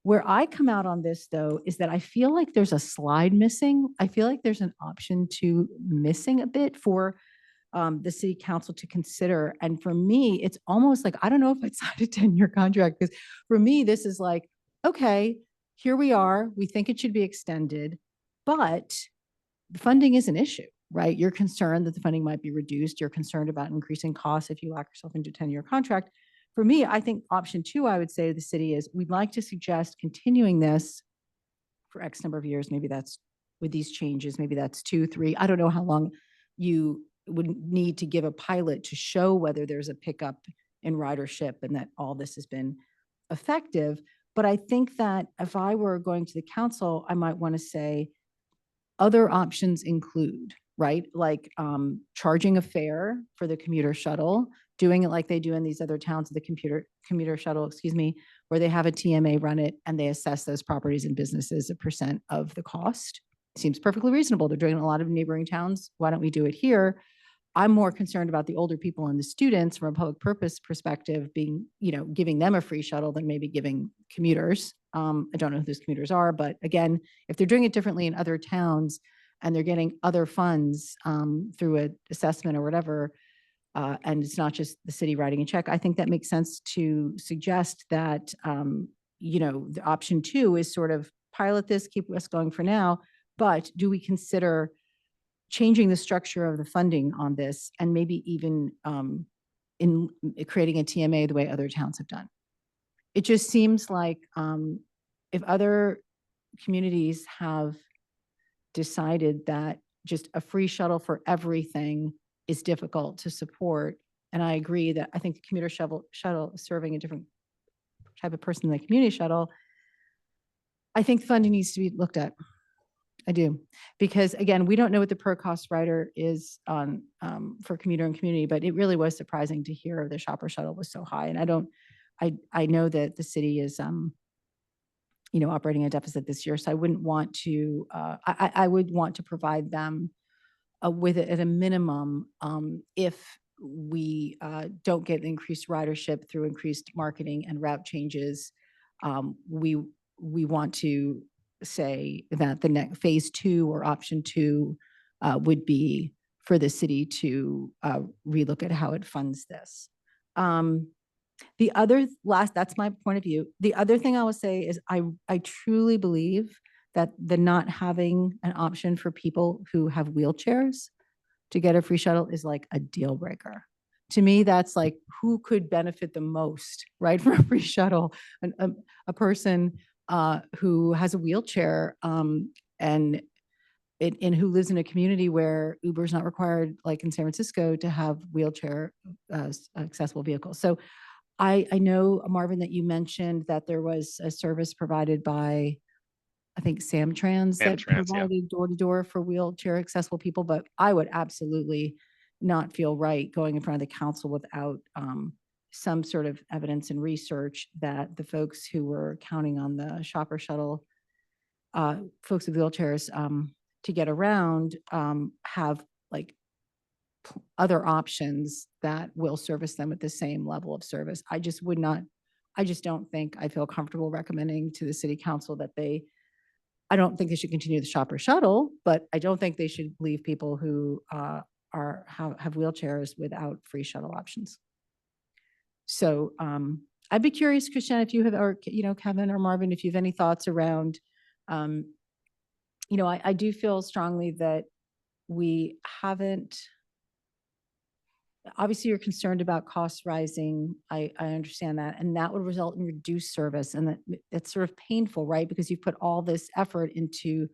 Where I come out on this though, is that I feel like there's a slide missing. I feel like there's an option 2 missing a bit for the city council to consider. And for me, it's almost like, I don't know if I'd sign a 10-year contract, because for me, this is like, okay, here we are. We think it should be extended, but the funding is an issue, right? You're concerned that the funding might be reduced. You're concerned about increasing costs if you lock yourself into a 10-year contract. For me, I think option 2, I would say to the city is, we'd like to suggest continuing this for X number of years. Maybe that's with these changes, maybe that's 2, 3. I don't know how long you would need to give a pilot to show whether there's a pickup in ridership and that all this has been effective. But I think that if I were going to the council, I might want to say other options include, right? Like charging a fare for the commuter shuttle, doing it like they do in these other towns, the commuter shuttle, where they have a TMA run it and they assess those properties and businesses a percent of the cost. Seems perfectly reasonable. They're doing it in a lot of neighboring towns. Why don't we do it here? I'm more concerned about the older people and the students from a public purpose perspective being, giving them a free shuttle than maybe giving commuters. I don't know who those commuters are, but again, if they're doing it differently in other towns and they're getting other funds through an assessment or whatever, and it's not just the city writing a check, I think that makes sense to suggest that, the option 2 is sort of pilot this, keep us going for now, but do we consider changing the structure of the funding on this and maybe even in creating a TMA the way other towns have done? It just seems like if other communities have decided that just a free shuttle for everything is difficult to support. And I agree that I think the commuter shuttle is serving a different type of person than the community shuttle. I think funding needs to be looked at. I do. Because again, we don't know what the per cost rider is on for commuter and community, but it really was surprising to hear the shopper shuttle was so high. And I know that the city is operating a deficit this year. So I wouldn't want to, I would want to provide them with it at a minimum if we don't get increased ridership through increased marketing and route changes. We want to say that the next phase 2 or option 2 would be for the city to relook at how it funds this. The other that's my point of view. The other thing I will say is I truly believe that the not having an option for people who have wheelchairs to get a free shuttle is like a deal breaker. To me, that's like who could benefit the most, right, from a free shuttle? A person who has a wheelchair and who lives in a community where Uber is not required, like in San Francisco, to have wheelchair accessible vehicles. So I know, Marvin, that you mentioned that there was a service provided by, I think, Samtrans that Samtrans, yeah. provided door-to-door for wheelchair accessible people, but I would absolutely not feel right going in front of the council without some sort of evidence and research that the folks who were counting on the shopper shuttle, folks with wheelchairs to get around have like other options that will service them at the same level of service. I just don't think I feel comfortable recommending to the city council that I don't think they should continue the shopper shuttle, but I don't think they should leave people who have wheelchairs without free shuttle options. So I'd be curious, Christiane, if you have, or Kevin or Marvin, if you have any thoughts around, I do feel strongly that we haven't. Obviously, you're concerned about costs rising. I understand that, and that would result in reduced service, and that's sort of painful, right? Because you put all this effort into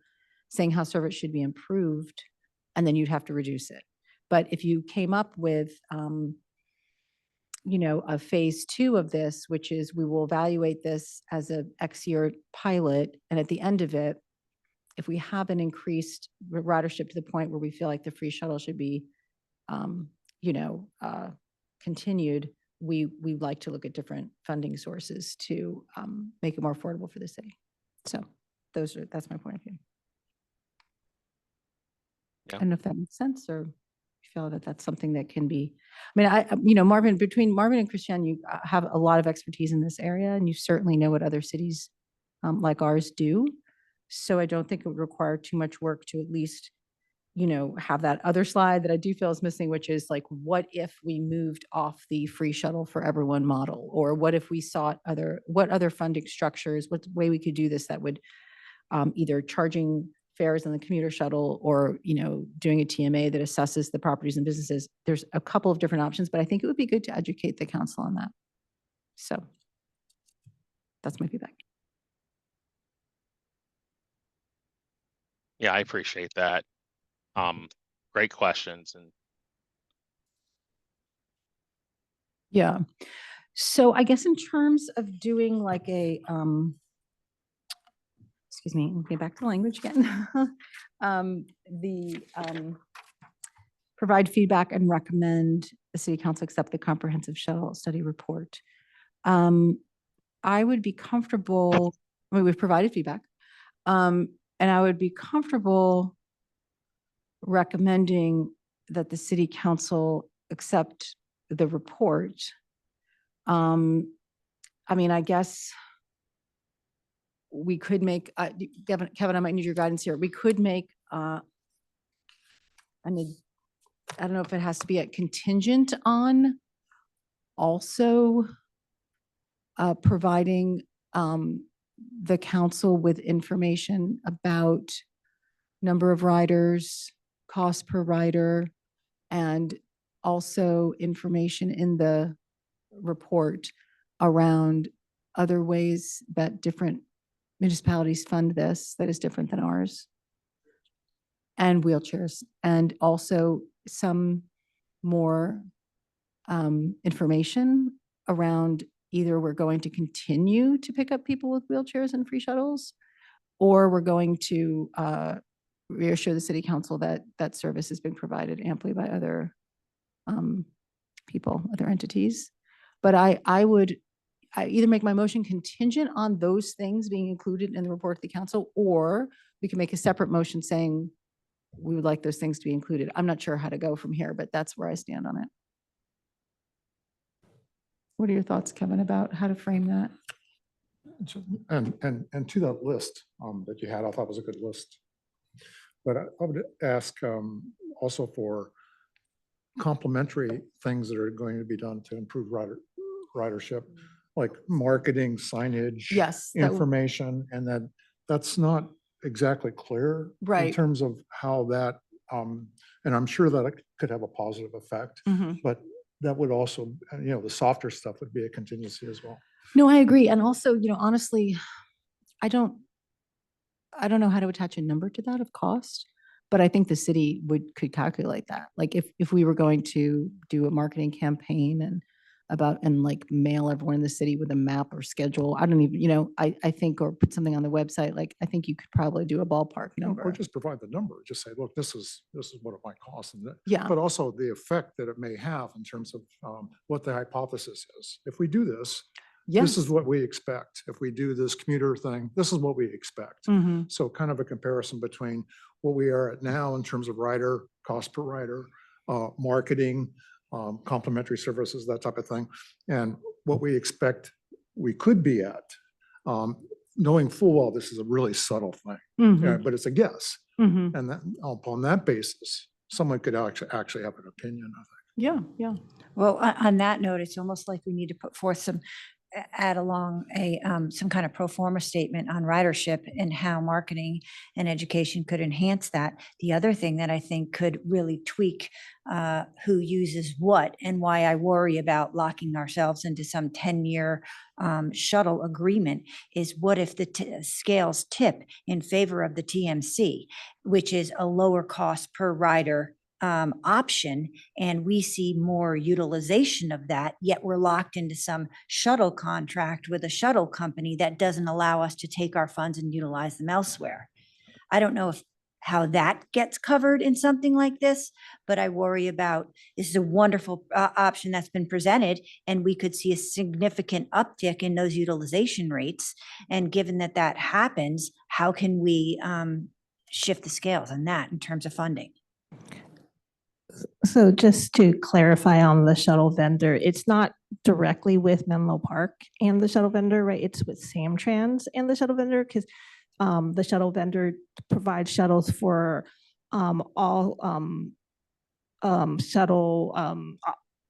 saying how service should be improved, and then you'd have to reduce it. But if you came up with, a phase 2 of this, which is we will evaluate this as a X year pilot, and at the end of it, if we have an increased ridership to the point where we feel like the free shuttle should be continued, we'd like to look at different funding sources to make it more affordable for the city. So that's my point of view. Yeah. I don't know if that makes sense, or you feel that that's something that can be, I mean, Marvin, between Marvin and Christiane, you have a lot of expertise in this area, and you certainly know what other cities like ours do. So I don't think it would require too much work to at least have that other slide that I do feel is missing, which is like, what if we moved off the free shuttle for everyone model? Or what if we sought what other funding structures, what way we could do this that would either charging fares on the commuter shuttle or, doing a TMA that assesses the properties and businesses. There's a couple of different options, but I think it would be good to educate the council on that. So that's my feedback. Yeah, I appreciate that. Great questions. And yeah. So I guess in terms of doing like a, excuse me, get back to language again. Provide feedback and recommend the city council accept the comprehensive shuttle study report. I would be comfortable, we've provided feedback, and I would be comfortable recommending that the city council accept the report. I guess we could make, Kevin, I might need your guidance here. We could make, I don't know if it has to be a contingent on also providing the council with information about number of riders, cost per rider, and also information in the report around other ways that different municipalities fund this that is different than ours. And wheelchairs, and also some more information around either we're going to continue to pick up people with wheelchairs and free shuttles, or we're going to reassure the city council that that service has been provided amply by other people, other entities. But I would either make my motion contingent on those things being included in the report to the council, or we can make a separate motion saying we would like those things to be included. I'm not sure how to go from here, but that's where I stand on it. What are your thoughts, Kevin, about how to frame that? And to that list that you had, I thought was a good list. But I would ask also for complementary things that are going to be done to improve ridership, like marketing, signage, Yes. that would- information, and that's not exactly clear in Right. terms of how that, and I'm sure that it could have a positive effect, Mhm. but that would also, the softer stuff would be a contingency as well. No, I agree. And also, honestly, I don't know how to attach a number to that of cost, but I think the city could calculate that. Like if we were going to do a marketing campaign and like mail everyone in the city with a map or schedule, I don't even, I think, or put something on the website, like I think you could probably do a ballpark Or number. just provide the number, just say, look, this is what it might cost. Yeah. But also the effect that it may have in terms of what the hypothesis is. If we do this, this is Yes. what we expect. If we do this commuter thing, this is what we expect. Mhm. So kind of a comparison between what we are at now in terms of rider, cost per rider, marketing, complementary services, that type of thing, and what we expect we could be at, knowing full well this is a really subtle thing, Mhm. but it's a guess. Mhm. And that upon that basis, someone could actually have an opinion, I think. Yeah, yeah. Well, on that note, it's almost like we need to put forth add along some kind of pro forma statement on ridership and how marketing and education could enhance that. The other thing that I think could really tweak who uses what, and why I worry about locking ourselves into some 10-year shuttle agreement, is what if the scales tip in favor of the TMC, which is a lower cost per rider option, and we see more utilization of that, yet we're locked into some shuttle contract with a shuttle company that doesn't allow us to take our funds and utilize them elsewhere. I don't know how that gets covered in something like this, but I worry about, this is a wonderful option that's been presented, and we could see a significant uptick in those utilization rates. And given that that happens, how can we shift the scales on that in terms of funding? So just to clarify on the shuttle vendor, it's not directly with Menlo Park and the shuttle vendor, right? It's with Samtrans and the shuttle vendor, because the shuttle vendor provides shuttles for all shuttle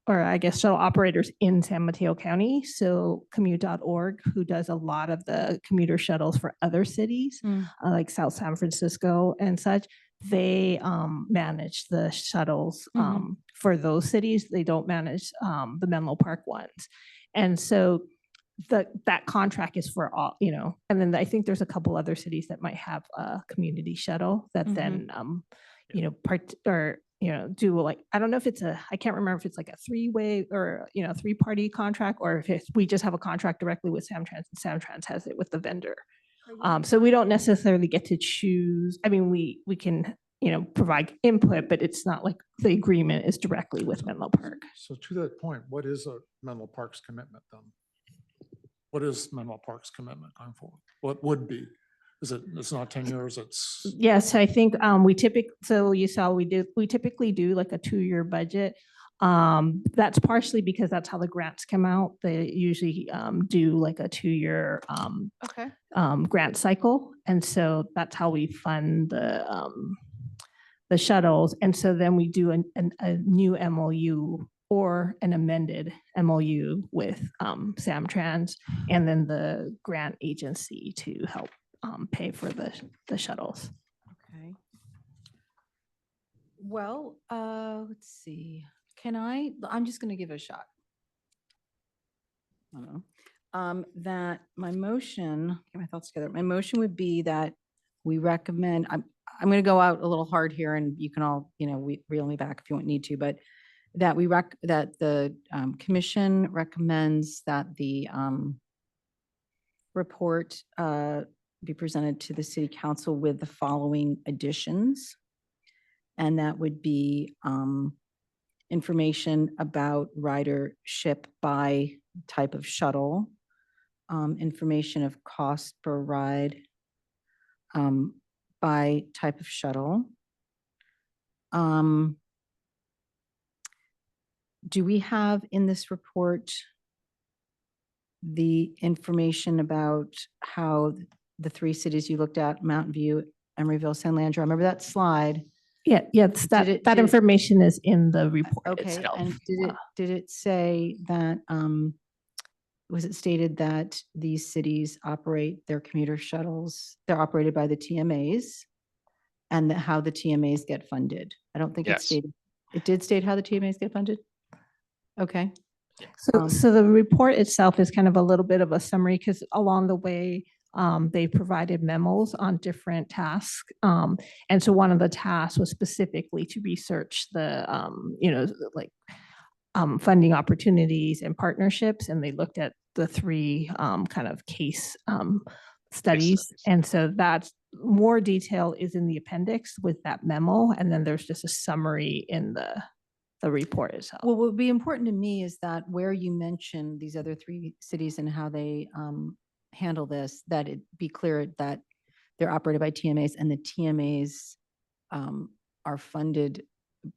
or I guess shuttle operators in San Mateo County. So commute.org, who does a lot of the commuter shuttles for other cities, like South San Francisco and such, they manage the shuttles for those cities. They don't manage the Menlo Park ones. And so that contract is for all, and then I think there's a couple other cities that might have a community shuttle that then, do like, I don't know if I can't remember if it's like a three-way or, three-party contract, or if we just have a contract directly with Samtrans, and Samtrans has it with the vendor. So we don't necessarily get to choose. I mean, we can, provide input, but it's not like the agreement is directly with Menlo Park. So to that point, what is a Menlo Park's commitment then? What is Menlo Park's commitment going forward? What would be? It's not 10 years, it's. Yes, I think so you saw we typically do like a 2-year budget. That's partially because that's how the grants come out. They usually do like a 2-year grant cycle. And so that's how we fund the shuttles. And so then we do a new MOU or an amended MOU with Samtrans and then the grant agency to help pay for the shuttles. Okay. Well, let's see. I'm just going to give it a shot. I don't know. That my motion, get my thoughts together. My motion would be that we recommend, I'm going to go out a little hard here and you can all, reel me back if you need to, but that that the commission recommends that the report be presented to the city council with the following additions. And that would be information about ridership by type of shuttle, information of cost per ride by type of shuttle. Do we have in this report the information about how the three cities you looked at, Mountain View, Emeryville, San Leandro? Remember that slide? Yeah, yes, that did- information is in the report Okay, itself. and did it say that, was it stated that these cities operate their commuter shuttles, they're operated by the TMAs, and how the TMAs get funded? I don't think it Yes. stated, it did state how the TMAs get funded? Okay. So the report itself is kind of a little bit of a summary because along the way, they provided memos on different tasks. And so one of the tasks was specifically to research the, funding opportunities and partnerships. And they looked at the three kind of case studies. studies. And so that's more detail is in the appendix with that memo. And then there's just a summary in the report itself. Well, what would be important to me is that where you mention these other three cities and how they handle this, that it be clear that they're operated by TMAs and the TMAs are funded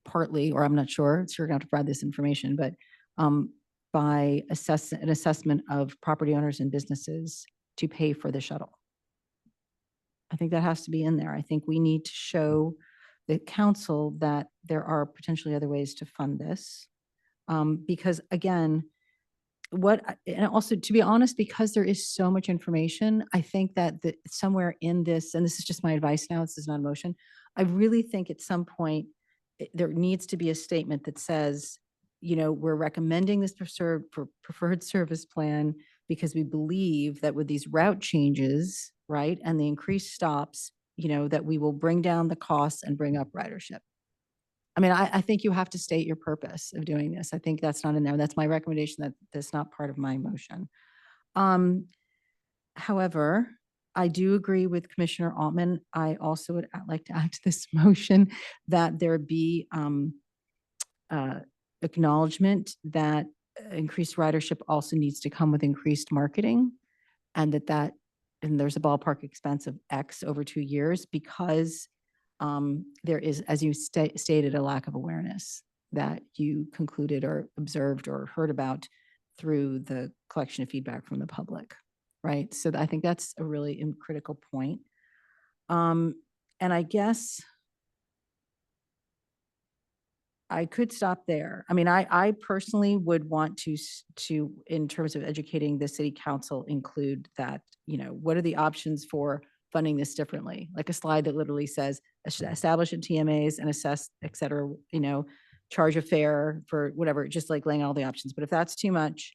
partly, or I'm not sure, so you're going to have to provide this information, but by an assessment of property owners and businesses to pay for the shuttle. I think that has to be in there. I think we need to show the council that there are potentially other ways to fund this. Because again, and also to be honest, because there is so much information, I think that somewhere in this, and this is just my advice now, this is not a motion, I really think at some point there needs to be a statement that says, we're recommending this preferred service plan because we believe that with these route changes, right, and the increased stops, that we will bring down the costs and bring up ridership. I mean, I think you have to state your purpose of doing this. I think that's not in there. That's my recommendation, that's not part of my motion. However, I do agree with Commissioner Altman. I also would like to add to this motion that there be acknowledgement that increased ridership also needs to come with increased marketing, and and there's a ballpark expense of X over 2 years because there is, as you stated, a lack of awareness that you concluded or observed or heard about through the collection of feedback from the public, right? So I think that's a really critical point. And I guess I could stop there. I mean, I personally would want to, in terms of educating the city council, include that, what are the options for funding this differently? Like a slide that literally says, establish a TMAs and assess, et cetera, charge a fare for whatever, just like laying out all the options. But if that's too much,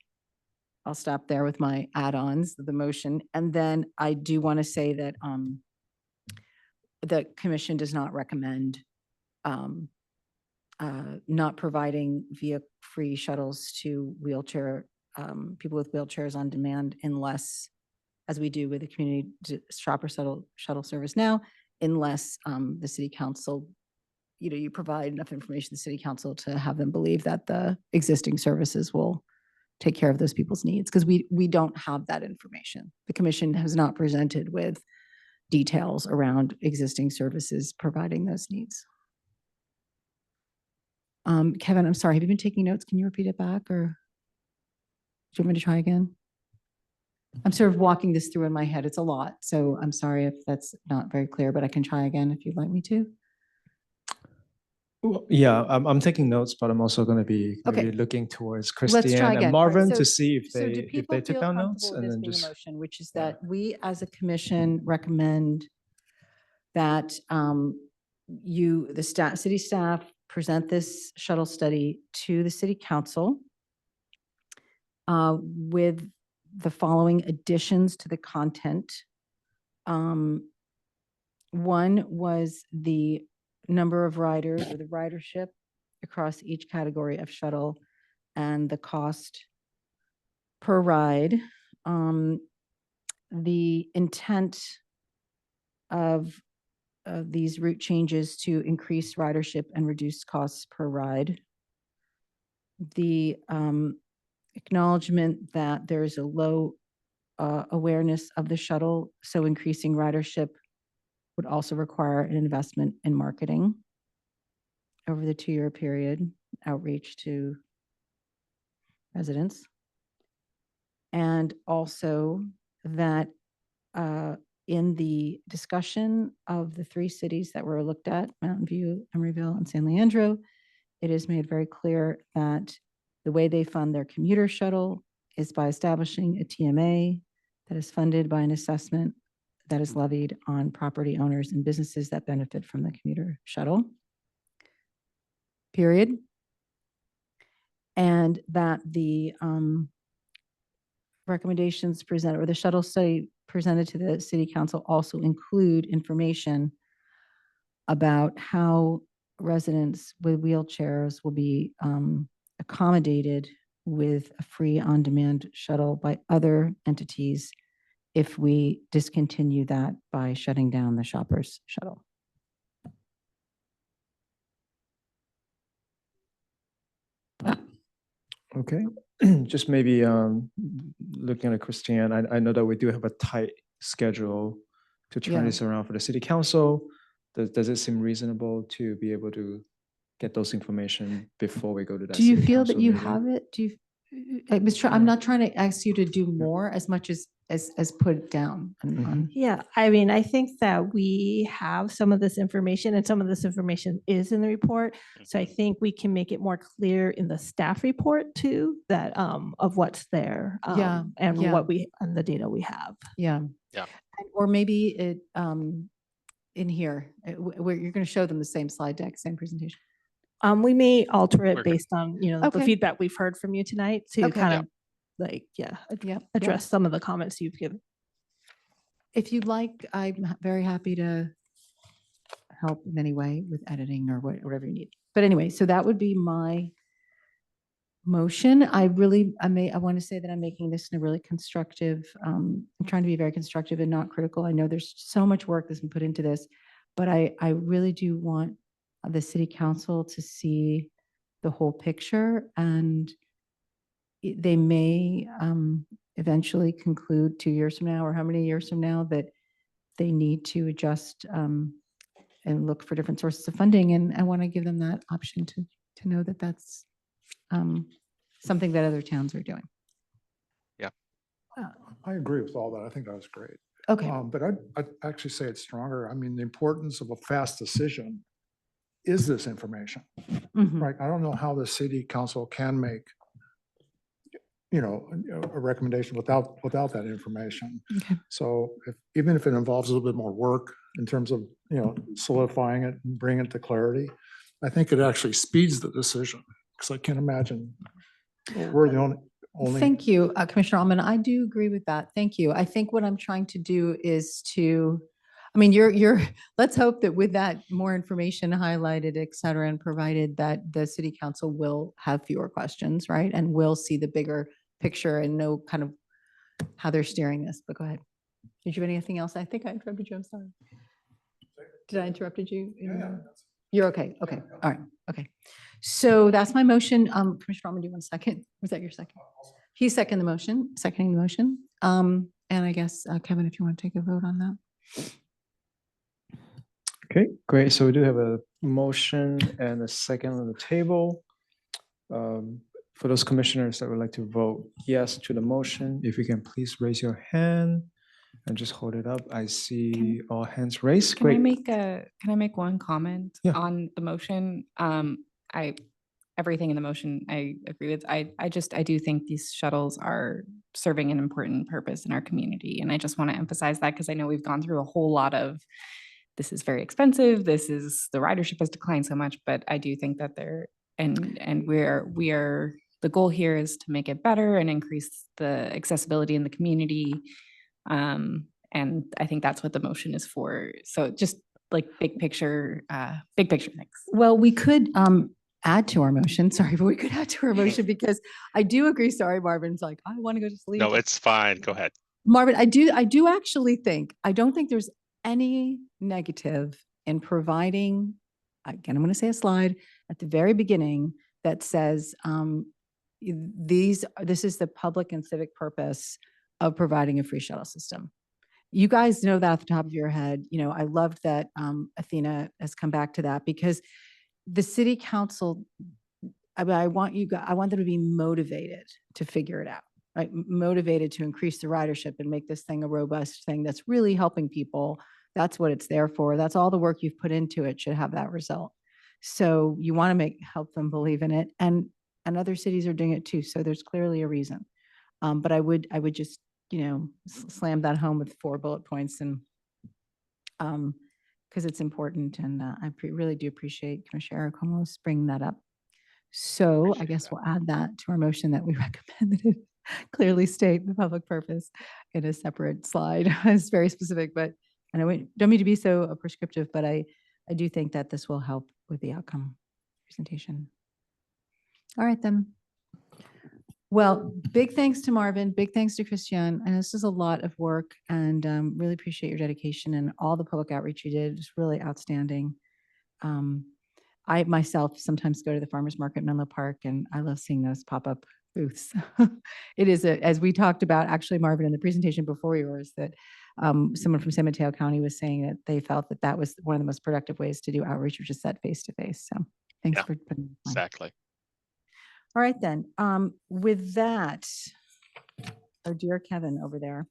I'll stop there with my add-ons, the motion. And then I do want to say that the commission does not recommend not providing free shuttles to people with wheelchairs on demand unless, as we do with the community shopper shuttle service now, unless the city council, you provide enough information to the city council to have them believe that the existing services will take care of those people's needs, because we don't have that information. The commission has not presented with details around existing services providing those needs. Kevin, I'm sorry, have you been taking notes? Can you repeat it back, or do you want me to try again? I'm sort of walking this through in my head. It's a lot, so I'm sorry if that's not very clear, but I can try again if you'd like me to. Well, yeah, I'm taking notes, but I'm also going to be Okay. maybe looking towards Let's try Christiane again. and All right, Marvin so- to see if So do they people took feel down notes, comfortable and with this then being a just motion, which is yeah. that we as a commission recommend that city staff present this shuttle study to the city council with the following additions to the content. One was the number of riders or the ridership across each category of shuttle and the cost per ride. The intent of these route changes to increase ridership and reduce costs per ride. The acknowledgement that there is a low awareness of the shuttle, so increasing ridership would also require an investment in marketing over the 2-year period, outreach to residents. And also that in the discussion of the 3 cities that were looked at, Mountain View, Emeryville, and San Leandro, it is made very clear that the way they fund their commuter shuttle is by establishing a TMA that is funded by an assessment that is levied on property owners and businesses that benefit from the commuter shuttle. Period. And that the recommendations presented, or the shuttle study presented to the city council, also include information about how residents with wheelchairs will be accommodated with a free on-demand shuttle by other entities if we discontinue that by shutting down the Shoppers shuttle. Okay, just maybe looking at Christiane, I know that we do have a tight schedule to turn Yeah. this around for the city council. Does it seem reasonable to be able to get those information before we go to that? Do you city feel that council you meeting? have it? Do you, I'm not trying to ask you to do more as much as put it down on. Yeah, I mean, I think that we have some of this information and some of this information is in the report. So I think we can make it more clear in the staff report too, that of what's there. Yeah, And yeah. what we, and the data we have. Yeah. Yeah. Or maybe it, in here, where you're going to show them the same slide deck, same presentation. We may alter it Okay. based on, the Okay. feedback we've heard from you tonight to Okay. kind Yeah. of like, Yeah. address some of the comments you've given. If you'd like, I'm very happy to help in any way with editing or whatever you need. But anyway, so that would be my motion. I want to say that I'm making this in a really constructive, I'm trying to be very constructive and not critical. I know there's so much work that's been put into this, but I really do want the city council to see the whole picture, and they may eventually conclude 2 years from now, or how many years from now, that they need to adjust and look for different sources of funding. And I want to give them that option to know that that's something that other towns are doing. Yeah. I agree with all that. I think that was great. Okay. But I'd actually say it's stronger. I mean, the importance of a fast decision is this information, Mhm. right? I don't know how the city council can make, a recommendation without that information. Okay. So even if it involves a little bit more work in terms of, solidifying it and bringing it to clarity, I think it actually speeds the decision, because I can't imagine we're the only. Thank you, Commissioner Allman. I do agree with that. Thank you. I think what I'm trying to do is let's hope that with that more information highlighted, et cetera, and provided that the city council will have fewer questions, right? And will see the bigger picture and know kind of how they're steering this. But go ahead. Did you have anything else? I think I interrupted you. I'm sorry. Did I interrupted you? You're okay. Okay. All right. Okay. So that's my motion. Commissioner Allman, do you want a second? Was that your second? He seconding the motion. And I guess, Kevin, if you want to take a vote on that. Okay, great. So we do have a motion and a second on the table. For those commissioners that would like to vote yes to the motion, if you can please raise your hand and just hold it up. I see all hands raised. Can I Great. can I make one comment Yeah. on the motion? Everything in the motion I agree with. I do think these shuttles are serving an important purpose in our community. And I just want to emphasize that, because I know we've gone through a whole lot of, this is very expensive, the ridership has declined so much, but I do think that the goal here is to make it better and increase the accessibility in the community. And I think that's what the motion is for. So just like big picture things. Well, we could add to our motion, sorry, but we could add to our motion because I do agree, sorry, Marvin's like, I want to go to sleep. No, it's fine. Go ahead. Marvin, I do actually think, I don't think there's any negative in providing, again, I'm going to say a slide at the very beginning that says, this is the public and civic purpose of providing a free shuttle system. You guys know that off the top of your head. You know, I loved that Athena has come back to that because the city council, I want them to be motivated to figure it out, right? Motivated to increase the ridership and make this thing a robust thing that's really helping people. That's what it's there for. That's all the work you've put into it should have that result. So you want to help them believe in it, and other cities are doing it too. So there's clearly a reason. But I would just, slam that home with 4 bullet points, and because it's important, and I really do appreciate Commissioner Araconos bringing that up. So I guess we'll add that to our motion that we recommend that it clearly state the public purpose in a separate slide. It's very specific, but and I don't mean to be so prescriptive, but I do think that this will help with the outcome presentation. All right, then. Well, big thanks to Marvin, big thanks to Christian. And this is a lot of work, and really appreciate your dedication and all the public outreach you did. It's really outstanding. I myself sometimes go to the farmer's market in Menlo Park, and I love seeing those pop-up booths. It is, as we talked about, actually, Marvin, in the presentation before yours, that someone from San Mateo County was saying that they felt that that was one of the most productive ways to do outreach, or just set face-to-face. So thanks for putting that on. Exactly. All right, then. With that, our dear Kevin over there,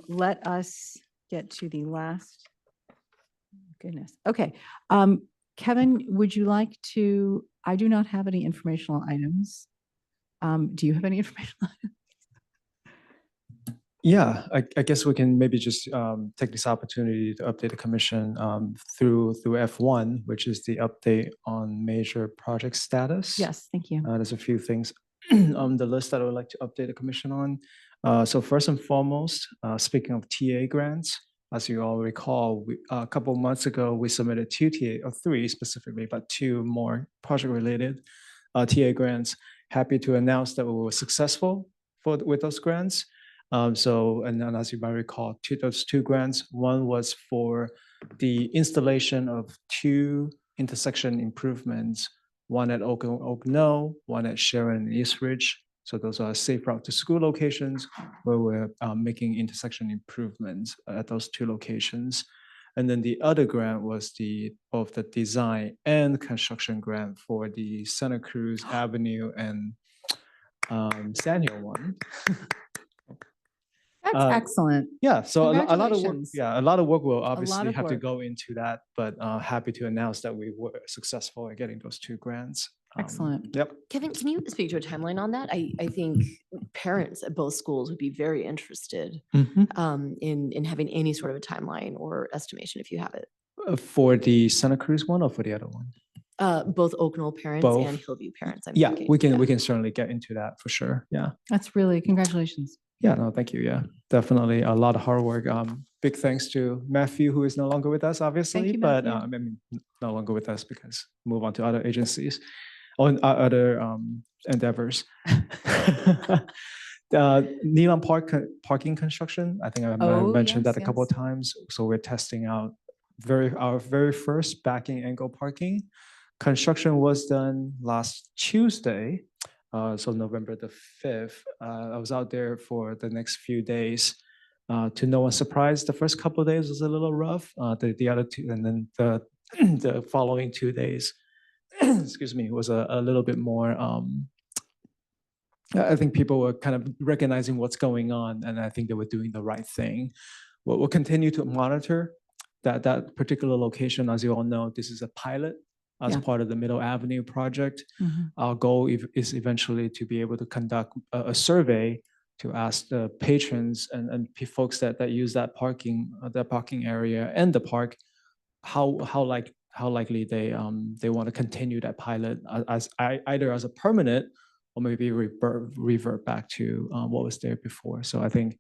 let us get to the last. Goodness. Okay. Kevin, would you like to? I do not have any informational items. Do you have any informational items? Yeah, I guess we can maybe just take this opportunity to update the commission through F1, which is the update on major project status. Yes, thank you. There's a few things on the list that I would like to update the commission on. So first and foremost, speaking of TA grants, as you all recall, a couple of months ago, we submitted 2 TA, or 3 specifically, but 2 more project-related TA grants. Happy to announce that we were successful with those grants. And then as you might recall, those 2 grants, one was for the installation of 2 intersection improvements, one at Oak Knoll, one at Sharon and East Ridge. So those are safe route to school locations where we're making intersection improvements at those 2 locations. And then the other grant was both the design and construction grant for the Santa Cruz Avenue and Sand Hill one. That's excellent. Yeah, so a lot of work. Congratulations. Yeah, a lot of work will obviously of have to work. go into that, but happy to announce that we were successful in getting those 2 grants. Excellent. Yep. Kevin, can you speak to a timeline on that? I think parents at both schools would be very interested in having any sort of a timeline or estimation if you have it. For the Santa Cruz one or for the other one? Both Oak Knoll parents Both. and Hillview parents. I'm Yeah, thinking. we can certainly get into that for sure. Yeah. That's really, congratulations. Yeah, no, thank you. Yeah, definitely a lot of hard work. Big thanks to Matthew, who is no longer with us, obviously, you, but Matthew. I mean, no longer with us because move on to other agencies or other endeavors. Neelam Park parking construction. I think I mentioned yes, that a couple of yes. times. So we're testing out our very first backing angle parking. Construction was done last Tuesday. So November the 5th, I was out there for the next few days. To no one's surprise, the first couple of days was a little rough. The other 2, and then the following 2 days, excuse me, was a little bit more. I think people were kind of recognizing what's going on, and I think they were doing the right thing. We'll continue to monitor that particular location. As you all know, this is a pilot. As Yeah. part of the Middle Avenue project. Mhm. Our goal is eventually to be able to conduct a survey to ask the patrons and folks that use that parking area and the park, how likely they want to continue that pilot either as a permanent or maybe revert back to what was there before. So I think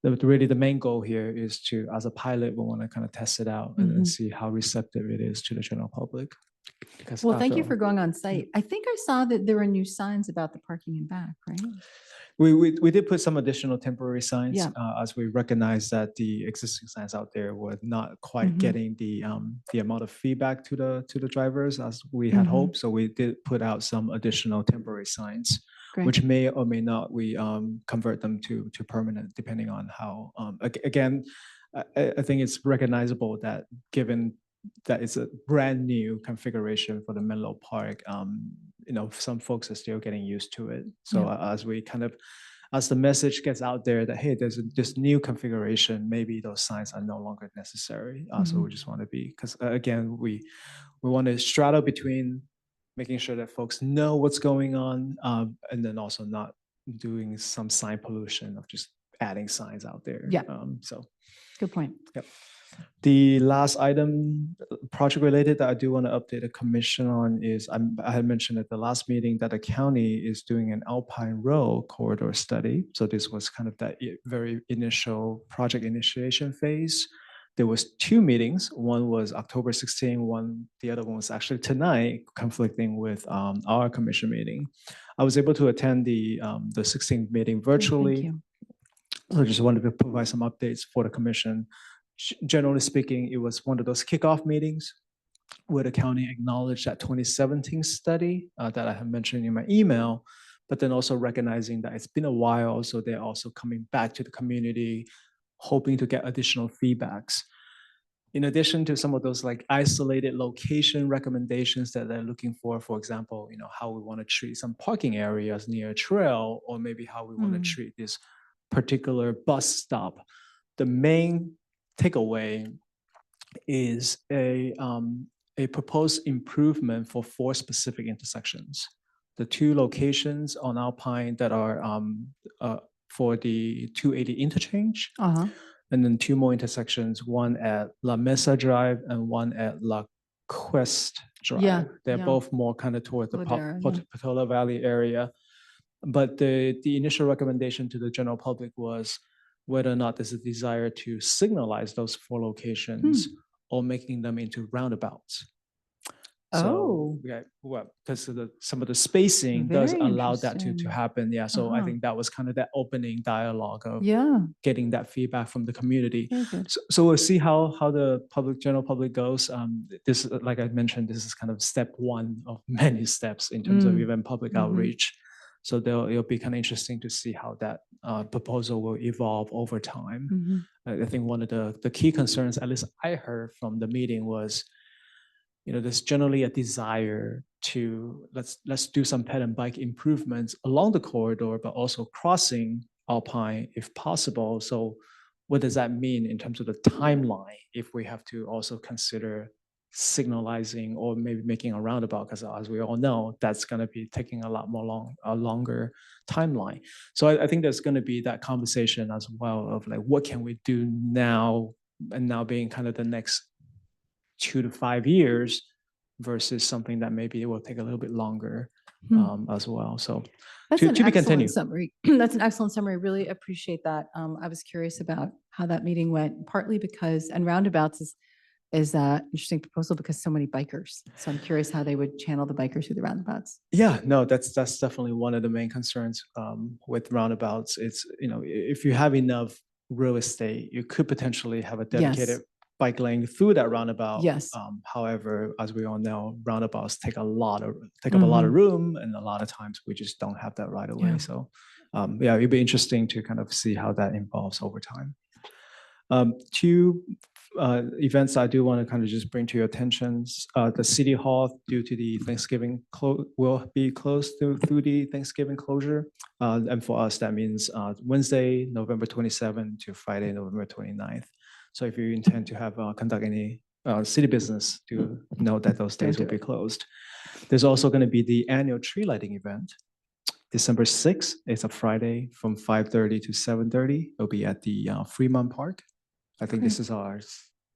really the main goal here is to, as a pilot, we want to kind of test it out and then Mhm. see how receptive it is to the general public. Because Well, thank after you all- for going on site. I think I saw that there were new signs about the parking in back, right? We did put some additional temporary signs Yeah. as we recognize that the existing signs out there were not quite Mhm. getting the amount of feedback to the drivers as we had Mhm. hoped. So we did put out some additional temporary signs, Great. which may or may not we convert them to permanent depending on how. Again, I think it's recognizable that given that it's a brand new configuration for the Menlo Park, some folks are still getting used to it. So as we kind of, as the message gets out there that, hey, there's this new configuration, maybe those signs are no longer necessary. So we just want to be, because again, we want to straddle between making sure that folks know what's going on, and then also not doing some sign pollution of just adding signs out there. Yeah. So. Good point. Yep. The last item, project related, that I do want to update the commission on is I had mentioned at the last meeting that the county is doing an Alpine Road corridor study. So this was kind of that very initial project initiation phase. There was 2 meetings. One was October 16, the other one was actually tonight, conflicting with our commission meeting. I was able to attend the 16th meeting virtually. Thank you. So I just wanted to provide some updates for the commission. Generally speaking, it was one of those kickoff meetings where the county acknowledged that 2017 study that I have mentioned in my email, but then also recognizing that it's been a while, so they're also coming back to the community, hoping to get additional feedbacks. In addition to some of those like isolated location recommendations that they're looking for example, how we want to treat some parking areas near a trail, or maybe how we want to treat this particular bus stop. The main takeaway is a proposed improvement for 4 specific intersections. The 2 locations on Alpine that are for the 280 interchange, and then 2 more intersections, one at La Mesa Drive and one at La Quest Drive. Yeah, They're yeah. both more kind of toward the Ladera, yeah. Patola Valley area. But the initial recommendation to the general public was whether or not there's a desire to signalize those 4 locations or making them into roundabouts. So, yeah, well, because some of the spacing does Very allow that to interesting. happen. Yeah, so I Uh-huh. think that was kind of that opening dialogue of Yeah. getting that feedback from the community. Very good. So we'll see how the general public goes. This, like I mentioned, this is kind of step 1 of many steps in terms of even public outreach. So it'll be kind of interesting to see how that proposal will evolve over time. I think one of the key concerns, at least I heard from the meeting, was, there's generally a desire to let's do some ped and bike improvements along the corridor, but also crossing Alpine if possible. So what does that mean in terms of the timeline if we have to also consider signalizing or maybe making a roundabout? Because as we all know, that's going to be taking a longer timeline. So I think there's going to be that conversation as well of like, what can we do now, and now being kind of the next 2 to 5 years versus something that maybe it will take a little bit longer as well. So That's to an be excellent continued. summary. That's an excellent summary. Really appreciate that. I was curious about how that meeting went, partly because, and roundabouts is an interesting proposal because so many bikers. So I'm curious how they would channel the bikers through the roundabouts. Yeah, no, that's definitely one of the main concerns with roundabouts. It's, if you have enough real estate, you could potentially have a dedicated bike lane through that roundabout. Yes. However, as we all know, roundabouts take up a lot of room, and a lot of times we just don't have that right away. Yeah. So, it'd be interesting to kind of see how that evolves over time. 2 events I do want to kind of just bring to your attention. The City Hall, due to the Thanksgiving will be closed through the Thanksgiving closure. And for us, that means Wednesday, November 27th to Friday, November 29th. So if you intend to have conduct any city business, do note that those days will be closed. There's also going to be the annual tree lighting event. December 6th, it's a Friday from 5:30 to 7:30. It'll be at the Fremont Park. I think this is our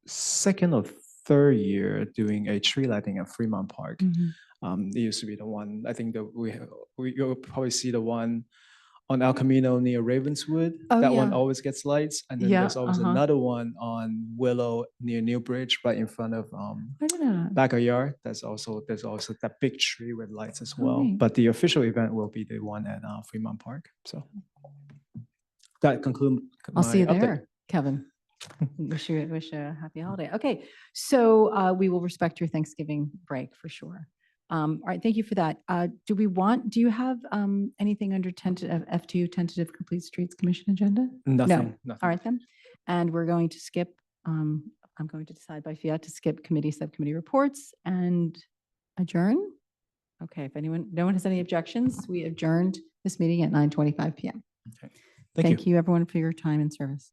2nd or 3rd year doing a tree lighting at Fremont Park. It used to be the one, I think that you'll probably see the one on El Camino near Ravenswood. Oh, That one yeah. always gets lights. And then Yeah, there's always uh-huh. another one on Willow near Newbridge, right in front of I don't know. backyard. There's also that big tree with lights as Oh, well. neat. But the official event will be the one at Fremont Park. So that concludes I'll see you my update. there, Kevin. Wish you a happy holiday. Okay, so we will respect your Thanksgiving break for sure. All right, thank you for that. Do you have anything under tentative, F2 tentative complete streets commission agenda? Nothing. All right then. And we're going to skip, I'm going to decide by fiat to skip committee, subcommittee reports and adjourn. Okay, if no one has any objections, we adjourned this meeting at 9:25 PM. Thank you. Thank you everyone for your time and service.